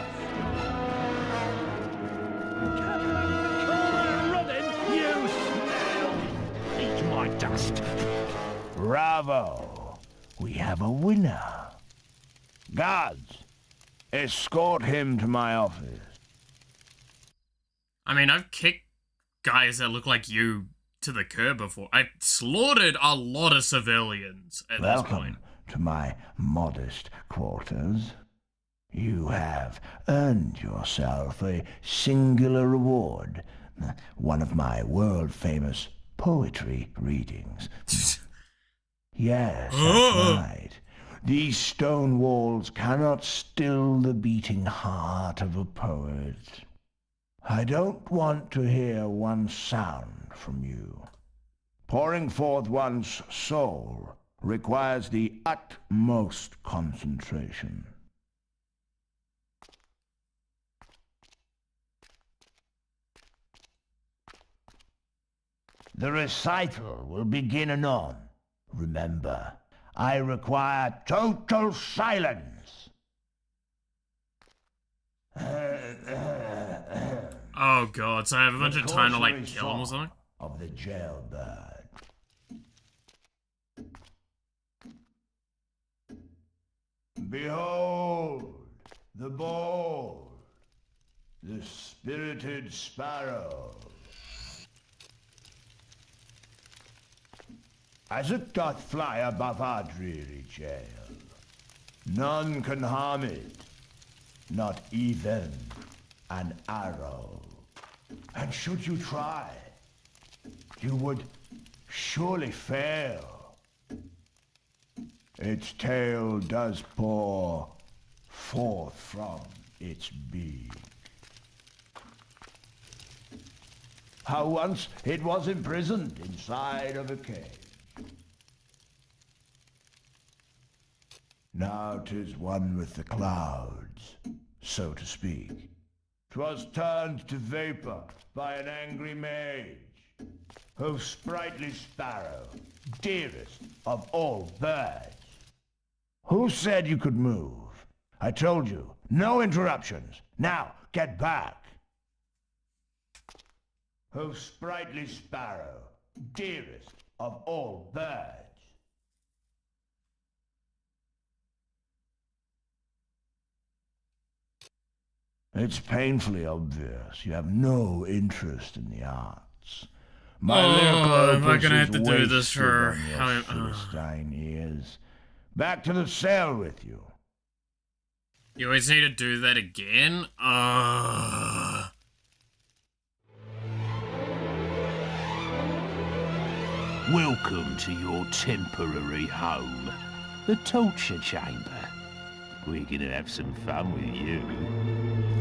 D: Call that running, you snail!
F: Eat my dust.
H: Bravo! We have a winner. Guards, escort him to my office.
A: I mean, I've kicked guys that look like you to the curb before. I've slaughtered a lot of civilians at this point.
H: Welcome to my modest quarters. You have earned yourself a singular reward. One of my world-famous poetry readings. Yes, that's right. These stone walls cannot still the beating heart of a poet. I don't want to hear one sound from you. Pouring forth one's soul requires the utmost concentration. The recital will begin anon. Remember, I require total silence.
A: Oh god, so I have a bunch of time to like kill him or something?
H: Of the jailbird. Behold, the bowl, the spirited sparrow. As it doth fly above our dreary jail, none can harm it, not even an arrow. And should you try, you would surely fail. Its tail does pour forth from its beak. How once it was imprisoned inside of a cage. Now 'tis one with the clouds, so to speak. 'Twas turned to vapor by an angry mage, O sprightly sparrow, dearest of all birds. Who said you could move? I told you, no interruptions. Now, get back. O sprightly sparrow, dearest of all birds. It's painfully obvious you have no interest in the arts. My lyrical
A: am I
H: opus
A: gonna have
H: is
A: to do this
H: wasted
A: for
H: on your
A: how many-
H: Philistine ears. Back to the cell with you.
A: You always need to do that again?
F: Welcome to your temporary home, the torture chamber. We're gonna have some fun with you.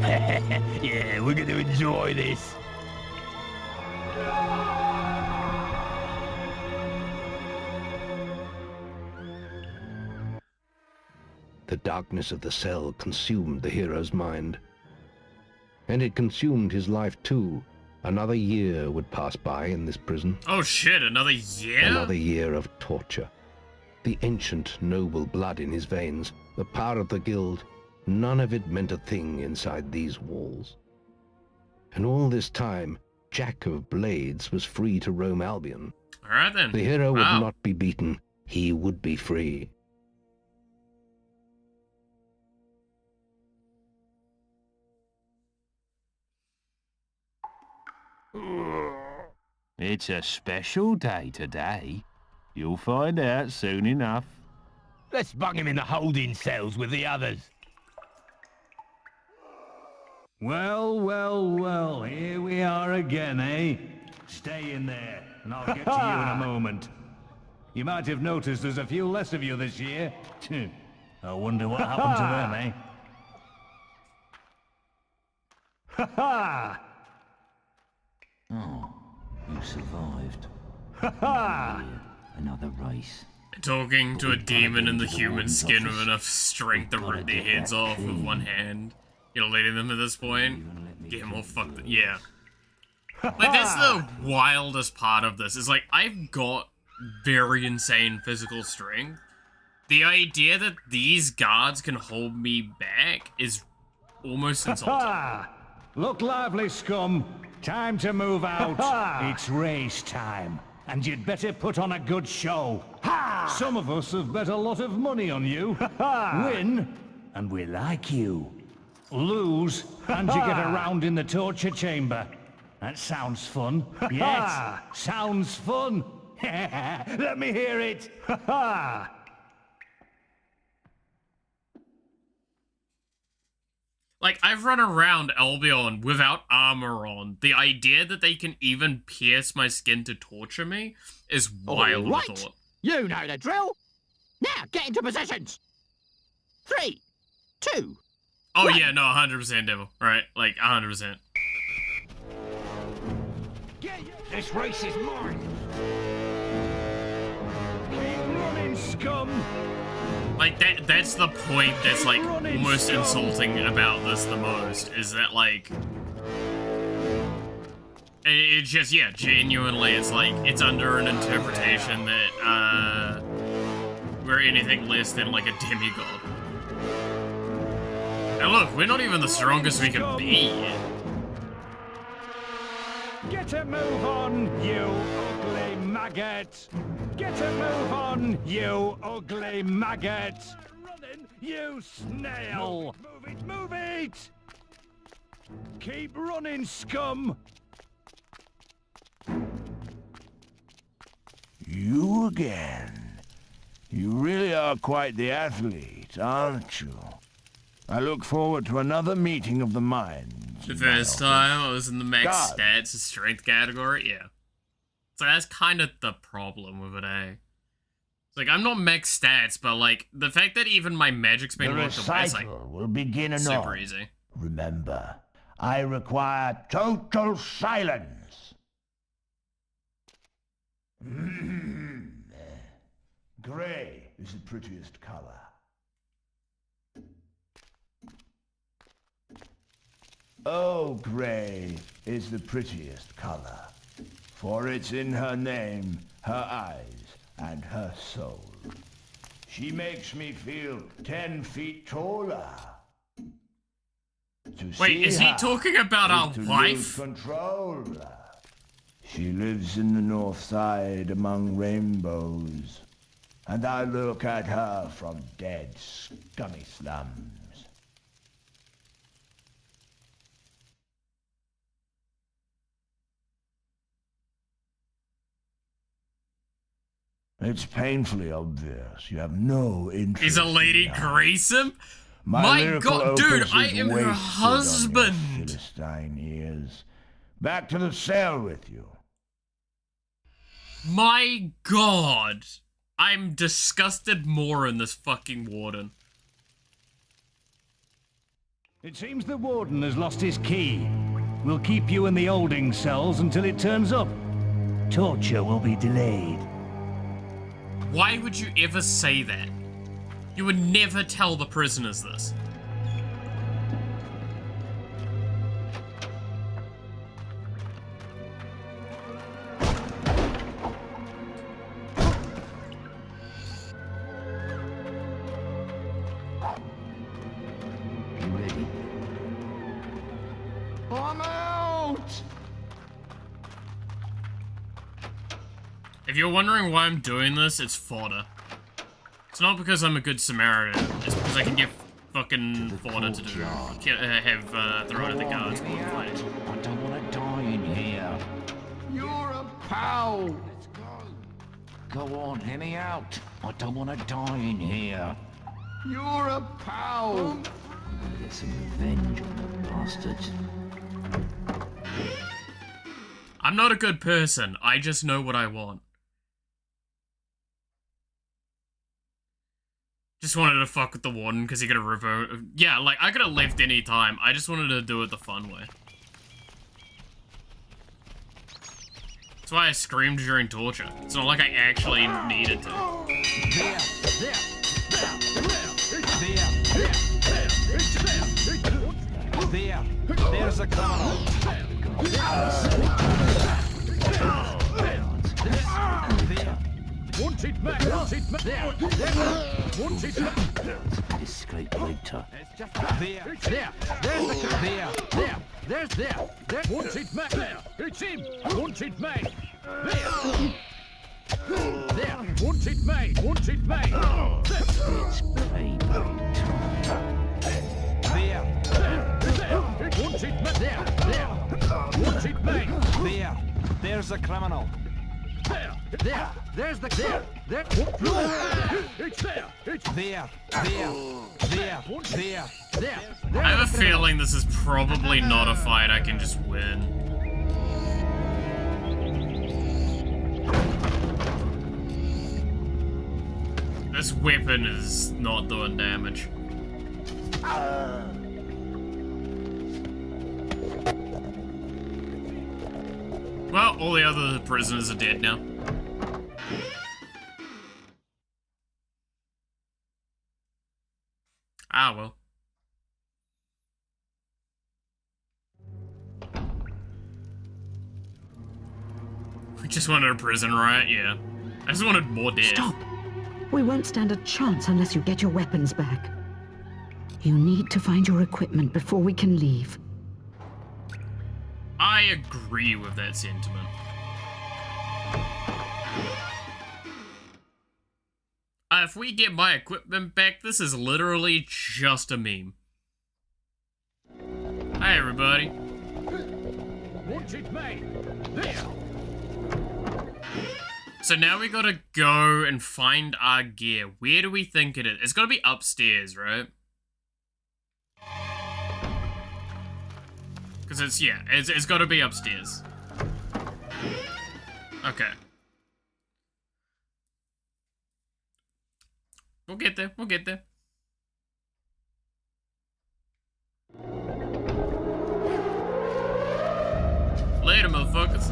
G: Yeah, we're gonna enjoy this.
E: The darkness of the cell consumed the hero's mind. And it consumed his life too. Another year would pass by in this prison.
A: Oh shit, another year?
E: Another year of torture. The ancient noble blood in his veins, the power of the guild, none of it meant a thing inside these walls. And all this time, Jack of Blades was free to roam Albion.
A: Alright then.
E: The hero
A: Wow.
E: would not be beaten. He would be free.
F: It's a special day today. You'll find out soon enough.
G: Let's bung him in the holding cells with the others.
D: Well, well, well, here we are again, eh? Stay in there, and I'll get to you in a moment. You might have noticed there's a few less of you this year. I wonder what happened to them, eh? Ha ha!
I: Oh, you survived.
D: Ha ha!
I: Another race.
A: Talking to a demon in the human skin with enough strength to rip their heads off with one hand. You're leading them at this point? Get them all fucked. Yeah. Like, that's the wildest part of this, is like, I've got very insane physical strength. The idea that these guards can hold me back is almost insulting.
D: Ha! Look lively, scum. Time to move out. It's race time, and you'd better put on a good show. Some of us have bet a lot of money on you. Win, and we like you. Lose, and you get around in the torture chamber. That sounds fun. Yes, sounds fun. Let me hear it.
A: Like, I've run around Albion without armor on. The idea that they can even pierce my skin to torture me is wild
G: All right.
A: thought.
G: You know the drill. Now, get into positions. 3, 2.
A: Oh yeah, no, 100% Devil. Right, like, 100%.
G: This race is mine.
D: Keep running, scum.
A: Like, that's the point that's, like, almost insulting about this the most, is that, like... It's just, yeah, genuinely, it's like, it's under an interpretation that, we're anything less than, like, a demigod. And look, we're not even the strongest we can be.
D: Get a move on, you ugly maggot! Get a move on, you ugly maggot! Running, you snail! Move it, move it! Keep running, scum!
H: You again. You really are quite the athlete, aren't you? I look forward to another meeting of the minds.
A: The first time I was in the max stats strength category, yeah. So that's kind of the problem with it, eh? It's like, I'm not max stats, but like, the fact that even my magic's been worked the best, like,
H: will begin anon.
A: super easy.
H: Remember, I require total silence. Gray is the prettiest color. Oh, gray is the prettiest color, for it's in her name, her eyes, and her soul. She makes me feel 10 feet taller.
A: Wait, is he talking about our wife?
H: Control. She lives in the north side among rainbows, and I look at her from dead, scummy slums. It's painfully obvious. You have no interest.
A: Is a lady
H: in her.
A: Grayson? My
H: lyrical
A: god, dude,
H: opus
A: I
H: is
A: am her
H: wasted on your
A: husband!
H: Philistine ears. Back to the cell with you.
A: My god. I'm disgusted more in this fucking warden.
D: It seems the warden has lost his key. We'll keep you in the holding cells until it turns up. Torture will be delayed.
A: Why would you ever say that? You would never tell the prisoners this.
I: You ready?
G: I'm out!
A: If you're wondering why I'm doing this, it's fodder. It's not because I'm a good Samaritan, it's because I can get fucking fodder to do, have thrown at the guards.
I: I don't want to die in here.
G: You're a pal!
I: Let's go. Go on, let me out. I don't want to die in here.
G: You're a pal!
I: I'm gonna get some revenge on the bastards.
A: I'm not a good person, I just know what I want. Just wanted to fuck with the warden because he could have revoked. Yeah, like, I could have left any time. I just wanted to do it the fun way. That's why I screamed during torture. It's not like I actually needed to.
F: There's a criminal.
D: Wanted man! Wanted man! There! Wanted man!
I: Escape later.
F: There's
D: Wanted man! There! It's him! Wanted man! There! Wanted man! Wanted man!
I: It's Fable.
D: Wanted man! There! Wanted man!
F: There's a criminal.
D: There's the there! It's there! It's
F: There.
A: I have a feeling this is probably not a fight I can just win. This weapon is not doing damage. Well, all the other prisoners are dead now. Ah, well. Just wanted a prison riot, yeah. I just wanted more death.
B: Stop! We won't stand a chance unless you get your weapons back. You need to find your equipment before we can leave.
A: I agree with that sentiment. If we get my equipment back, this is literally just a meme. Hi, everybody.
D: Watch it, mate. There.
A: So now we gotta go and find our gear. Where do we think it is? It's gotta be upstairs, right? Because it's, yeah, it's gotta be upstairs. Okay. We'll get there, we'll get there. Later, motherfuckers.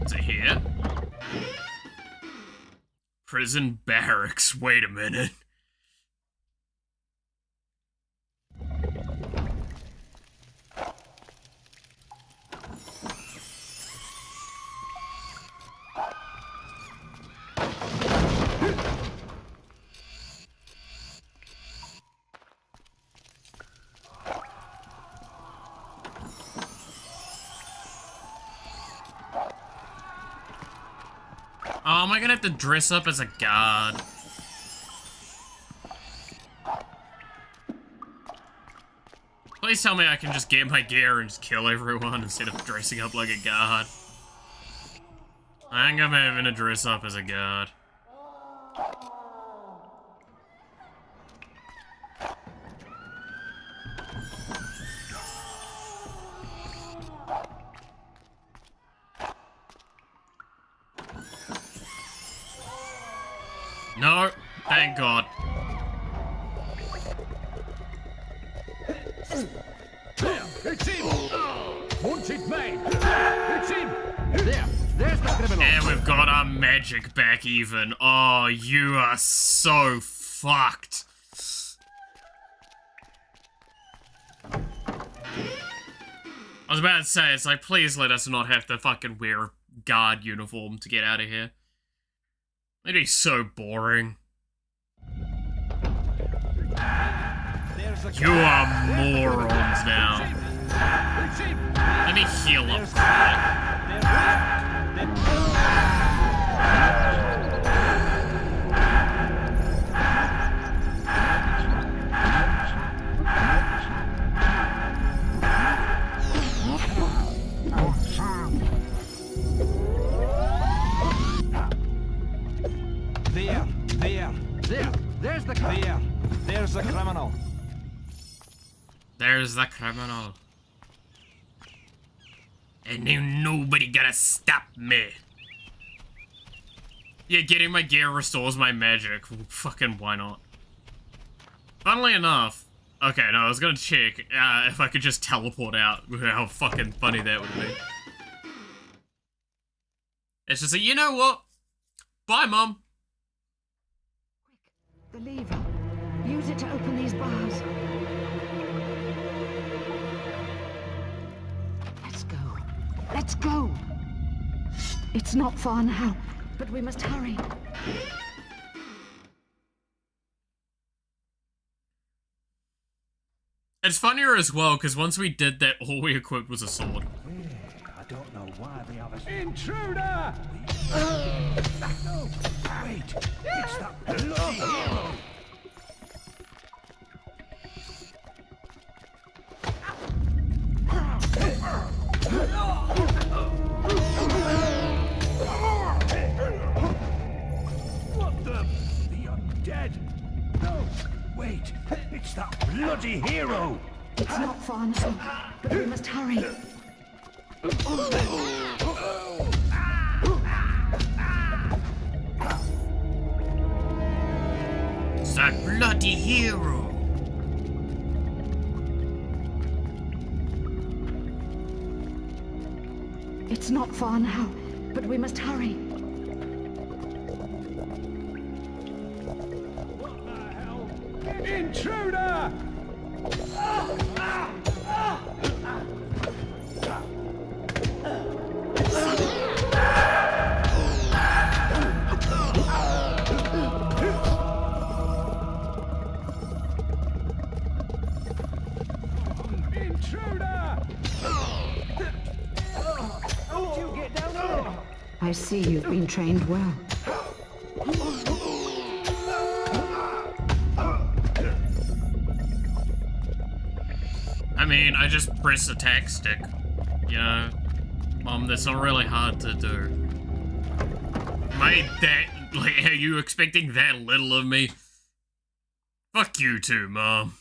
A: Is it here? Prison barracks. Wait a minute. Oh, am I gonna have to dress up as a guard? Please tell me I can just get my gear and just kill everyone instead of dressing up like a guard. I think I'm having to dress up as a guard. No, thank God.
D: There, it's him. Wanted mate. It's him. There's the criminal.
A: And we've got our magic back even. Oh, you are so fucked. I was about to say, it's like, please let us not have to fucking wear a guard uniform to get out of here. It'd be so boring. You are morons now. Let me heal up for
I: There's the criminal. There's the criminal.
A: There's the criminal. And ain't nobody gonna stop me. Yeah, getting my gear restores my magic. Fucking why not? Funnily enough, okay, no, I was gonna check if I could just teleport out. How fucking funny that would be. It's just like, you know what? Bye, Mum.
B: The lever. Use it to open these bars. Let's go. Let's go. It's not far now, but we must hurry.
A: It's funnier as well, because once we did that, all we equipped was a sword.
D: I don't know why the others... Intruder! No, wait. It's that bloody hero. What the? The undead? No, wait. It's that bloody hero.
B: It's not far now, but we must hurry.
A: It's that bloody hero.
B: It's not far now, but we must hurry.
D: What the hell? Intruder!
B: I see you've been trained well.
A: I mean, I just press attack stick. You know? That's not really hard to do. Like, are you expecting that little of me? Fuck you too, Mom.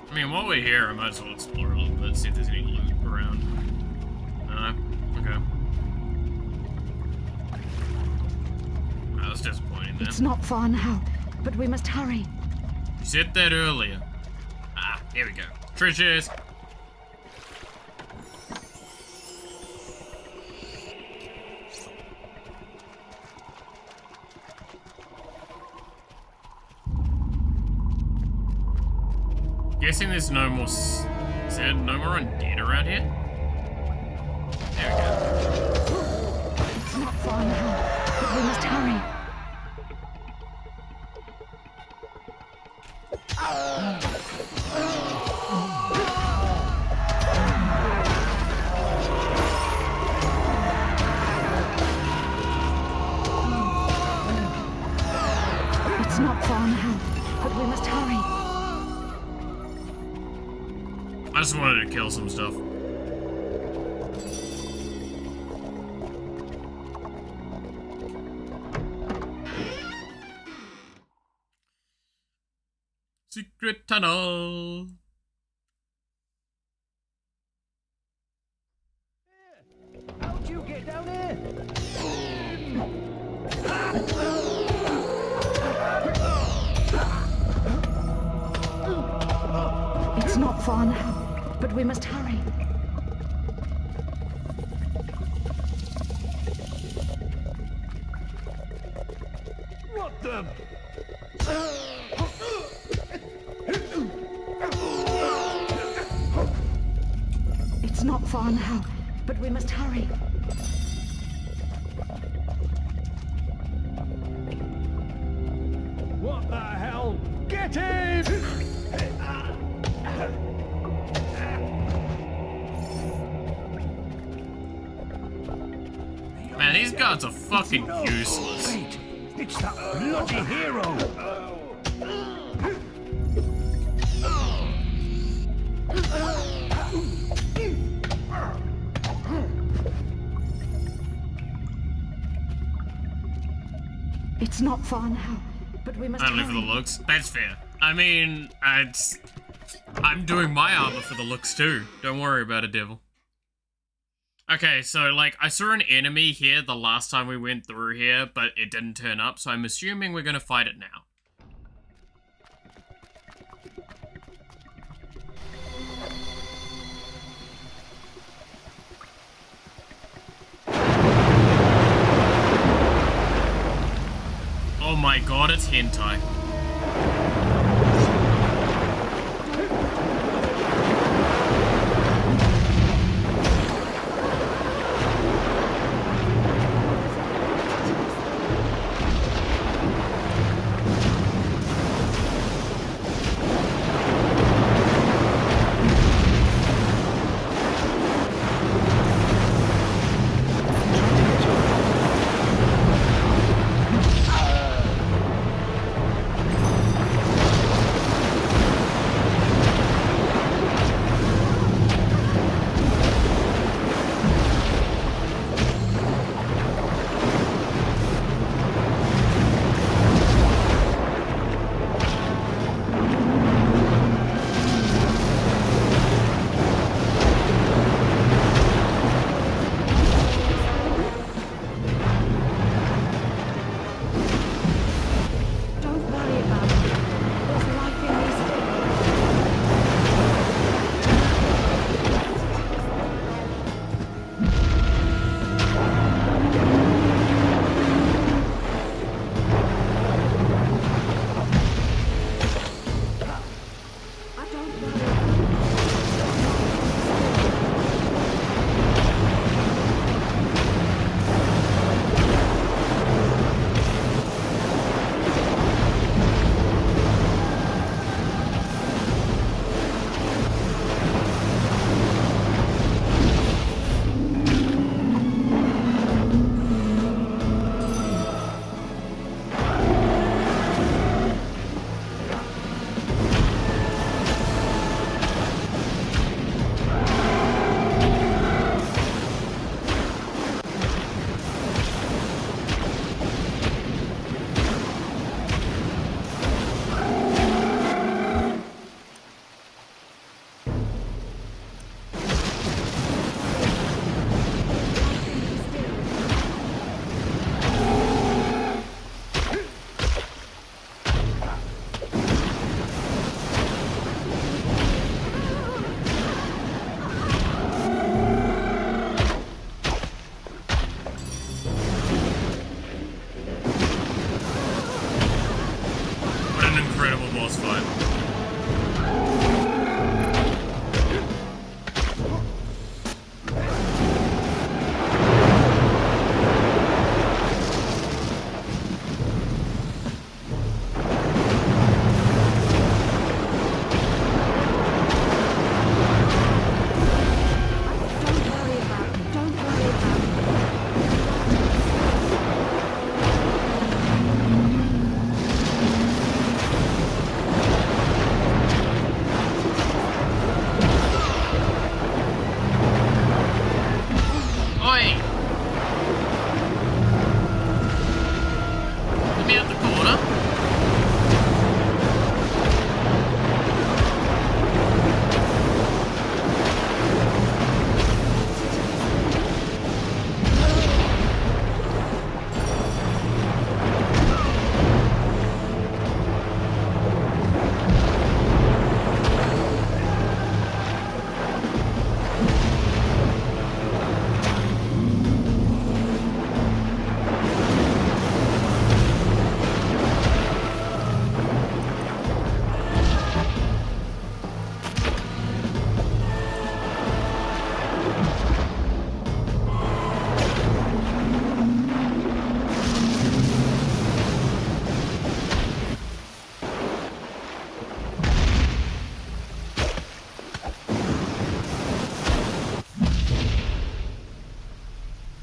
A: I mean, while we're here, I might as well explore a little bit, see if there's any loot around. No? Okay. That was disappointing then.
B: It's not far now, but we must hurry.
A: You said that earlier. Ah, here we go. Treasures! Guessing there's no more. Is there no more undead around here? There we go.
B: It's not far now, but we must hurry. It's not far now, but we must hurry.
A: I just wanted to kill some stuff. Secret tunnel.
D: How'd you get down here?
B: It's not far now, but we must hurry.
D: What the?
B: It's not far now, but we must hurry.
D: What the hell? Get in!
A: Man, these guards are fucking useless.
D: Wait, it's that bloody hero!
B: It's not far now, but we must
A: Only
B: hurry.
A: for the looks. That's fair. I mean, I'm doing my armor for the looks too. Don't worry about it, devil. Okay, so, like, I saw an enemy here the last time we went through here, but it didn't turn up, so I'm assuming we're gonna fight it now. Oh my god, it's hentai.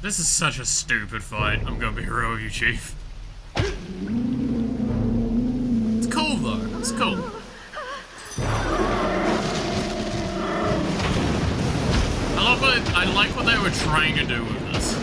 A: This is such a stupid fight. I'm gonna be real with you, Chief. It's cool though. It's cool. I like what they were trying to do with this.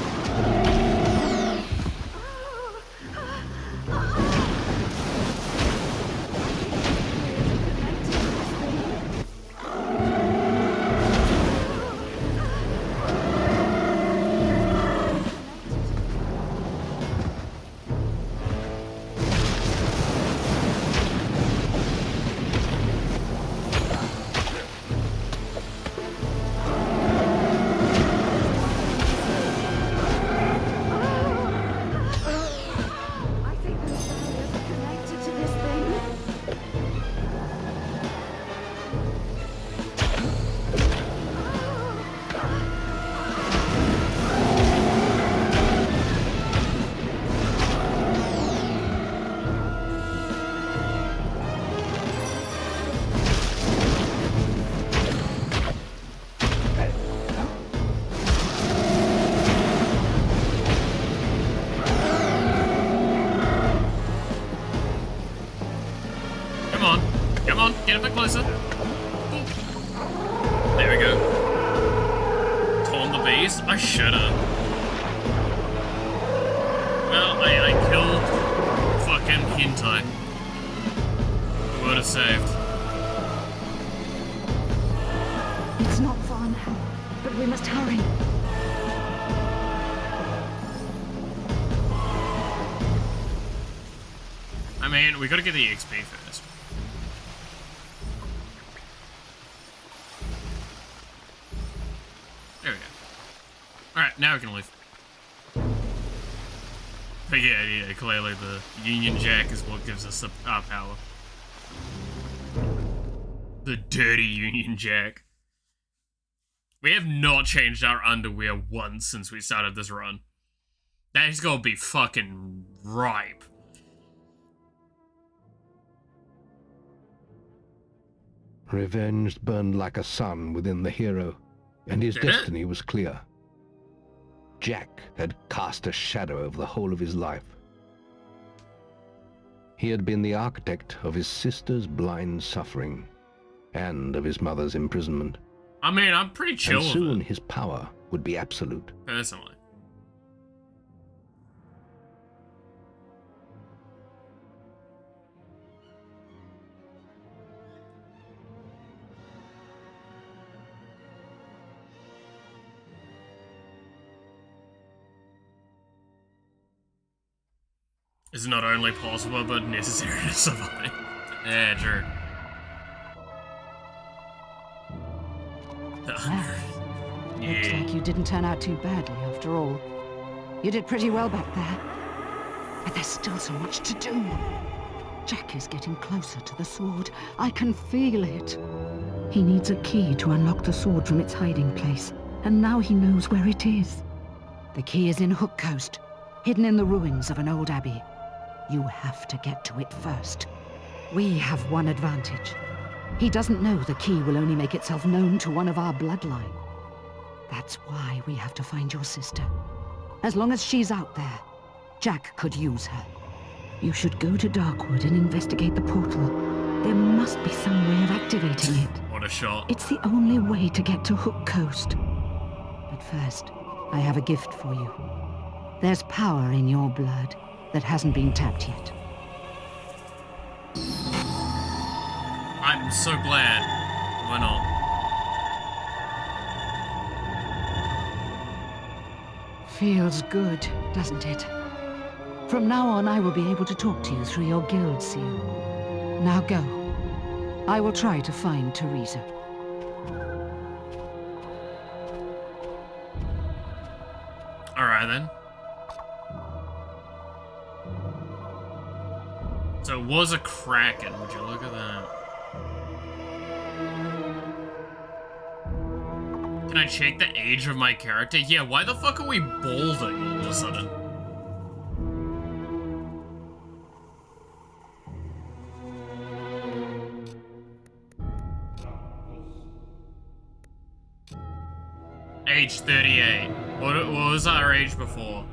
A: Come on, get a bit closer. There we go. Torn the beast? I should've. Well, I killed fucking Hentai. Would've saved.
B: It's not far now, but we must hurry.
A: I mean, we gotta get the XP first. There we go. Alright, now we can leave. But yeah, clearly the Union Jack is what gives us our power. The dirty Union Jack. We have not changed our underwear once since we started this run. That's gonna be fucking ripe.
E: Revenge burned like a sun within the hero, and his destiny was clear. Jack had cast a shadow over the whole of his life. He had been the architect of his sister's blind suffering, and of his mother's imprisonment.
A: I mean, I'm pretty chill
E: and
A: with
E: soon
A: it.
E: his power would be absolute.
A: Personally. Is not only possible, but necessary to survive. Yeah, true.
B: Looks like you didn't turn out too badly after all. You did pretty well back there. But there's still so much to do. Jack is getting closer to the sword. I can feel it. He needs a key to unlock the sword from its hiding place. And now he knows where it is. The key is in Hook Coast, hidden in the ruins of an old abbey. You have to get to it first. We have one advantage. He doesn't know the key will only make itself known to one of our bloodline. That's why we have to find your sister. As long as she's out there, Jack could use her. You should go to Darkwood and investigate the portal. There must be some way of activating it.
A: What a shot.
B: It's the only way to get to Hook Coast. But first, I have a gift for you. There's power in your blood that hasn't been tapped yet.
A: I'm so glad. Why not?
B: Feels good, doesn't it? From now on, I will be able to talk to you through your guild seal. Now go. I will try to find Teresa.
A: Alright then. So it was a Kraken, would you look at that? Can I check the age of my character? Yeah, why the fuck are we balding all of a sudden? Age 38. What was our age before?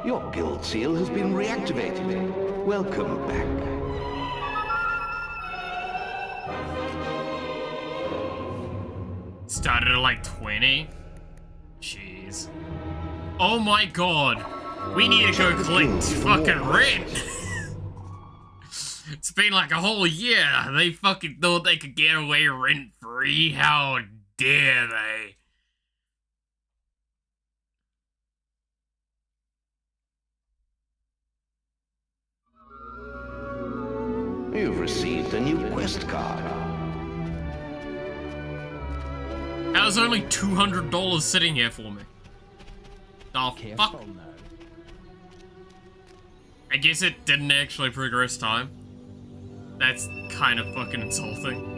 E: Your guild seal has been reactivated. Welcome back.
A: Started at like 20? Jeez. Oh my god. We need to go collect fucking rent. It's been like a whole year. They fucking thought they could get away rent free. How dare they?
E: You've received a new quest card.
A: How's only $200 sitting here for me? The fuck? I guess it didn't actually progress time. That's kind of fucking insulting.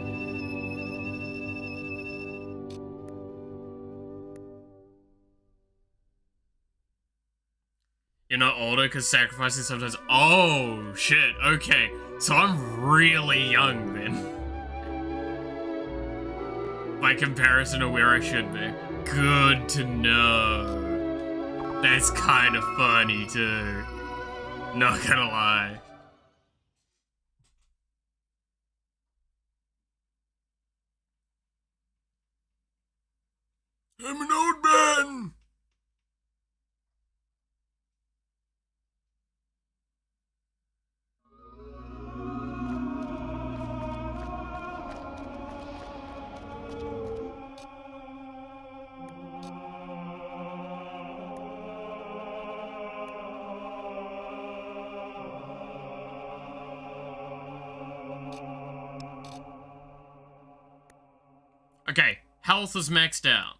A: You're not older because sacrificing sometimes. Oh shit, okay. So I'm really young then. By comparison to where I should be. Good to know. That's kind of funny too. Not gonna lie. I'm an old man! Okay, health is maxed out.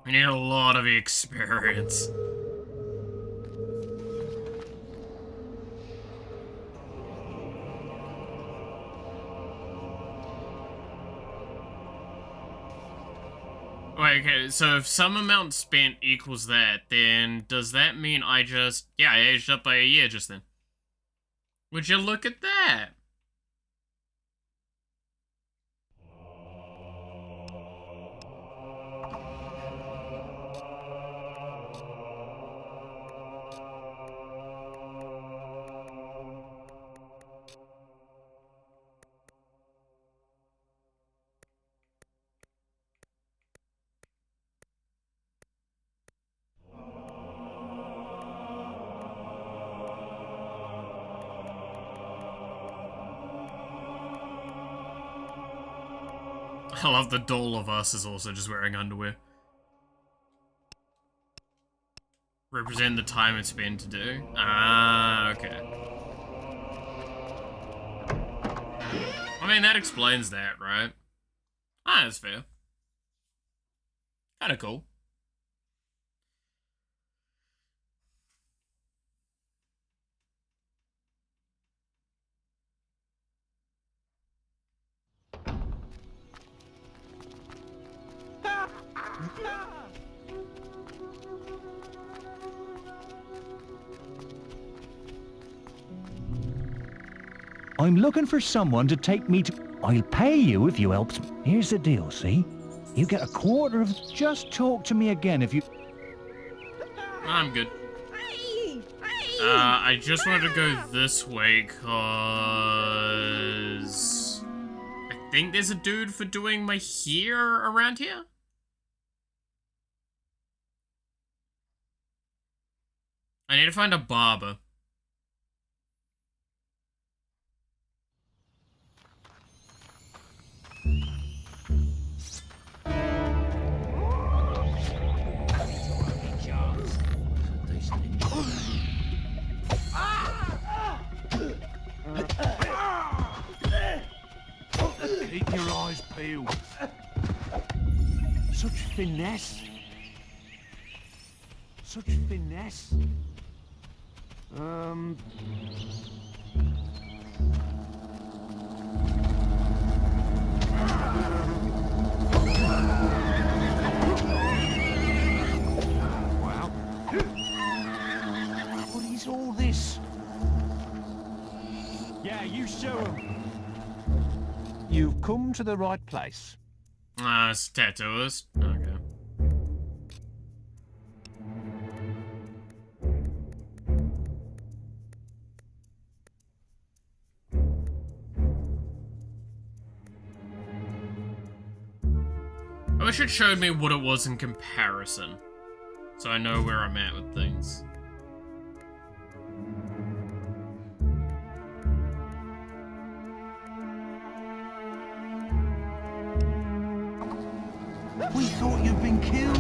A: We need a lot of experience. Wait, okay, so if some amount spent equals that, then does that mean I just... Yeah, I aged up by a year just then. Would you look at that? I love the doll of us is also just wearing underwear. Represent the time it's been to do. Ah, okay. I mean, that explains that, right? Ah, that's fair. Kinda cool.
D: I'm looking for someone to take me to... I'll pay you if you help. Here's the deal, see? You get a quarter of... Just talk to me again if you...
A: I'm good. I just wanted to go this way, cause... I think there's a dude for doing my hair around here? I need to find a barber.
I: Keep your eyes peeled.
D: Such finesse. Such finesse. Wow. What is all this? Yeah, you show him. You've come to the right place.
A: Ah, it's tattooist. Okay. I wish it showed me what it was in comparison, so I know where I'm at with things.
G: We thought you'd been killed.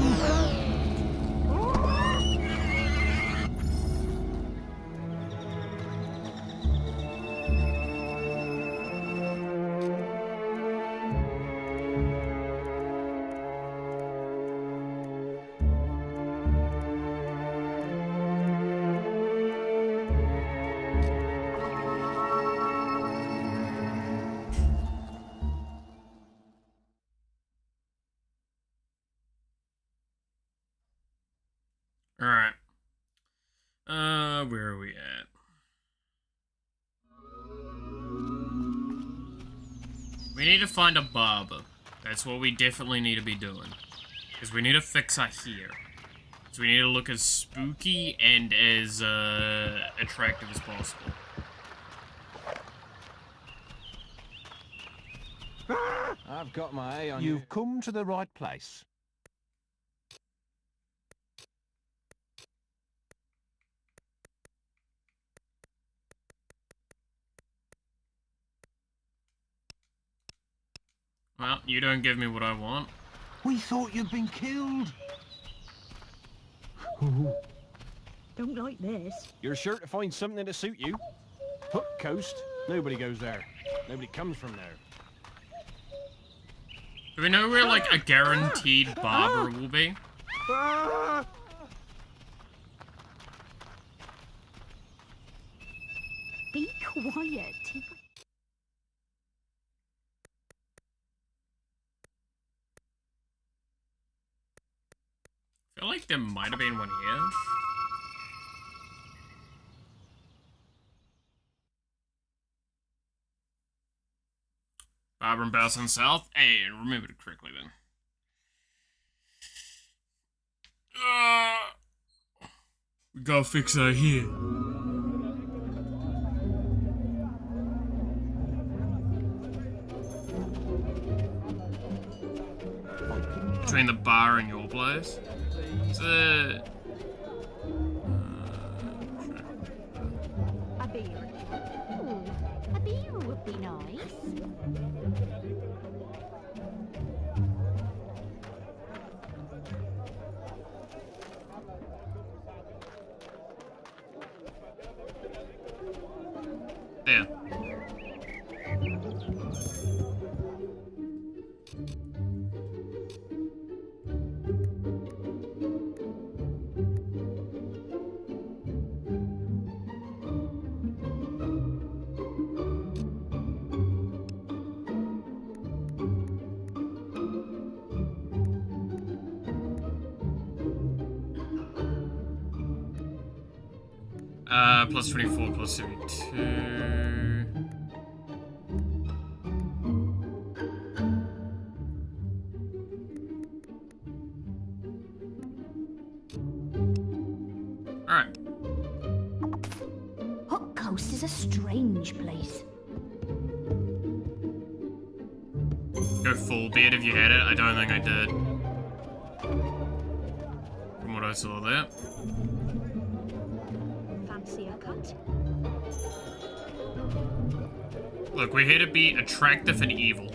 A: Alright. Where are we at? We need to find a barber. That's what we definitely need to be doing. Because we need to fix our hair. So we need to look as spooky and as, attractive as possible.
I: I've got my eye on
D: You've come to the right place.
A: Well, you don't give me what I want.
G: We thought you'd been killed.
J: Don't like this.
K: You're sure to find something to suit you. Hook Coast. Nobody goes there. Nobody comes from there.
A: Do we know where, like, a guaranteed barber will be?
J: Be quiet.
A: I feel like there might have been one here. Barber and Bowson South. Hey, remembered it correctly then. We gotta fix our hair. Between the bar and your place. It's a...
C: A beer. Ooh, a beer would be nice.
A: There. Plus 24, plus 72. Alright.
C: Hook Coast is a strange place.
A: Go full beard if you had it. I don't think I did. From what I saw there.
J: Fancy a cut?
A: Look, we're here to be attractive and evil.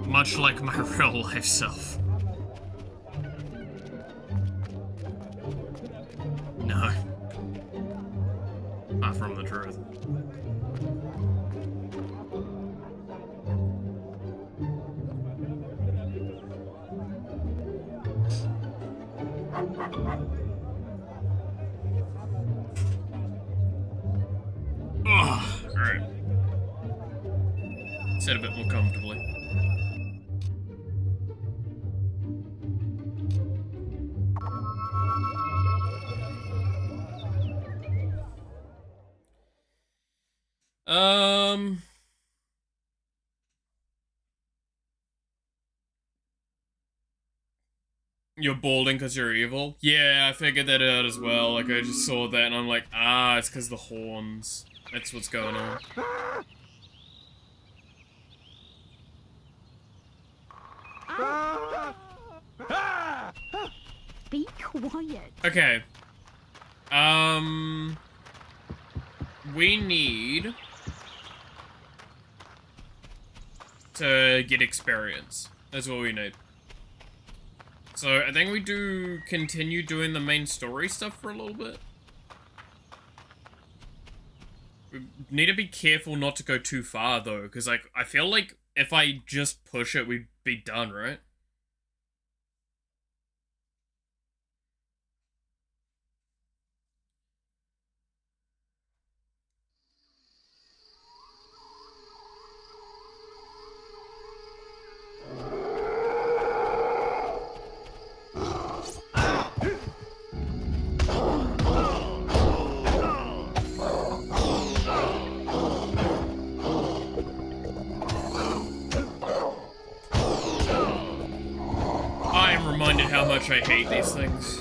A: Much like my real life self. No. Far from the truth. Alright. Sit a bit more comfortably. You're balding because you're evil? Yeah, I figured that out as well. Like, I just saw that and I'm like, ah, it's because the horns. That's what's going on.
J: Be quiet.
A: Okay. We need to get experience. That's what we need. So, I think we do continue doing the main story stuff for a little bit. We need to be careful not to go too far, though, because, like, I feel like if I just push it, we'd be done, right? I am reminded how much I hate these things.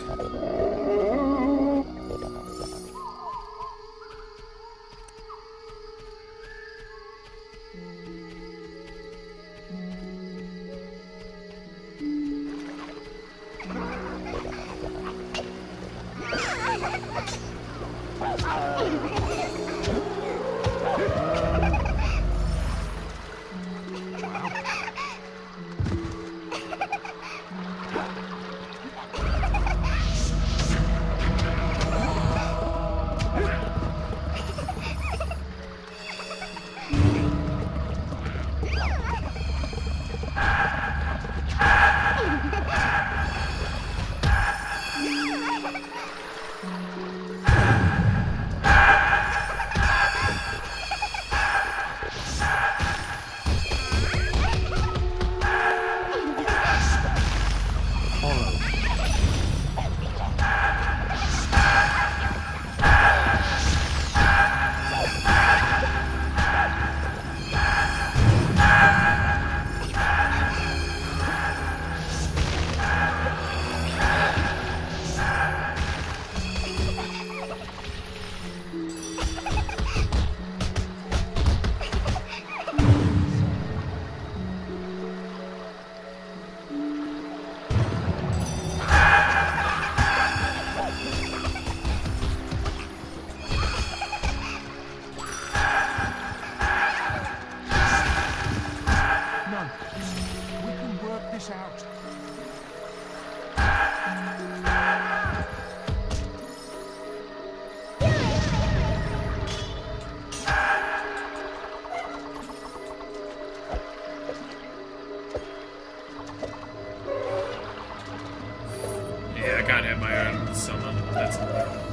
A: Yeah, I can't have my own summon. That's annoying.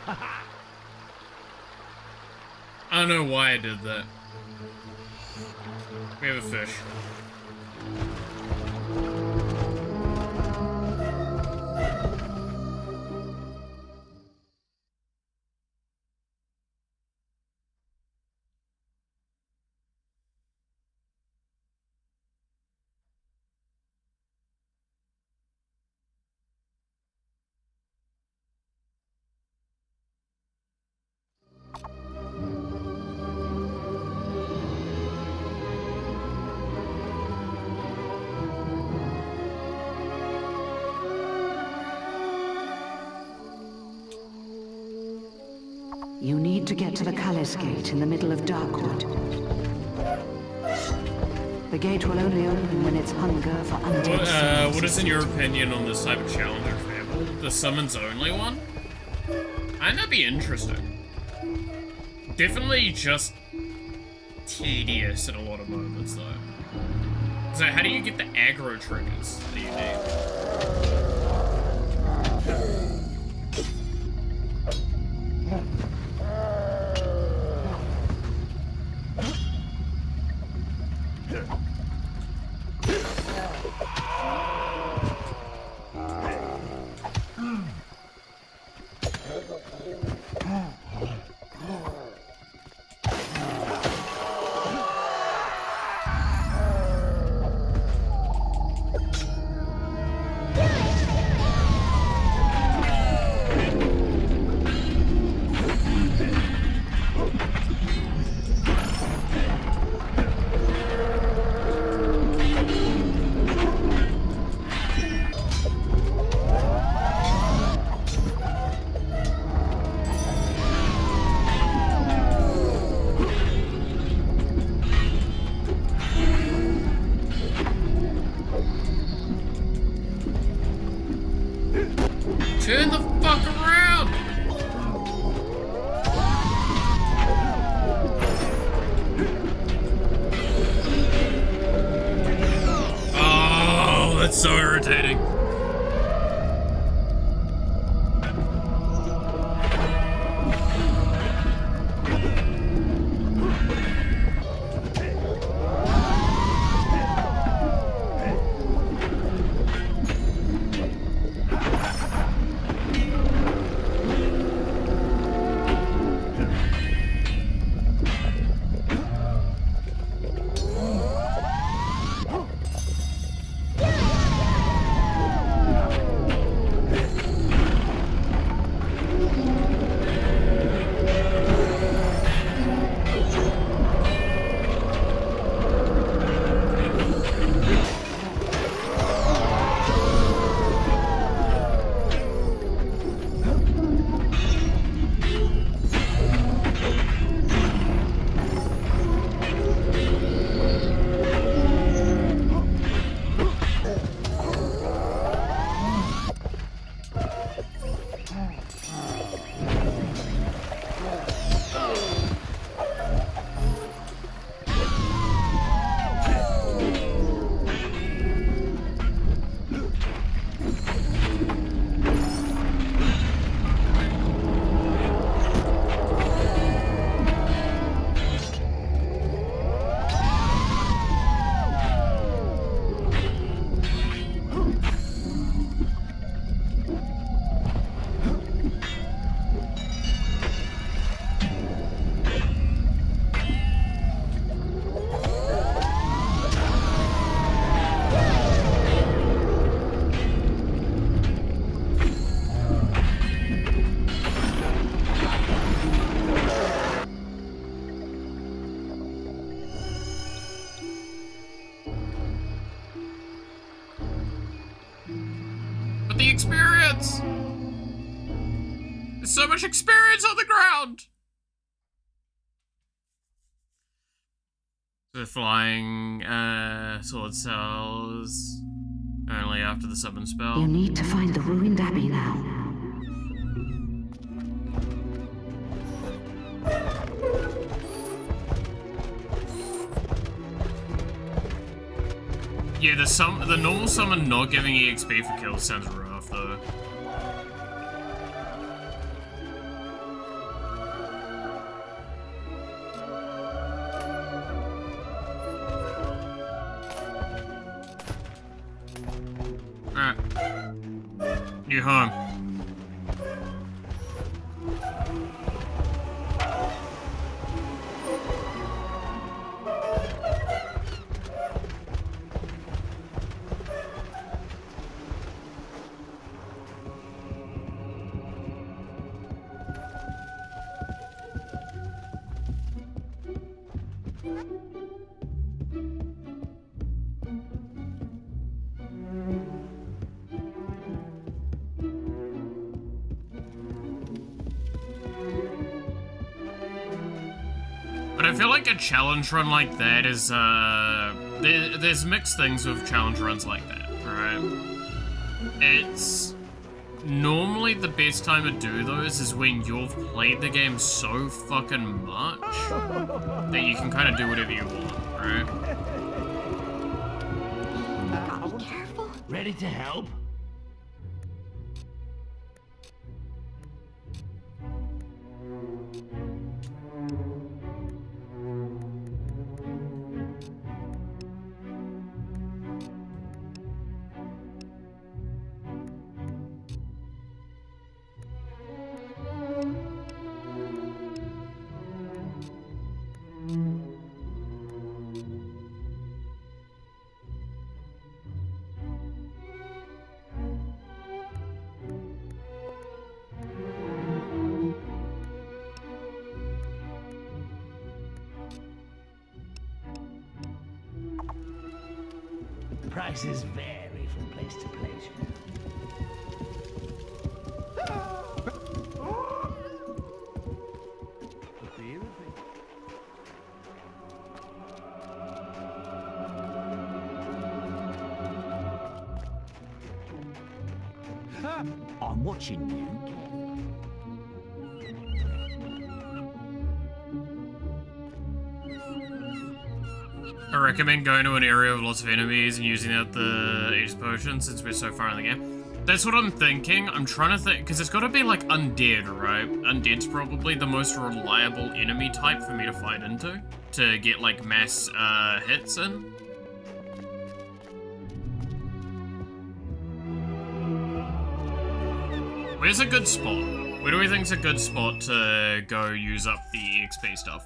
A: I don't know why I did that. We have a fish.
B: You need to get to the Cullis Gate in the middle of Darkwood. The gate will only open when its hunger for undead
A: What is in your opinion on this type of challenge or Fable? The summons only one? I think that'd be interesting. Definitely just tedious at a lot of moments though. So how do you get the aggro triggers that you need? Turn the fuck around! Oh, that's so irritating. But the experience! There's so much experience on the ground! The flying, sword cells only after the summon spell.
B: You need to find the ruined abbey now.
A: Yeah, the normal summon not giving EXP for kills sounds rough though. Alright. You home. But I feel like a challenge run like that is, there's mixed things with challenge runs like that, right? It's normally the best time to do those is when you've played the game so fucking much that you can kind of do whatever you want, right?
C: Be careful.
D: Ready to help? Prices vary from place to place.
G: I'm watching you.
A: I recommend going to an area with lots of enemies and using out the Aegis potion since we're so far in the game. That's what I'm thinking. I'm trying to think, because it's got to be like undead, right? Undead's probably the most reliable enemy type for me to fight into to get like mass hits in. Where's a good spot? Where do we think's a good spot to go use up the XP stuff?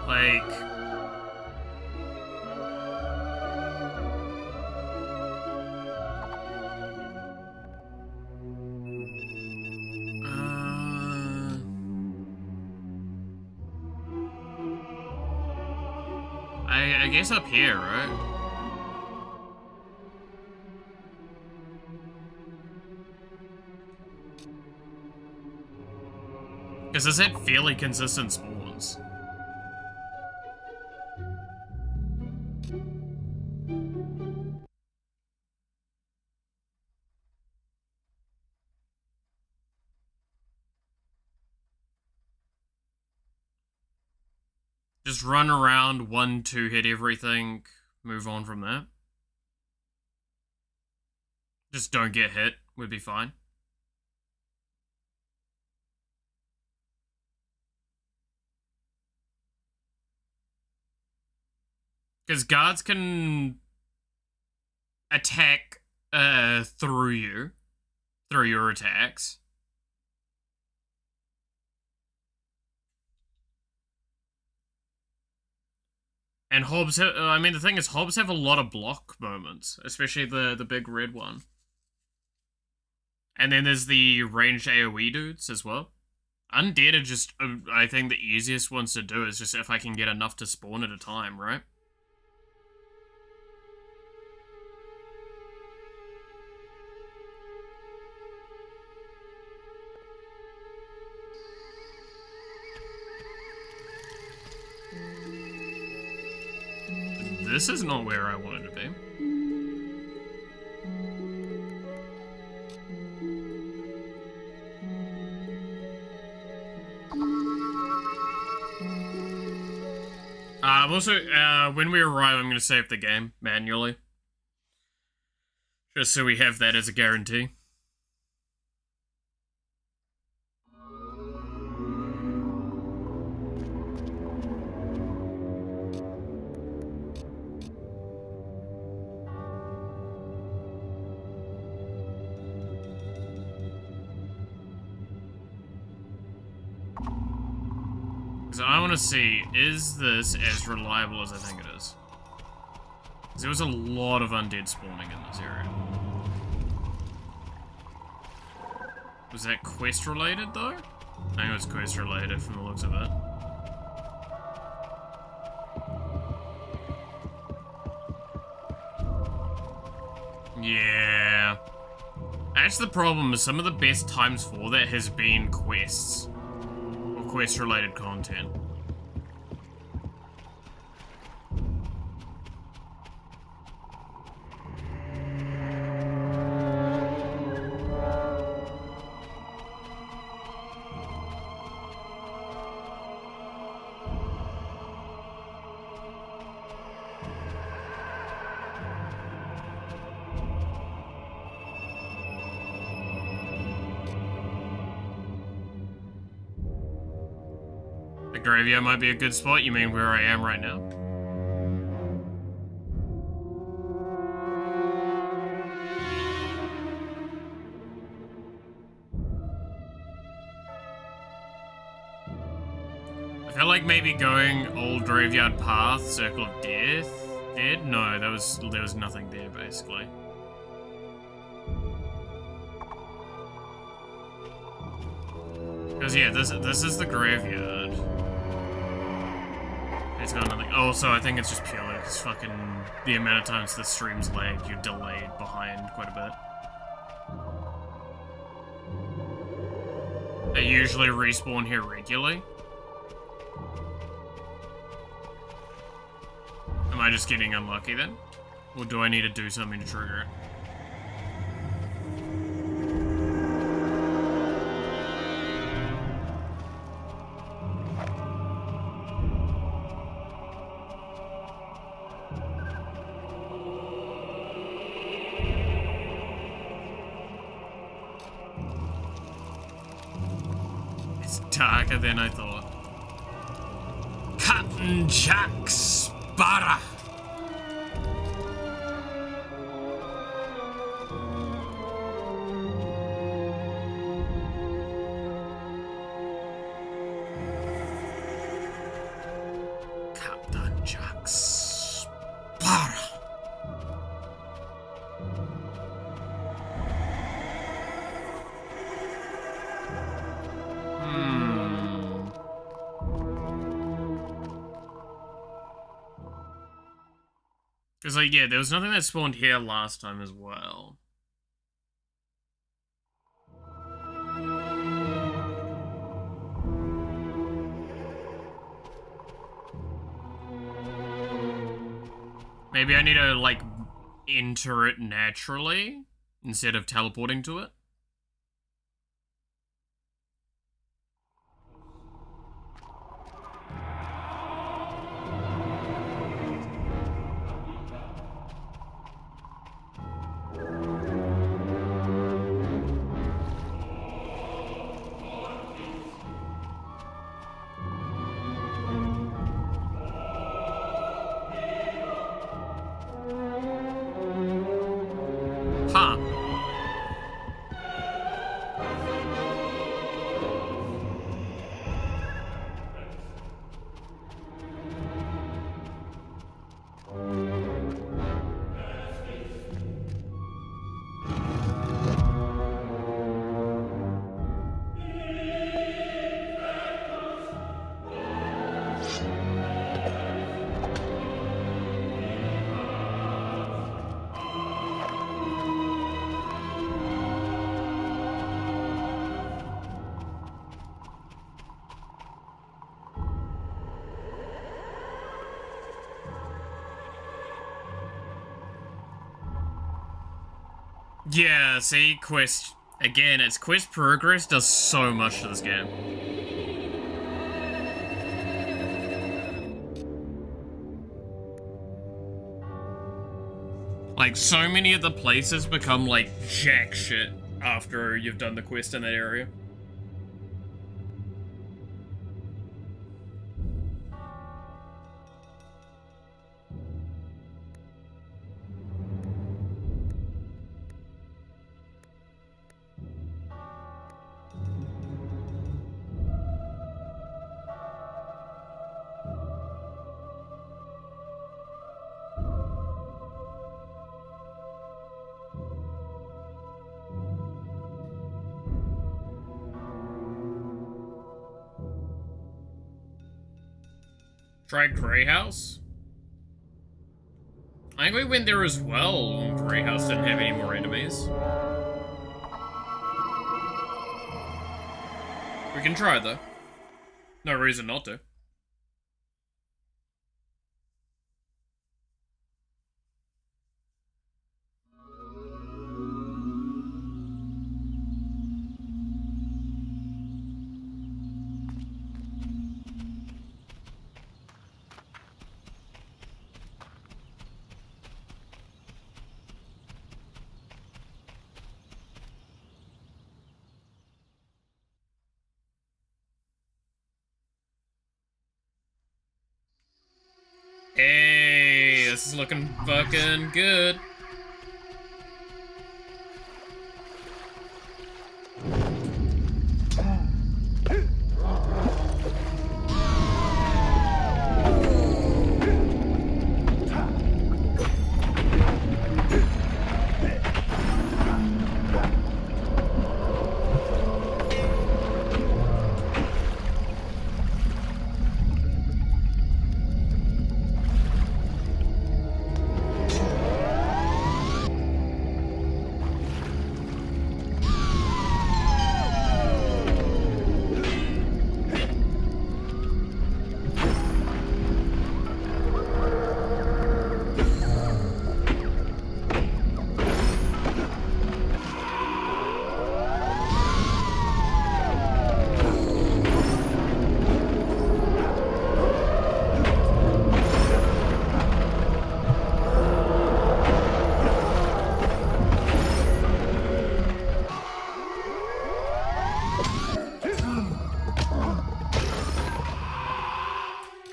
A: Like... I guess up here, right? Because this had fairly consistent spawns. Just run around, 1-2 hit everything, move on from that. Just don't get hit, would be fine. Because guards can attack through you, through your attacks. And hobs, I mean, the thing is, hobs have a lot of block moments, especially the big red one. And then there's the ranged AoE dudes as well. Undead are just, I think the easiest ones to do is just if I can get enough to spawn at a time, right? this is not where I wanted to be. Also, when we arrive, I'm going to save the game manually. Just so we have that as a guarantee. So I want to see, is this as reliable as I think it is? Because there was a lot of undead spawning in this area. Was that quest related though? I think it was quest related from the looks of it. Yeah. That's the problem, is some of the best times for that has been quests. Or quest-related content. Graveyard might be a good spot. You mean where I am right now? I feel like maybe going old graveyard path, circle of death. Dead? No, there was nothing there basically. Because yeah, this is the graveyard. It's got nothing. Oh, so I think it's just purely because fucking the amount of times the stream's lagged, you're delayed behind quite a bit. They usually respawn here regularly. Am I just getting unlucky then? Or do I need to do something to trigger it? Darker than I thought. Captain Jack Sparrow. Captain Jack Sparrow. Because, like, yeah, there was nothing that spawned here last time as well. Maybe I need to, like, enter it naturally instead of teleporting to it. Huh. Yeah, see, quest... Again, its quest progress does so much to this game. Like, so many of the places become, like, jack shit after you've done the quest in that area. Try Grey House? I think we went there as well when Grey House didn't have any more enemies. We can try though. No reason not to. Hey, this is looking fucking good.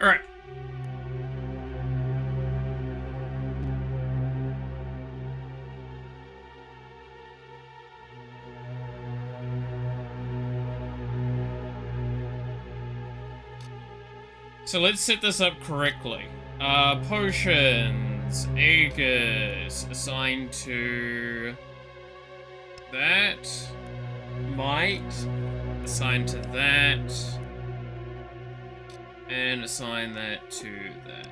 A: Alright. So let's set this up correctly. Potions, acres, assigned to that. Might, assigned to that. And assign that to that.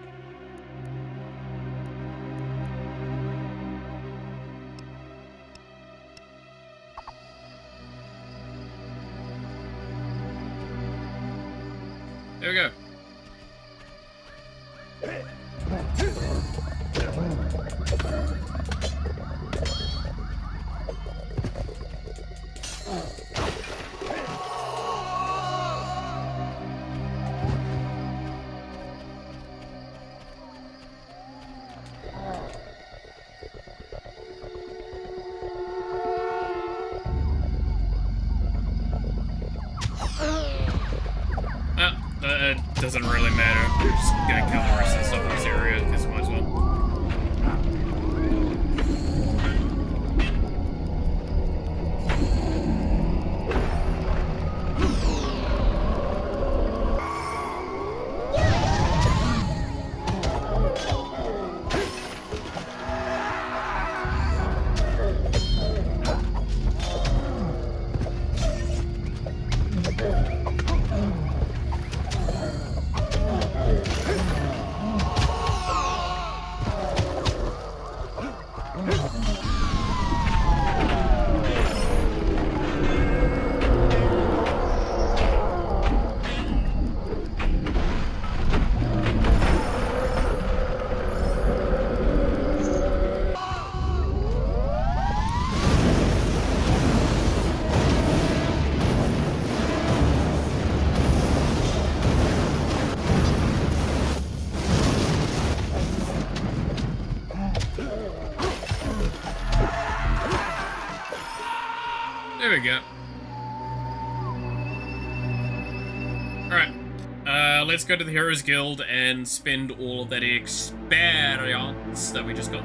A: There we go. It doesn't really matter. We're just gonna kill the rest of the stuff in this area, because might as well. we go. Alright. Let's go to the Heroes Guild and spend all of that experience that we just got.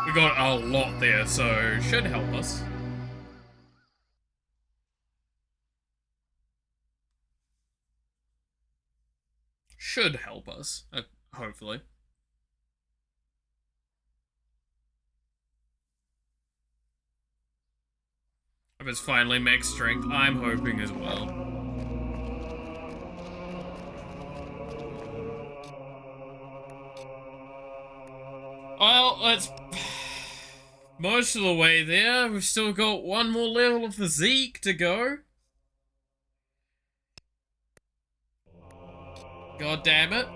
A: We got a lot there, so should help us. Should help us, hopefully. If it's finally max strength, I'm hoping as well. Well, let's... Most of the way there, we've still got one more level of physique to go. God damn it.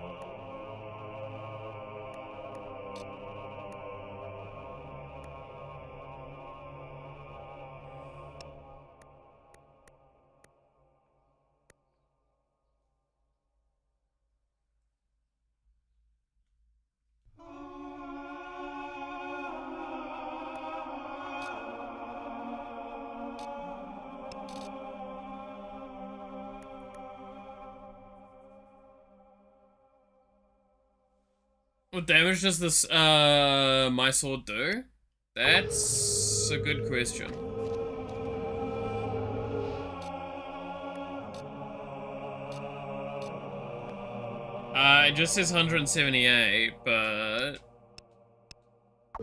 A: What damage does this, my sword do? That's a good question. It just says 178, but...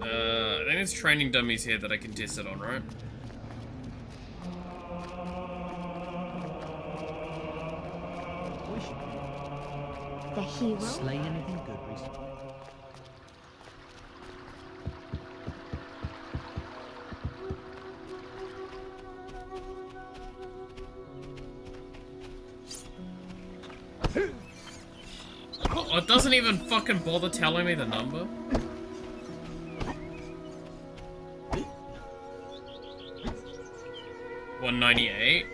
A: I think it's training dummies here that I can test it on, right?
J: The hero?
K: Slay anything good recently?
A: Oh, it doesn't even fucking bother telling me the number. $198.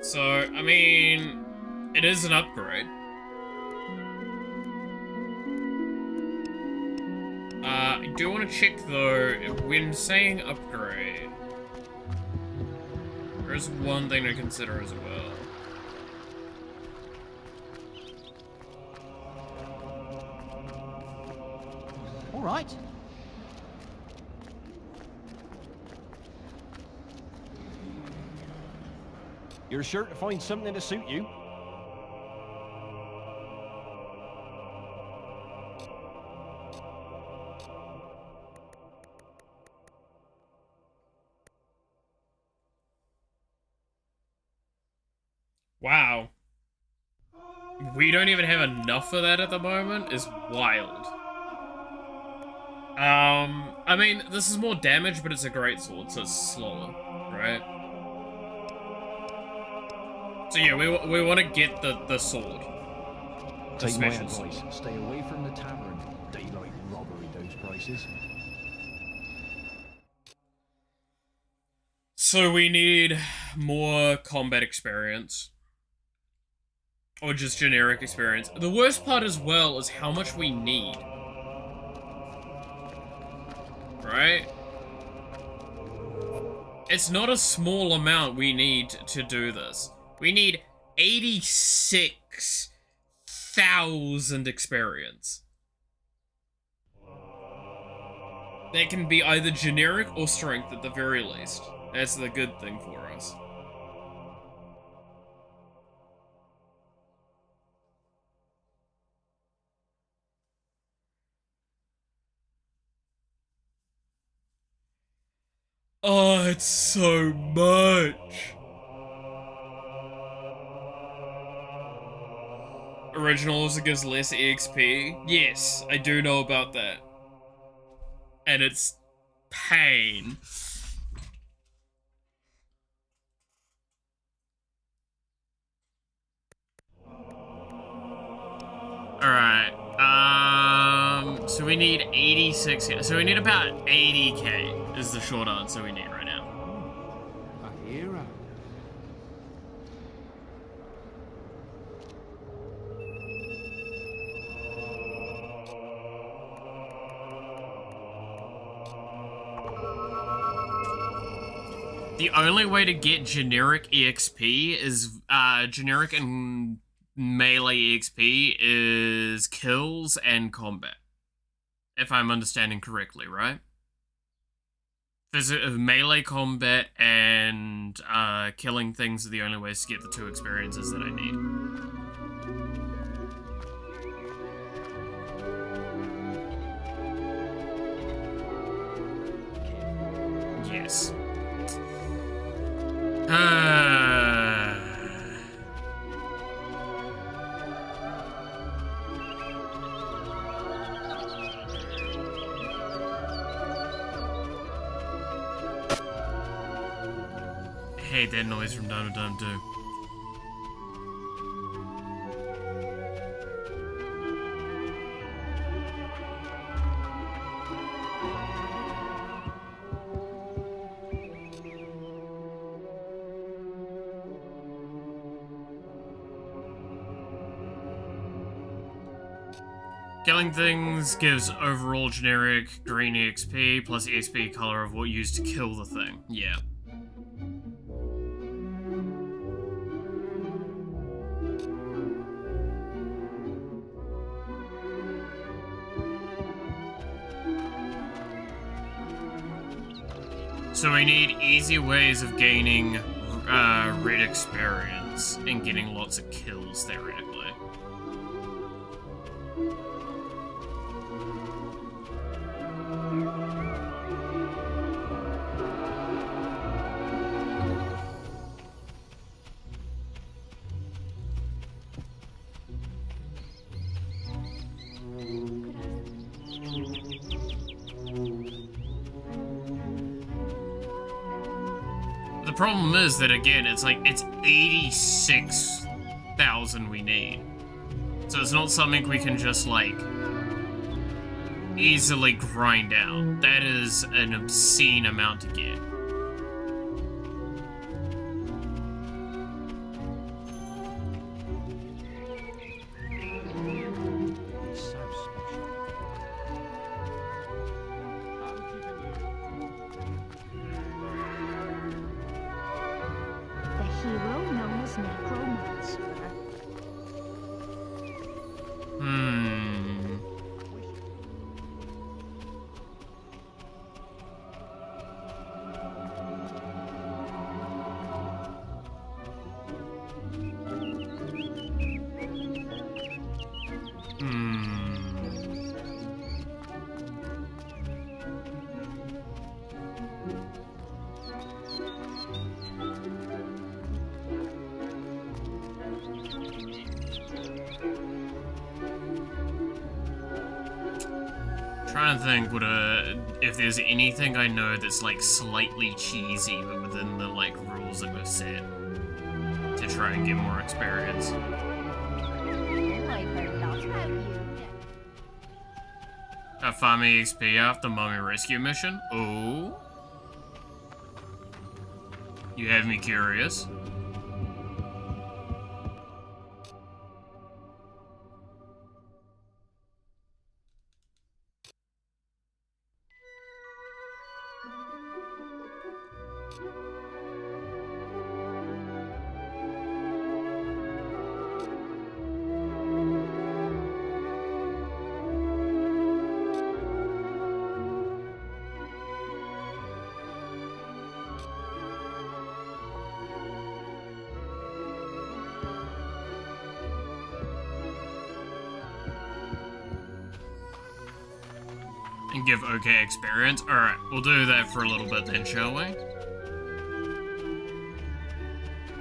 A: So, I mean, it is an upgrade. I do want to check though, when saying upgrade, there's one thing to consider as well.
K: All right. You're sure to find something to suit you.
A: Wow. We don't even have enough of that at the moment is wild. I mean, this is more damage, but it's a great sword, so it's slower, right? So yeah, we want to get the sword. The
K: Take my
A: special
K: advice.
A: sword.
K: Stay away from the tavern. Daylight robbery, those prices.
A: So we need more combat experience. Or just generic experience. The worst part as well is how much we need. Right? It's not a small amount we need to do this. We need 86,000 experience. That can be either generic or strength at the very least. That's the good thing for us. Oh, it's so much. Original also gives less EXP. Yes, I do know about that. And it's pain. Alright. So we need 86. So we need about 80k is the short answer we need right now.
K: A hero.
A: The only way to get generic EXP is, generic and melee EXP is kills and combat. If I'm understanding correctly, right? Melee combat and killing things are the only ways to get the 2 experiences that I need. Yes. I hate that noise from time to time too. Killing things gives overall generic green EXP plus EXP color of what used to kill the thing. Yeah. So we need easy ways of gaining red experience and getting lots of kills, theoretically. The problem is that, again, it's 86,000 we need. So it's not something we can just, like, easily grind out. That is an obscene amount to get. Trying to think if there's anything I know that's like slightly cheesy but within the like rules that we've set to try and get more experience. Farm EXP after Mummy Rescue Mission? Oh. You have me curious. And give okay experience. Alright, we'll do that for a little bit then, shall we?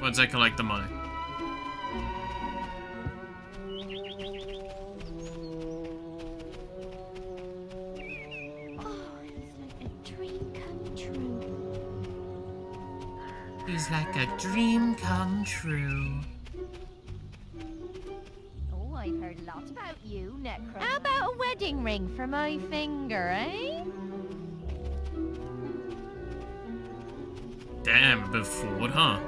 A: Once I collect the money. He's like a dream come true.
C: Oh, I've heard lots about you, Necro. How about a wedding ring for my finger, eh?
A: Damn, a bit forward, huh?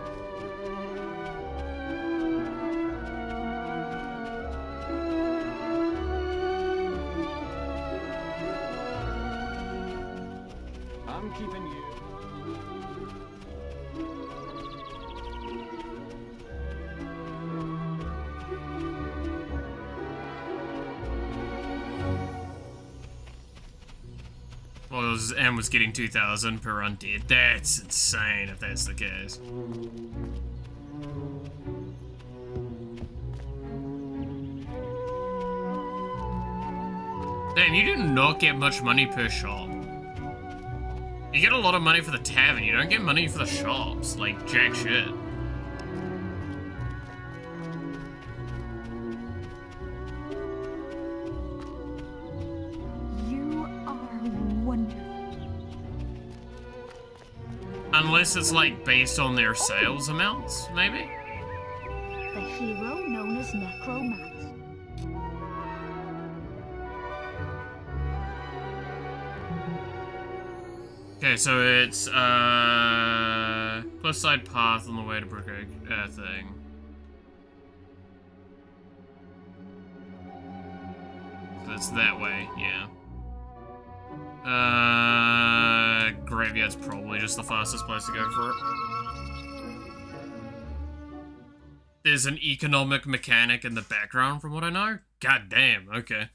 K: I'm keeping you.
A: was getting 2,000 per undead. That's insane if that's the case. Damn, you do not get much money per shop. You get a lot of money for the tavern, you don't get money for the shops. Like, jack shit.
C: You are wonderful.
A: Unless it's, like, based on their sales amounts, maybe?
J: The hero known as Necromancer.
A: Okay, so it's, cliffside path on the way to Brook thing. So it's that way, yeah. Graveyard's probably just the fastest place to go for it. There's an economic mechanic in the background from what I know? God damn, okay.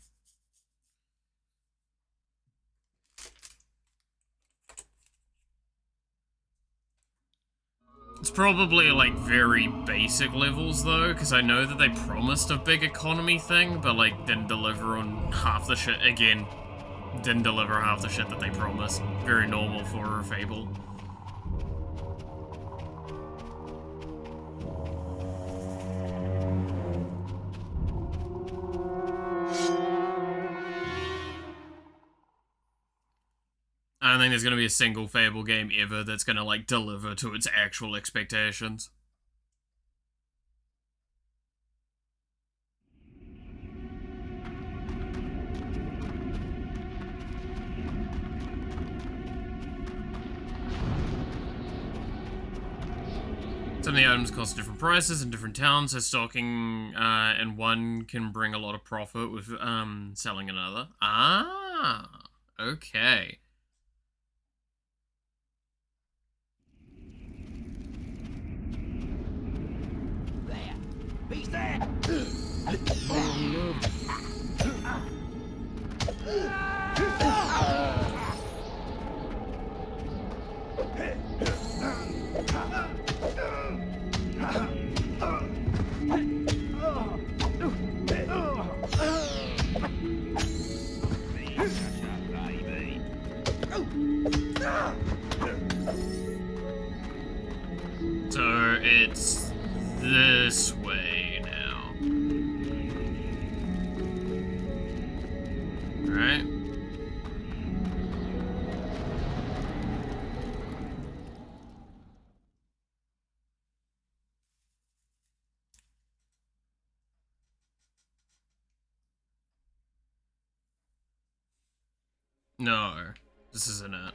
A: It's probably, like, very basic levels, though, because I know that they promised a big economy thing, but, like, didn't deliver on half the shit. Again, didn't deliver half the shit that they promised. Very normal for Fable. I don't think there's gonna be a single Fable game ever that's gonna, like, deliver to its actual expectations. Some of the items cost different prices in different towns, so stocking in one can bring a lot of profit with selling another. Ah, okay.
G: He's there!
A: So it's this way now. Right? No, this isn't it.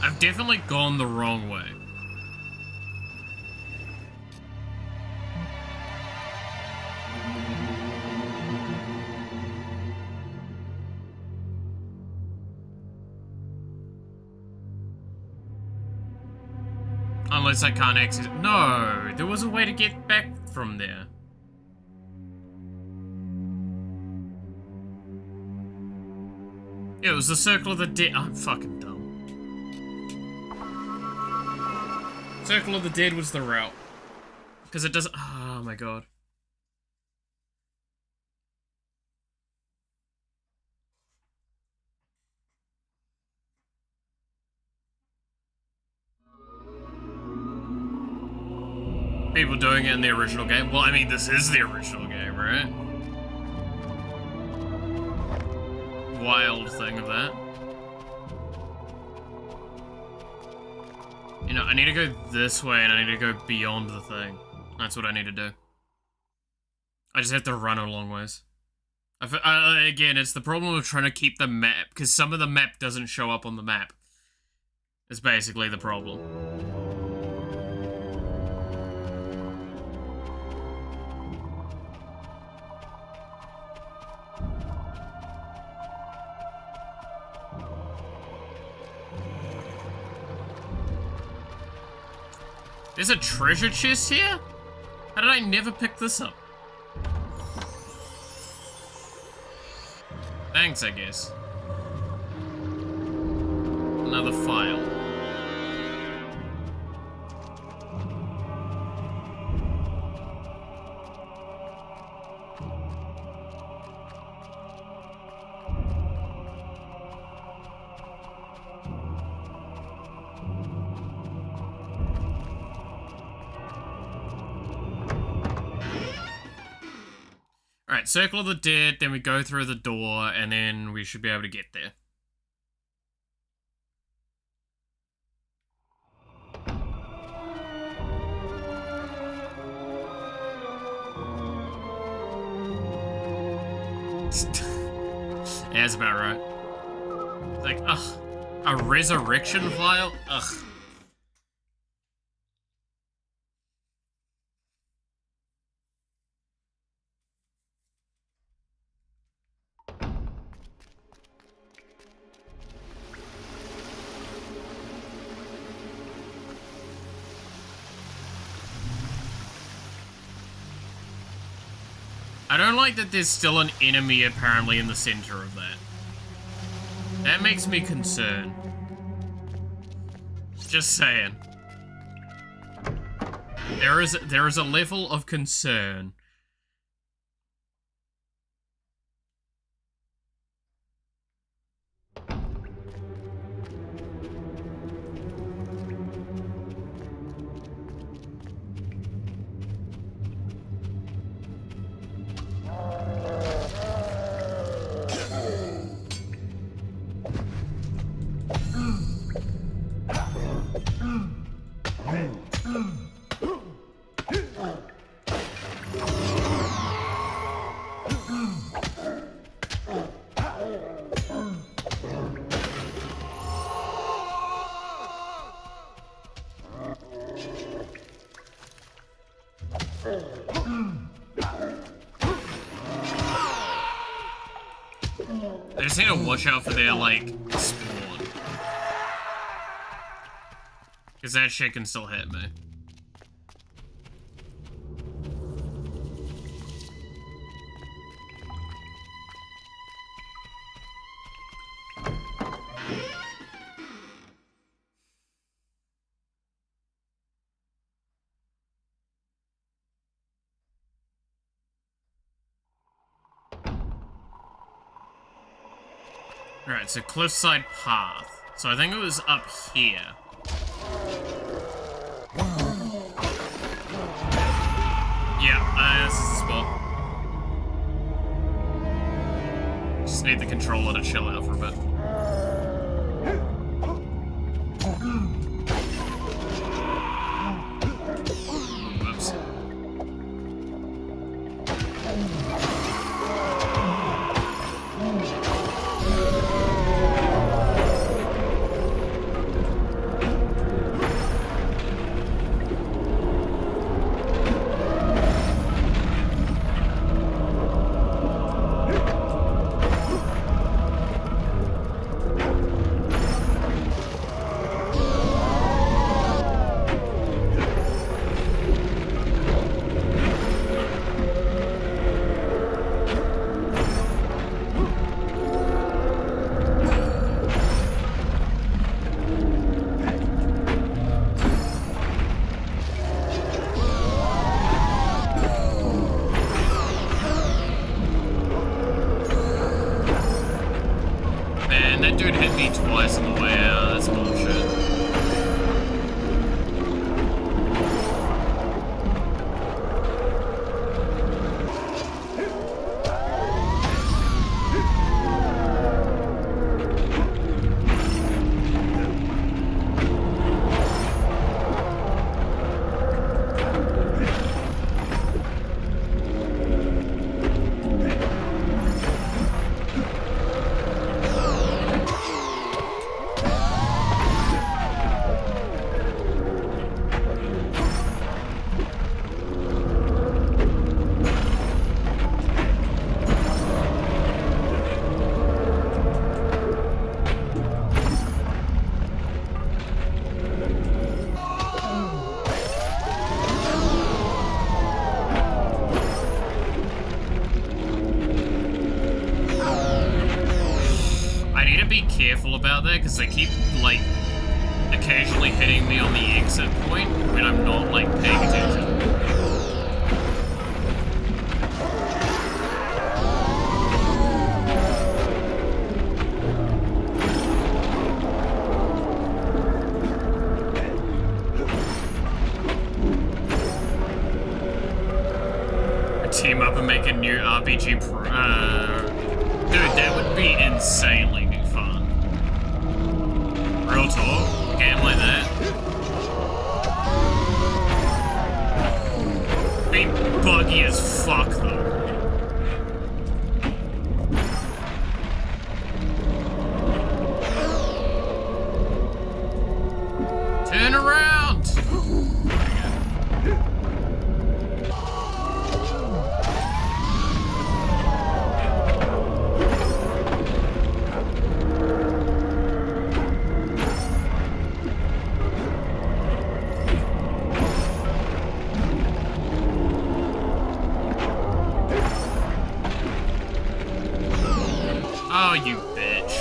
A: I've definitely gone the wrong way. Unless I can't exit. No, there was a way to get back from there. Yeah, it was the Circle of the Dead. I'm fucking dumb. Circle of the Dead was the route. Because it doesn't. Oh my god. People doing it in the original game. Well, I mean, this is the original game, right? Wild thing of that. You know, I need to go this way and I need to go beyond the thing. That's what I need to do. I just have to run a long ways. Again, it's the problem of trying to keep the map, because some of the map doesn't show up on the map. It's basically the problem. There's a treasure chest here? How did I never pick this up? Thanks, I guess. Another file. Alright, Circle of the Dead, then we go through the door, and then we should be able to get there. Yeah, that's about right. It's like, ugh, a resurrection file? Ugh. I don't like that there's still an enemy apparently in the center of that. That makes me concerned. Just saying. There is a level of concern. I just need to watch out for their, like, spawn. Because that shit can still hit me. Alright, so cliffside path. So I think it was up here. Yeah, this is the spot. Just need the controller to chill out for a bit. Whoops. That dude hit me twice on the way out, that's bullshit. be careful about that because they keep, like, occasionally hitting me on the exit point when I'm not, like, paying attention. Team up and make a new RPG dude, that would be insanely fun. Real talk, a game like that. Be buggy as fuck though. Turn around! Oh, you bitch.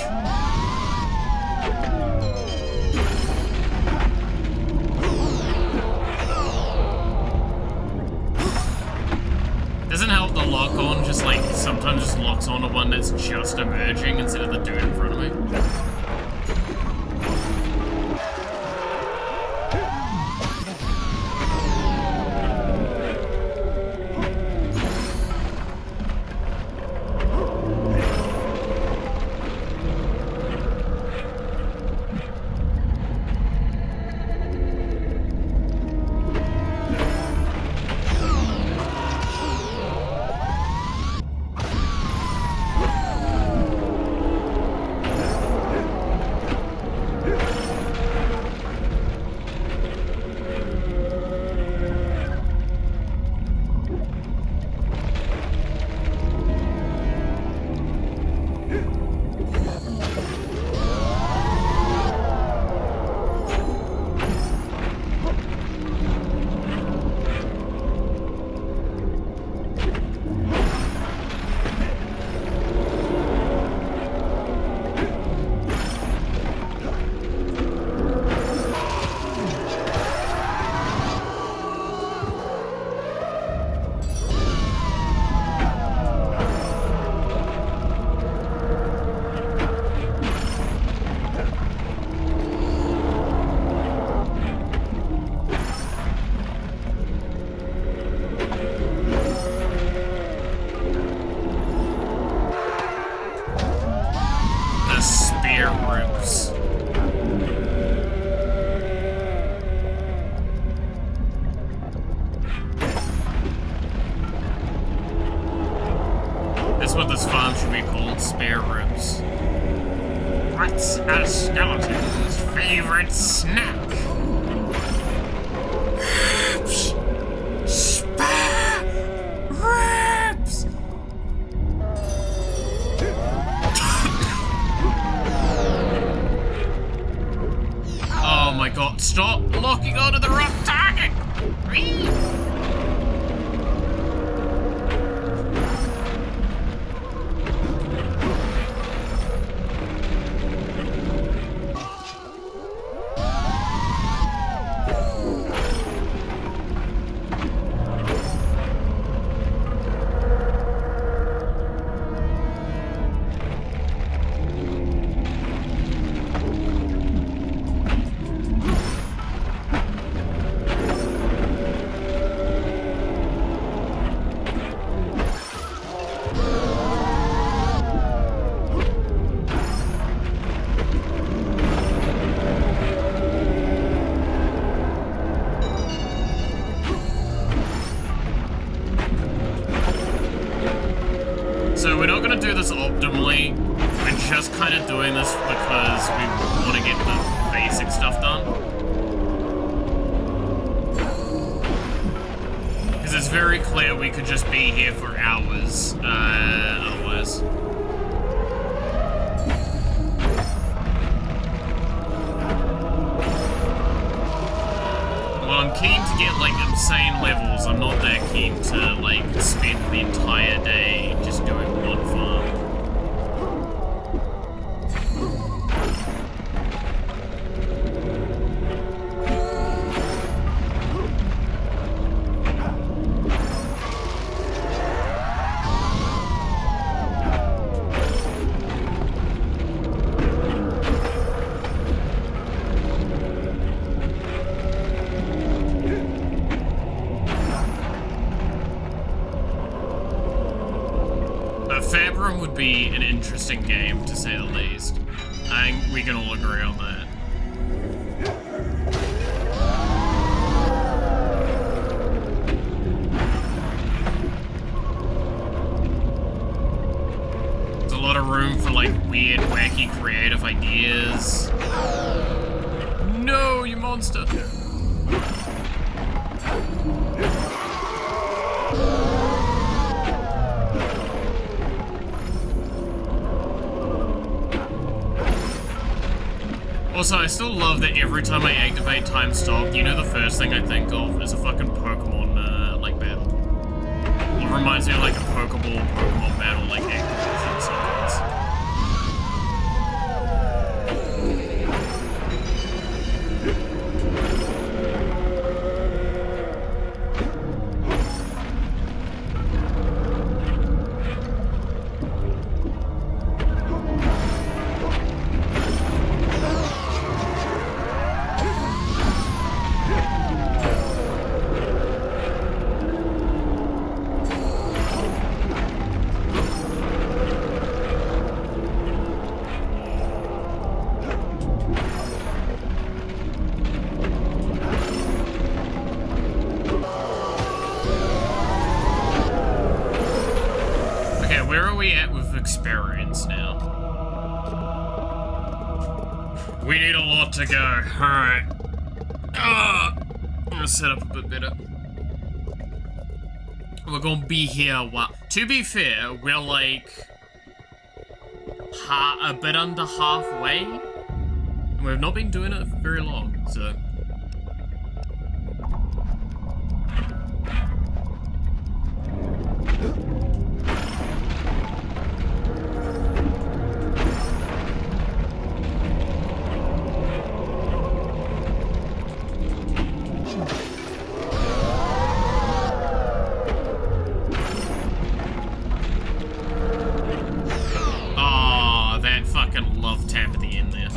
A: Doesn't help the lock-on, just like, sometimes just locks onto one that's just emerging instead of the dude in front of me. That's what this farm should be called, spare ribs. What's a skeleton's favorite snack? Ribs! Spare ribs! Oh my god, stop locking onto the wrong target! So we're not going to do this optimally, we're just kind of doing this because we want to get the basic stuff done. Because it's very clear we could just be here for hours, otherwise. Well, I'm keen to get, like, insane levels. I'm not that keen to, like, spend the entire day just doing one farm. interesting game, to say the least. I think we can all agree on that. There's a lot of room for, like, weird, wacky, creative ideas. No, you monster! Also, I still love that every time I activate time stop, you know the first thing I think of is a fucking Pokemon, like, battle. It reminds me of, like, a Pokeball Pokemon battle, like, activation sequence. Where are we at with experience now? We need a lot to go. Alright. I'm gonna set up a bit better. We're gonna be here, to be fair, we're like a bit under halfway. And we've not been doing it for very long, so. Love tap at the end there.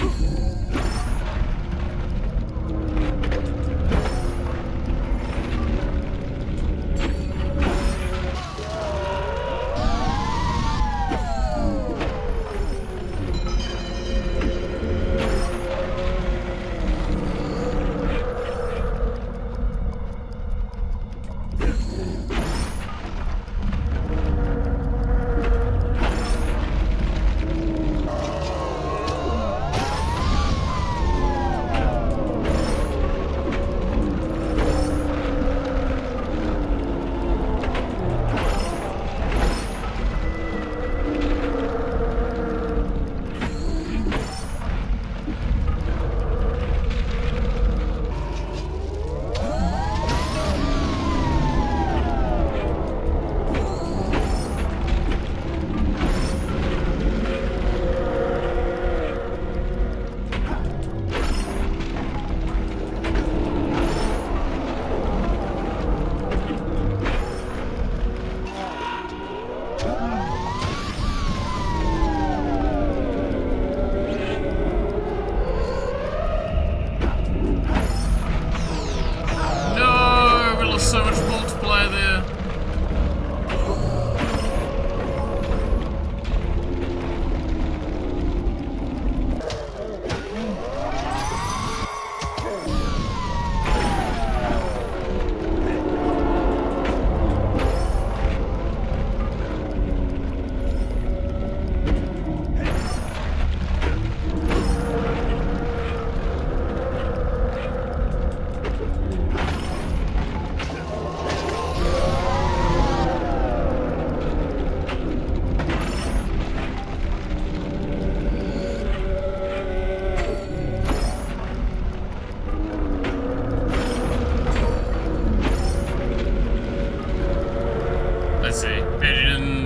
A: So much multiplayer there.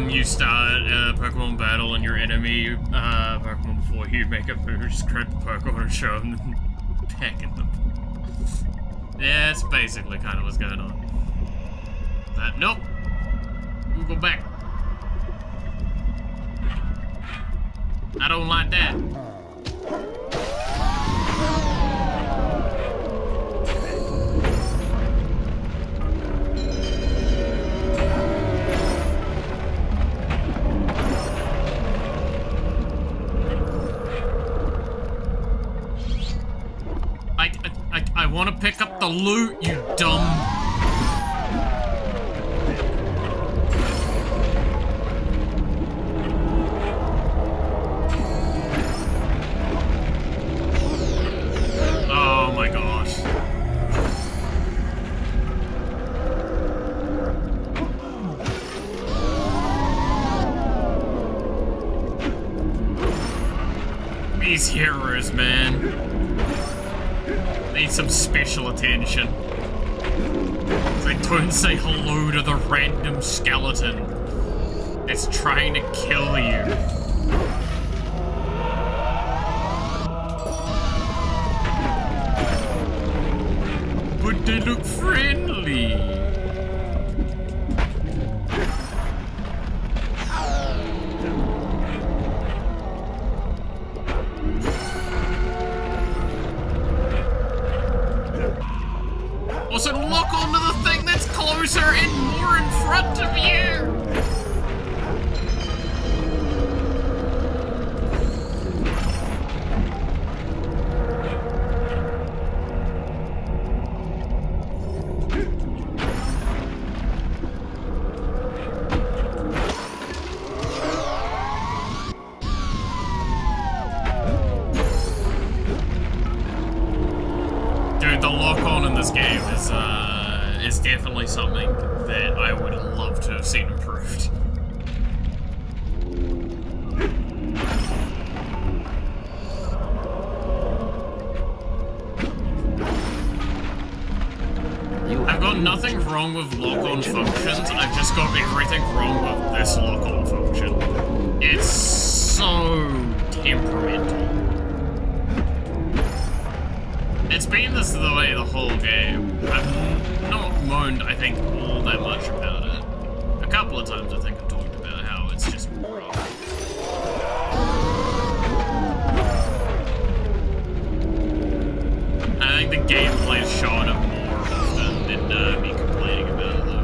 A: You start a Pokemon battle and your enemy Pokemon before you make a move, just grab the Pokemon and show them and peck at them. Yeah, that's basically kind of what's going on. Nope. We'll go back. I don't like that. want to pick up the loot, you dumb... Oh my gosh. These heroes, man. Need some special attention. They don't say hello to the random skeleton that's trying to kill you. But they look friendly. Also, lock onto the thing that's closer and more in front of you! Dude, the lock-on in this game is definitely something that I would love to have seen improved. I've got nothing wrong with lock-on functions, I've just got everything wrong with this lock-on function. It's so temperamental. It's been this the way the whole game. I've not moaned, I think, all that much about it. A couple of times I think I've talked about how it's just rough. I think the gameplay's showing it more often than me complaining about it, though.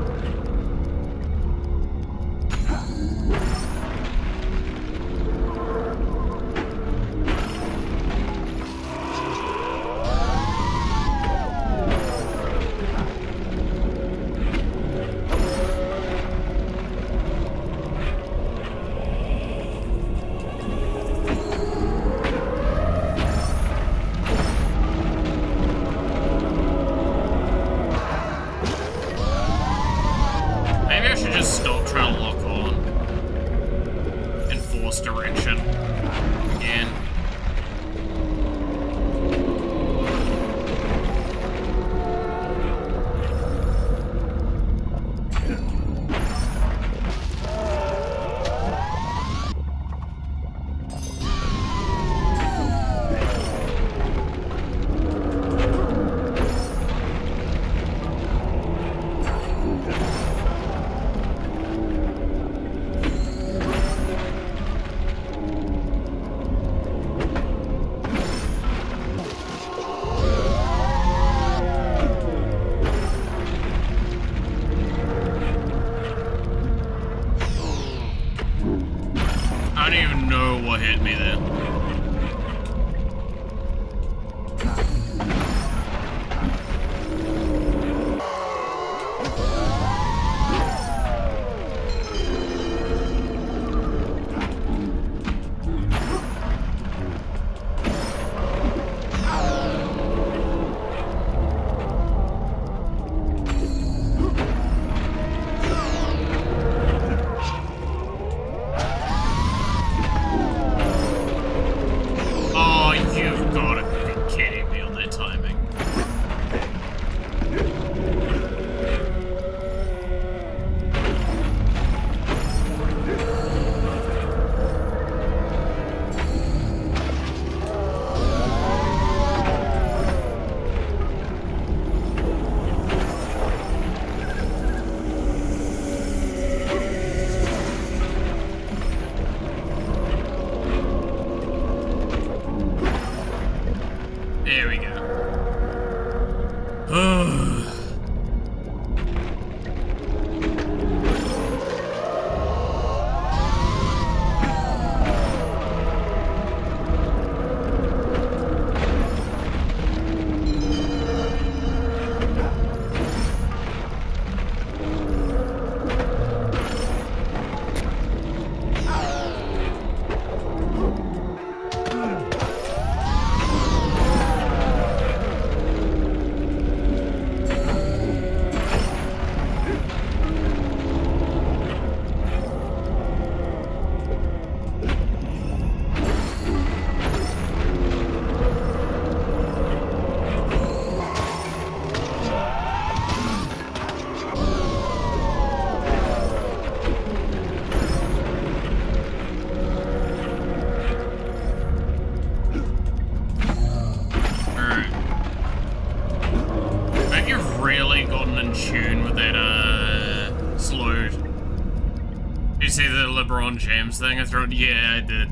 A: LeBron James thing I thrown? Yeah, I did.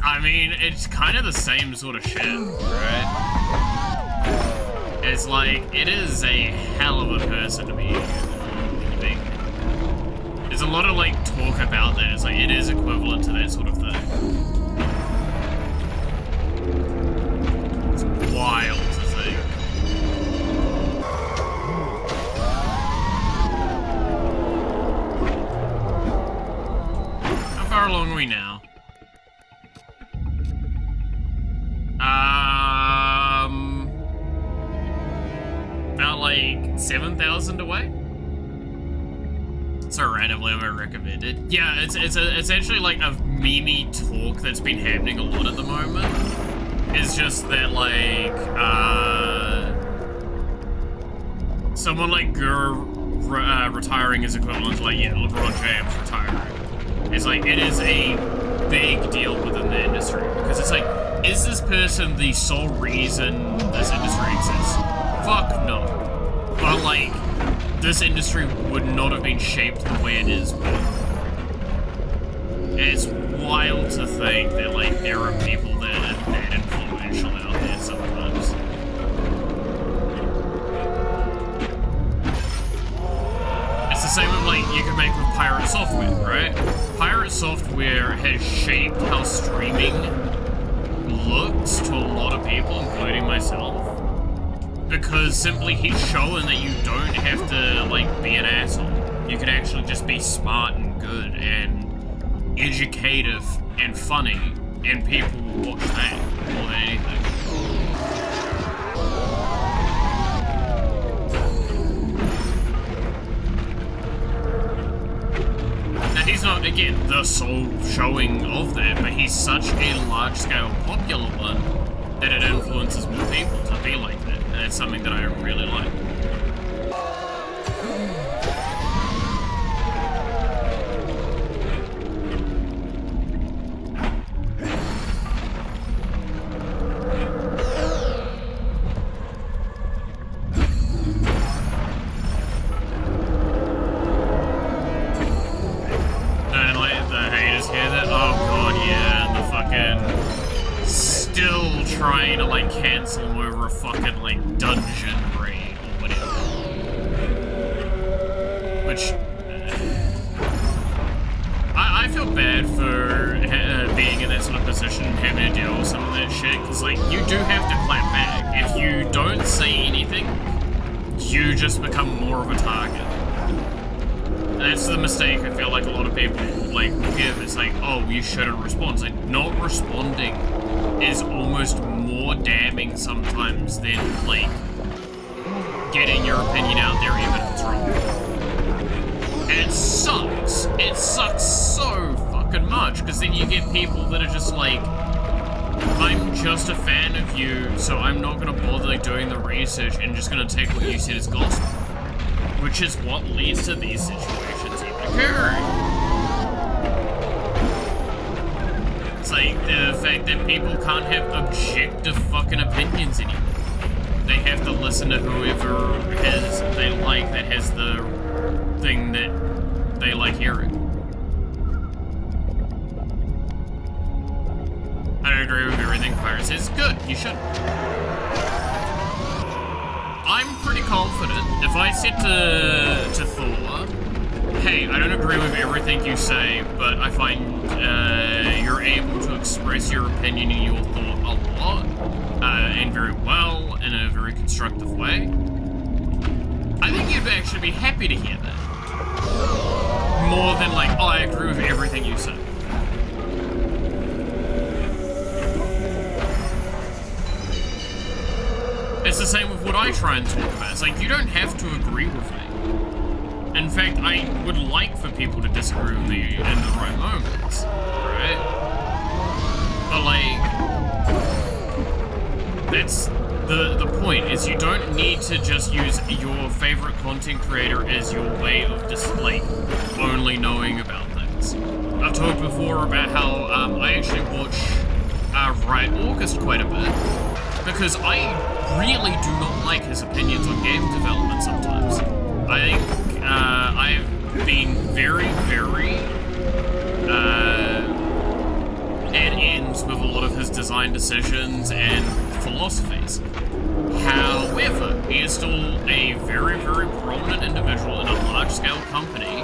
A: I mean, it's kind of the same sort of shit, right? It's like, it is a hell of a person to be leaving. There's a lot of, like, talk about that. It's like, it is equivalent to that sort of thing. It's wild to think. How far along are we now? About like 7,000 away? So randomly I recommended. Yeah, it's actually like a meme talk that's been happening a lot at the moment. It's just that like someone like retiring is equivalent to like, yeah, LeBron James retiring. It's like, it is a big deal within the industry because it's like, is this person the sole reason this industry exists? Fuck no. But like, this industry would not have been shaped the way it is. It's wild to think that like, there are people that are that influential out there sometimes. It's the same with like, you can make with pirate software, right? Pirate software has shaped how streaming looks to a lot of people, including myself. Because simply he's showing that you don't have to, like, be an asshole. You can actually just be smart and good and educative and funny, and people will watch that more than anything. Now he's not, again, the sole showing of that, but he's such a large-scale popular one that it influences more people to be like that. And it's something that I really like. And like the haters hear that? Oh god, yeah, and the fucking still trying to like cancel him over a fucking like dungeon raid or whatever. Which I feel bad for being in that sort of position and having to deal with some of that shit, because like, you do have to clap back. If you don't say anything, you just become more of a target. And that's the mistake I feel like a lot of people like give. It's like, oh, you shouldn't respond. It's like, not responding is almost more damning sometimes than like getting your opinion out there even if it's wrong. And it sucks. It sucks so fucking much, because then you get people that are just like, I'm just a fan of you, so I'm not gonna bother like, doing the research and just gonna take what you said as gospel. Which is what leads to these situations even occurring. It's like the fact that people can't have objective fucking opinions anymore. They have to listen to whoever they like that has the thing that they like hearing. I don't agree with everything Pirate says. Good, you should. I'm pretty confident if I said to Thor, hey, I don't agree with everything you say, but I find you're able to express your opinion and your thought a lot, and very well, in a very constructive way. I think you'd actually be happy to hear that. More than like, oh, I agree with everything you say. It's the same with what I try and talk about. It's like, you don't have to agree with me. In fact, I would like for people to disagree with me in the right moments, right? But like, that's the point, is you don't need to just use your favorite content creator as your way of just like only knowing about things. I've talked before about how I actually watch Riot August quite a bit, because I really do not like his opinions on game development sometimes. I think I've been very, very it ends with a lot of his design decisions and philosophies. However, he is still a very, very prominent individual in a large-scale company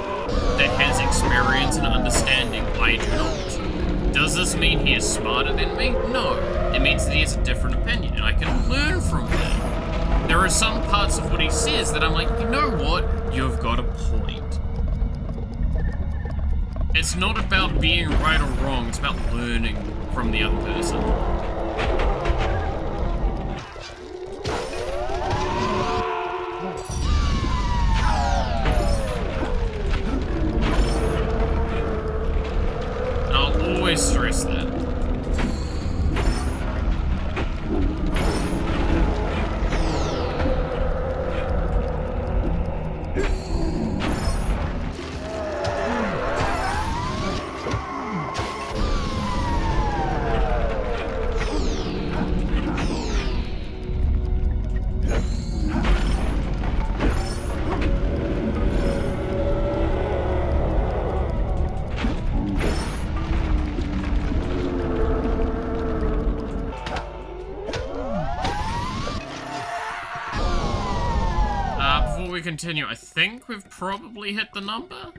A: that has experience and understanding I do not. Does this mean he is smarter than me? No. It means that he has a different opinion, and I can learn from that. There are some parts of what he says that I'm like, you know what? You've got a point. It's not about being right or wrong, it's about learning from the other person. I'll always stress that. Continue. I think we've probably hit the number.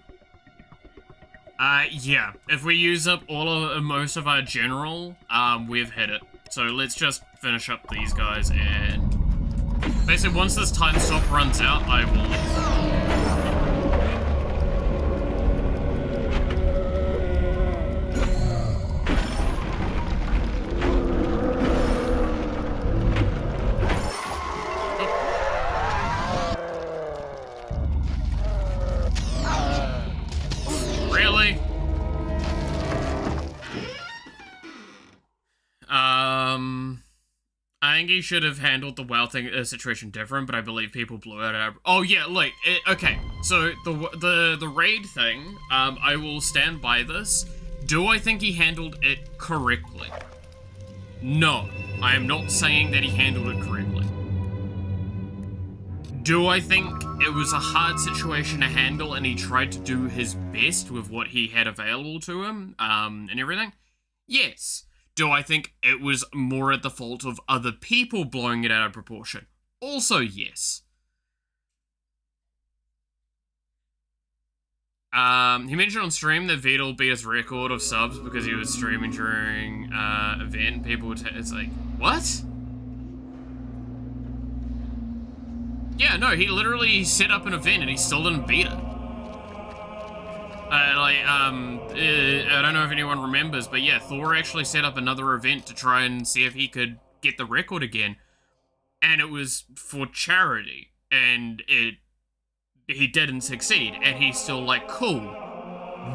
A: Yeah. If we use up most of our general, we've hit it. So let's just finish up these guys and basically once this time stop runs out, I will leave. I think he should have handled the WoW thing situation different, but I believe people blew it out. Oh yeah, like okay. So the raid thing, I will stand by this. Do I think he handled it correctly? No, I am not saying that he handled it correctly. Do I think it was a hard situation to handle and he tried to do his best with what he had available to him, and everything? Yes. Do I think it was more at the fault of other people blowing it out of proportion? Also, yes. He mentioned on stream that Vidal beat his record of subs because he was streaming during event. People would it's like, what? Yeah, no, he literally set up an event and he still didn't beat it. I don't know if anyone remembers, but yeah, Thor actually set up another event to try and see if he could get the record again. And it was for charity. And he didn't succeed. And he's still like, cool,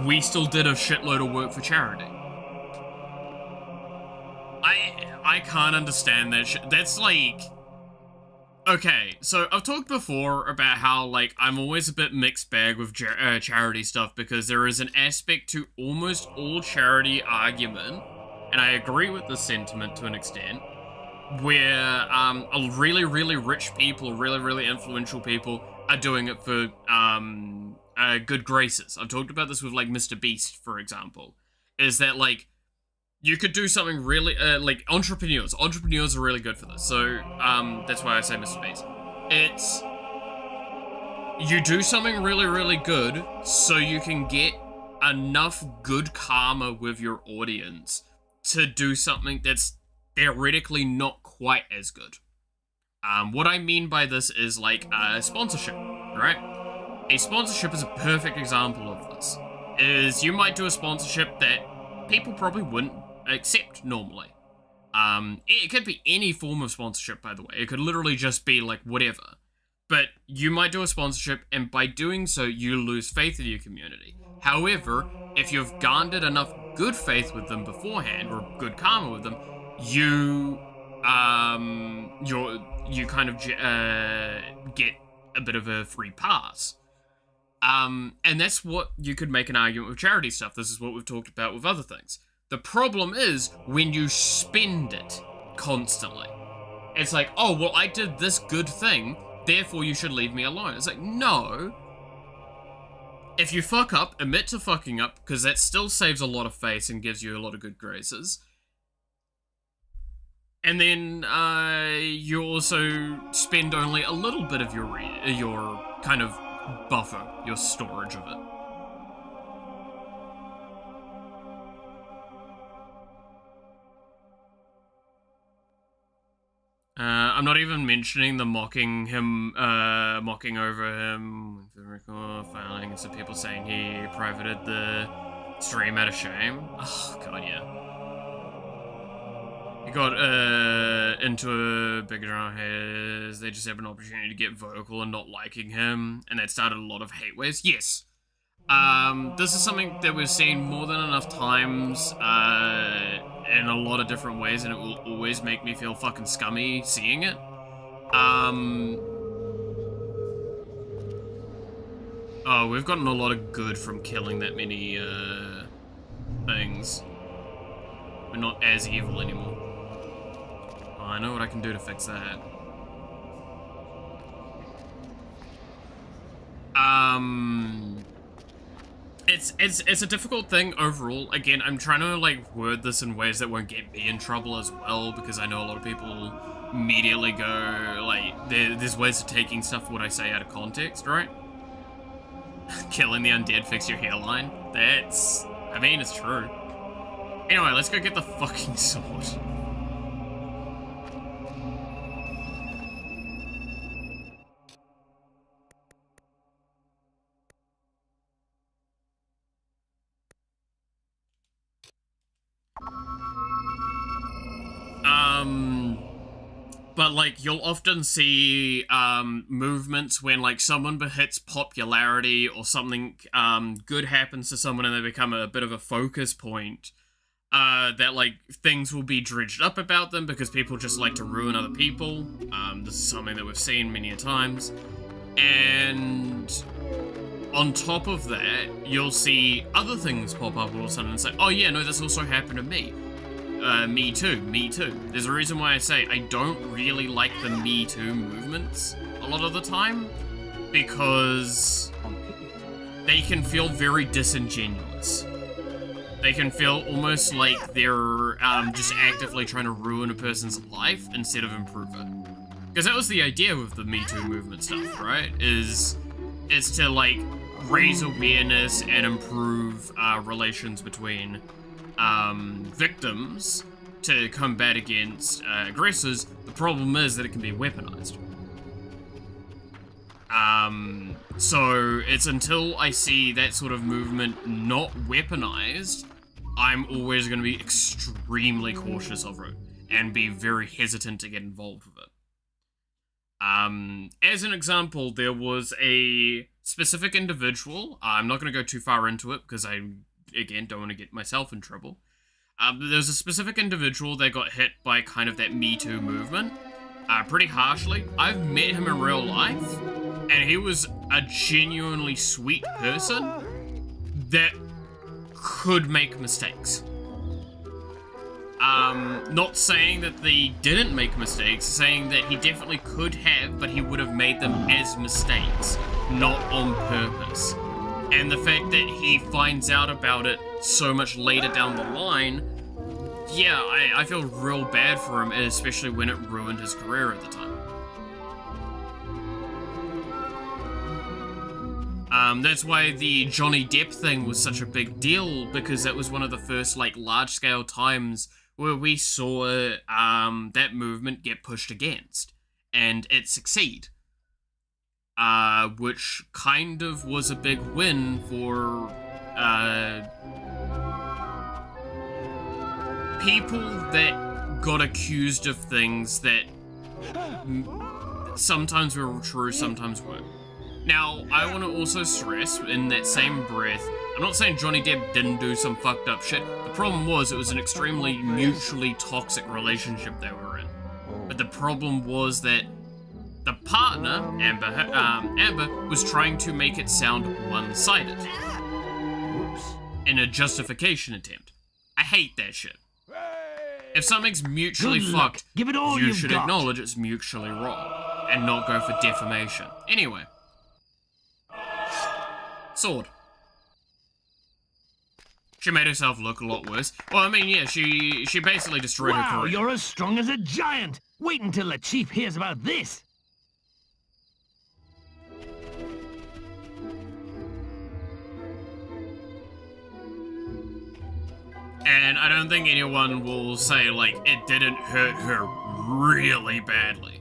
A: we still did a shitload of work for charity. I can't understand that shit. That's like... Okay, so I've talked before about how, like, I'm always a bit mixed bag with charity stuff because there is an aspect to almost all charity argument, and I agree with the sentiment to an extent, where really, really rich people, really, really influential people are doing it for good graces. I've talked about this with, like, Mr. Beast, for example, is that, like, you could do something really, like, entrepreneurs. Entrepreneurs are really good for this. So, that's why I say Mr. Beast. It's... You do something really, really good so you can get enough good karma with your audience to do something that's theoretically not quite as good. What I mean by this is, like, sponsorship, right? A sponsorship is a perfect example of this. Is you might do a sponsorship that people probably wouldn't accept normally. It could be any form of sponsorship, by the way. It could literally just be like whatever. But you might do a sponsorship, and by doing so, you lose faith in your community. However, if you've garnered enough good faith with them beforehand, or good karma with them, you kind of get a bit of a free pass. And that's what you could make an argument with charity stuff. This is what we've talked about with other things. The problem is when you spend it constantly. It's like, oh, well, I did this good thing, therefore you should leave me alone. It's like, no. if you fuck up, admit to fucking up, because that still saves a lot of face and gives you a lot of good graces. And then you also spend only a little bit of your kind of buffer, your storage of it. I'm not even mentioning the mocking over him, filing, and some people saying he privated the stream out of shame. Oh god, yeah. He got into a big drama hairs. They just have an opportunity to get vocal and not liking him, and that started a lot of hate waves. Yes. This is something that we've seen more than enough times, in a lot of different ways, and it will always make me feel fucking scummy seeing it. Oh, we've gotten a lot of good from killing that many, things. We're not as evil anymore. Oh, I know what I can do to fix that. It's a difficult thing overall. Again, I'm trying to like word this in ways that won't get me in trouble as well, because I know a lot of people immediately go like, there's ways of taking stuff what I say out of context, right? Killing the undead fix your hairline. I mean, it's true. Anyway, let's go get the fucking sword. But like, you'll often see movements when like someone hits popularity or something good happens to someone and they become a bit of a focus point, that like things will be dredged up about them because people just like to ruin other people. This is something that we've seen many a times. And on top of that, you'll see other things pop up all of a sudden and say, oh yeah, no, this also happened to me. Me too, me too. There's a reason why I say I don't really like the Me Too movements a lot of the time, because they can feel very disingenuous. They can feel almost like they're just actively trying to ruin a person's life instead of improve it. Because that was the idea with the Me Too movement stuff, right? Is to like raise awareness and improve relations between victims to combat against aggressors. The problem is that it can be weaponized. So it's until I see that sort of movement not weaponized, I'm always going to be extremely cautious of it and be very hesitant to get involved with it. As an example, there was a specific individual. I'm not going to go too far into it because I, again, don't want to get myself in trouble. There's a specific individual that got hit by kind of that Me Too movement, pretty harshly. I've met him in real life, and he was a genuinely sweet person that could make mistakes. Not saying that they didn't make mistakes, saying that he definitely could have, but he would have made them as mistakes, not on purpose. And the fact that he finds out about it so much later down the line, yeah, I feel real bad for him, especially when it ruined his career at the time. That's why the Johnny Depp thing was such a big deal, because that was one of the first, like, large-scale times where we saw that movement get pushed against, and it succeed. Which kind of was a big win for, people that got accused of things that sometimes were true, sometimes weren't. Now, I want to also stress, in that same breath, I'm not saying Johnny Depp didn't do some fucked up shit. The problem was, it was an extremely mutually toxic relationship they were in. But the problem was that the partner, Amber, was trying to make it sound one-sided. In a justification attempt. I hate that shit. If something's mutually fucked,
D: give it all
A: you
D: you've
A: should
D: got.
A: acknowledge it's mutually wrong, and not go for defamation. Anyway. Sword. She made herself look a lot worse. Well, I mean, yeah, she basically destroyed her
D: Wow,
A: career.
D: you're as strong as a giant! Wait until the chief hears about this!
A: And I don't think anyone will say, like, it didn't hurt her really badly.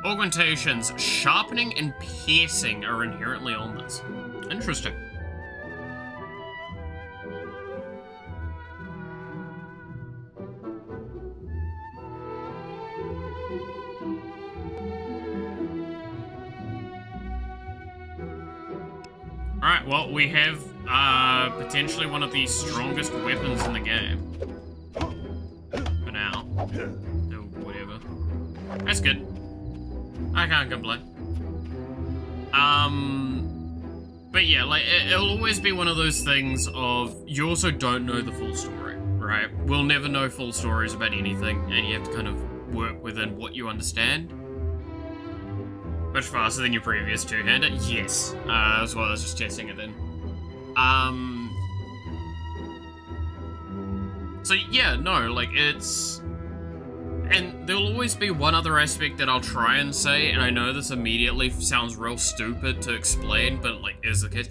A: Augmentations, sharpening and piercing are inherently on this. Interesting. Alright, well, we have potentially one of the strongest weapons in the game. For now. So, whatever. That's good. I can't complain. But yeah, like, it'll always be one of those things of, you also don't know the full story, right? We'll never know full stories about anything, and you have to kind of work within what you understand. Much faster than your previous two-hander? Yes. As well as just testing it in. So yeah, no, like, it's... And there'll always be one other aspect that I'll try and say, and I know this immediately sounds real stupid to explain, but, like, is the case.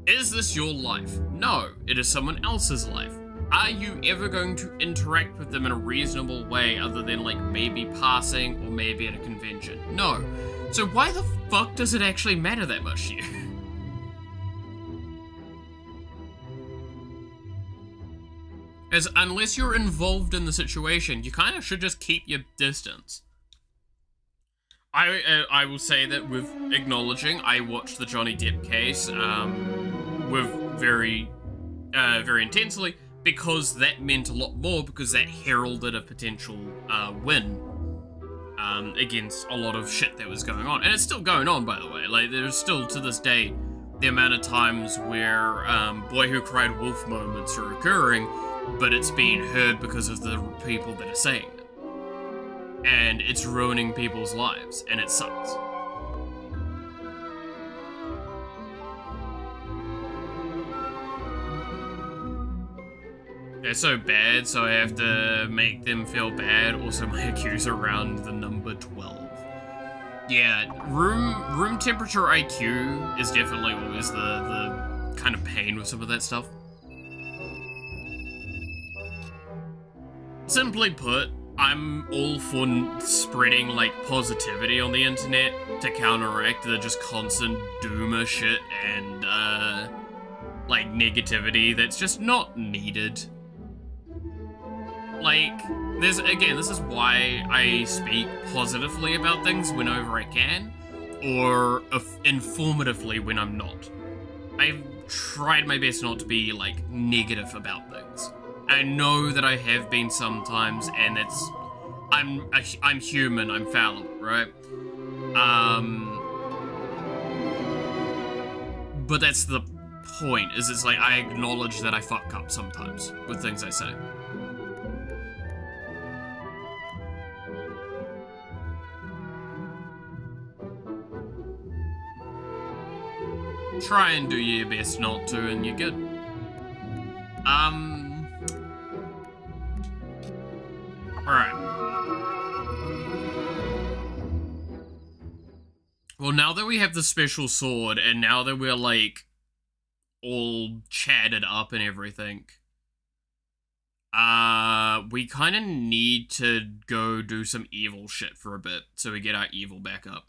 A: Is this your life? No, it is someone else's life. Are you ever going to interact with them in a reasonable way other than, like, maybe passing or maybe at a convention? No. So why the fuck does it actually matter that much to you? As unless you're involved in the situation, you kind of should just keep your distance. I will say that with acknowledging, I watched the Johnny Depp case with very intensely, because that meant a lot more, because that heralded a potential win against a lot of shit that was going on. And it's still going on, by the way. Like, there's still, to this day, the amount of times where Boy Who Cried Wolf moments are occurring, but it's being heard because of the people that are saying it. And it's ruining people's lives, and it sucks. They're so bad, so I have to make them feel bad. Also, my IQ's around the number 12. Yeah, room temperature IQ is definitely always the kind of pain with some of that stuff. Simply put, I'm all for spreading, like, positivity on the internet to counteract the just constant doomer shit and, like, negativity that's just not needed. Like, this is why I speak positively about things whenever I can, or informatively when I'm not. I've tried my best not to be, like, negative about things. I know that I have been sometimes, and it's... I'm human, I'm fallible, right? But that's the point, is it's like, I acknowledge that I fuck up sometimes with things I say. Try and do your best not to, and you're good. Alright. Well, now that we have the special sword, and now that we're, like, all chatted up and everything, we kind of need to go do some evil shit for a bit, so we get our evil back up.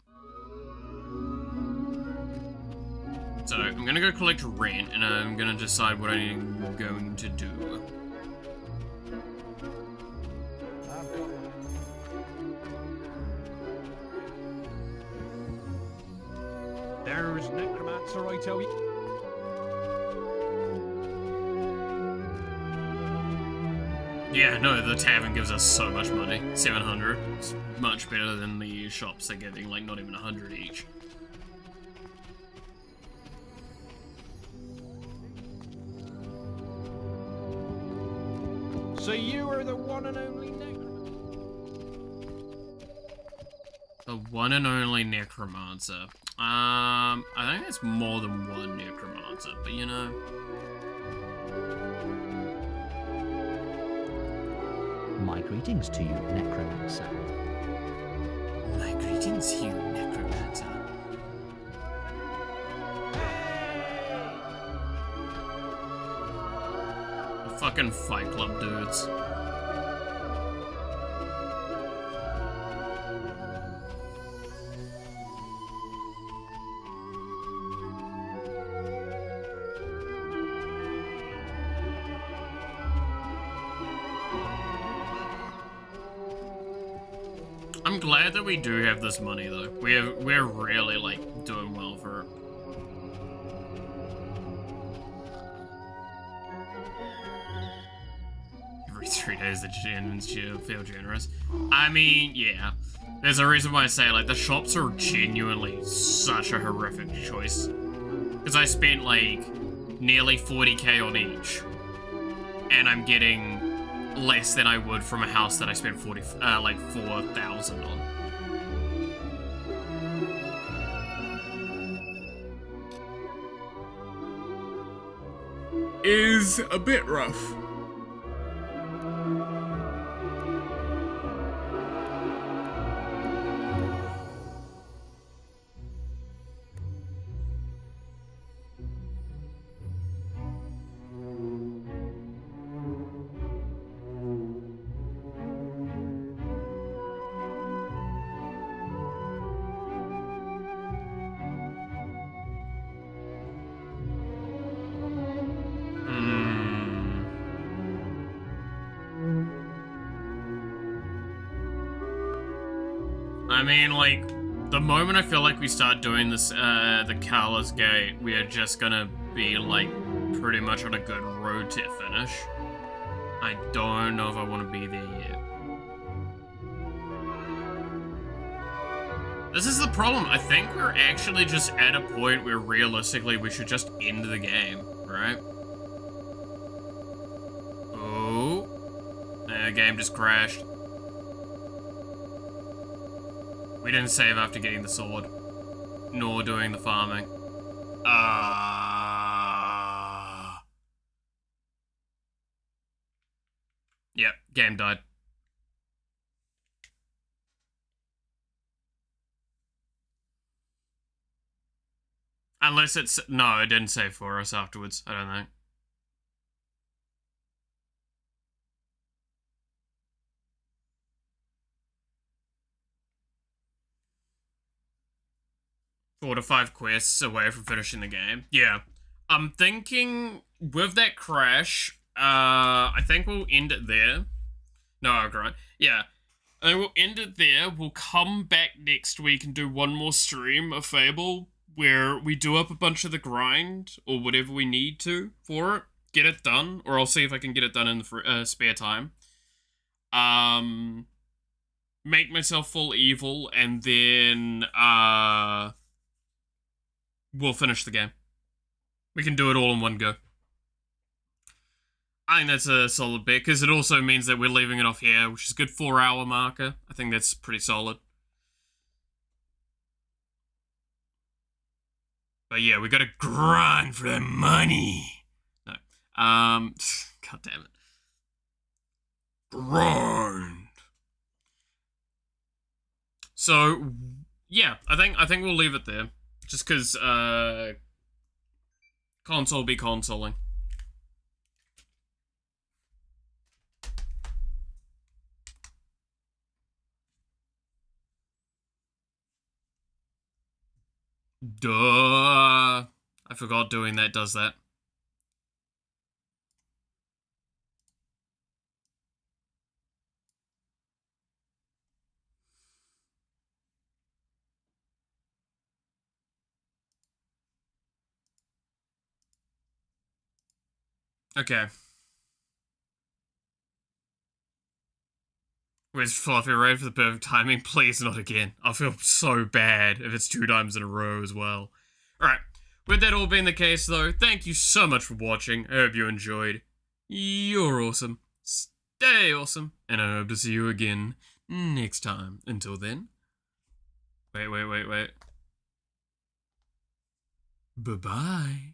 A: So, I'm gonna go collect rent, and I'm gonna decide what I'm going to do.
K: There's necromancer, I tell you.
A: Yeah, no, the tavern gives us so much money. 700. It's much better than the shops are giving, like, not even 100 each.
K: So you are the one and only necromancer?
A: The one and only necromancer. I think there's more than one necromancer, but you know.
L: My greetings to you, necromancer.
A: My greetings to you, necromancer. The fucking Fight Club dudes. I'm glad that we do have this money though. We're really like doing well for it. Every 3 days the genuines feel generous. I mean, yeah. There's a reason why I say like the shops are genuinely such a horrific choice. Because I spent like nearly 40k on each. And I'm getting less than I would from a house that I spent 4,000 on. Is a bit rough. I mean, like, the moment I feel like we start doing this, the Carla's Gate, we are just gonna be, like, pretty much on a good road to finish. I don't know if I want to be there yet. This is the problem. I think we're actually just at a point where realistically we should just end the game, right? Oh. The game just crashed. We didn't save after getting the sword, nor doing the farming. Yep, game died. Unless it's... No, it didn't save for us afterwards. I don't think. Four to 5 quests away from finishing the game. Yeah. I'm thinking with that crash, I think we'll end it there. No, right. Yeah. I think we'll end it there. We'll come back next week and do one more stream of Fable where we do up a bunch of the grind or whatever we need to for it. Get it done. Or I'll see if I can get it done in the spare time. Make myself full evil and then, we'll finish the game. We can do it all in one go. I think that's a solid bit, because it also means that we're leaving it off here, which is a good 4-hour marker. I think that's pretty solid. But yeah, we gotta grind for the money. No. God damn it. Grind. So, yeah, I think we'll leave it there. Just because, console be consoling. Duh. I forgot doing that does that. Okay. Where's Fluffy ready for the perfect timing? Please not again. I'll feel so bad if it's 2 times in a row as well. Alright. With that all being the case though, thank you so much for watching. I hope you enjoyed. You're awesome. Stay awesome. And I hope to see you again next time. Until then. Wait. Bye-bye.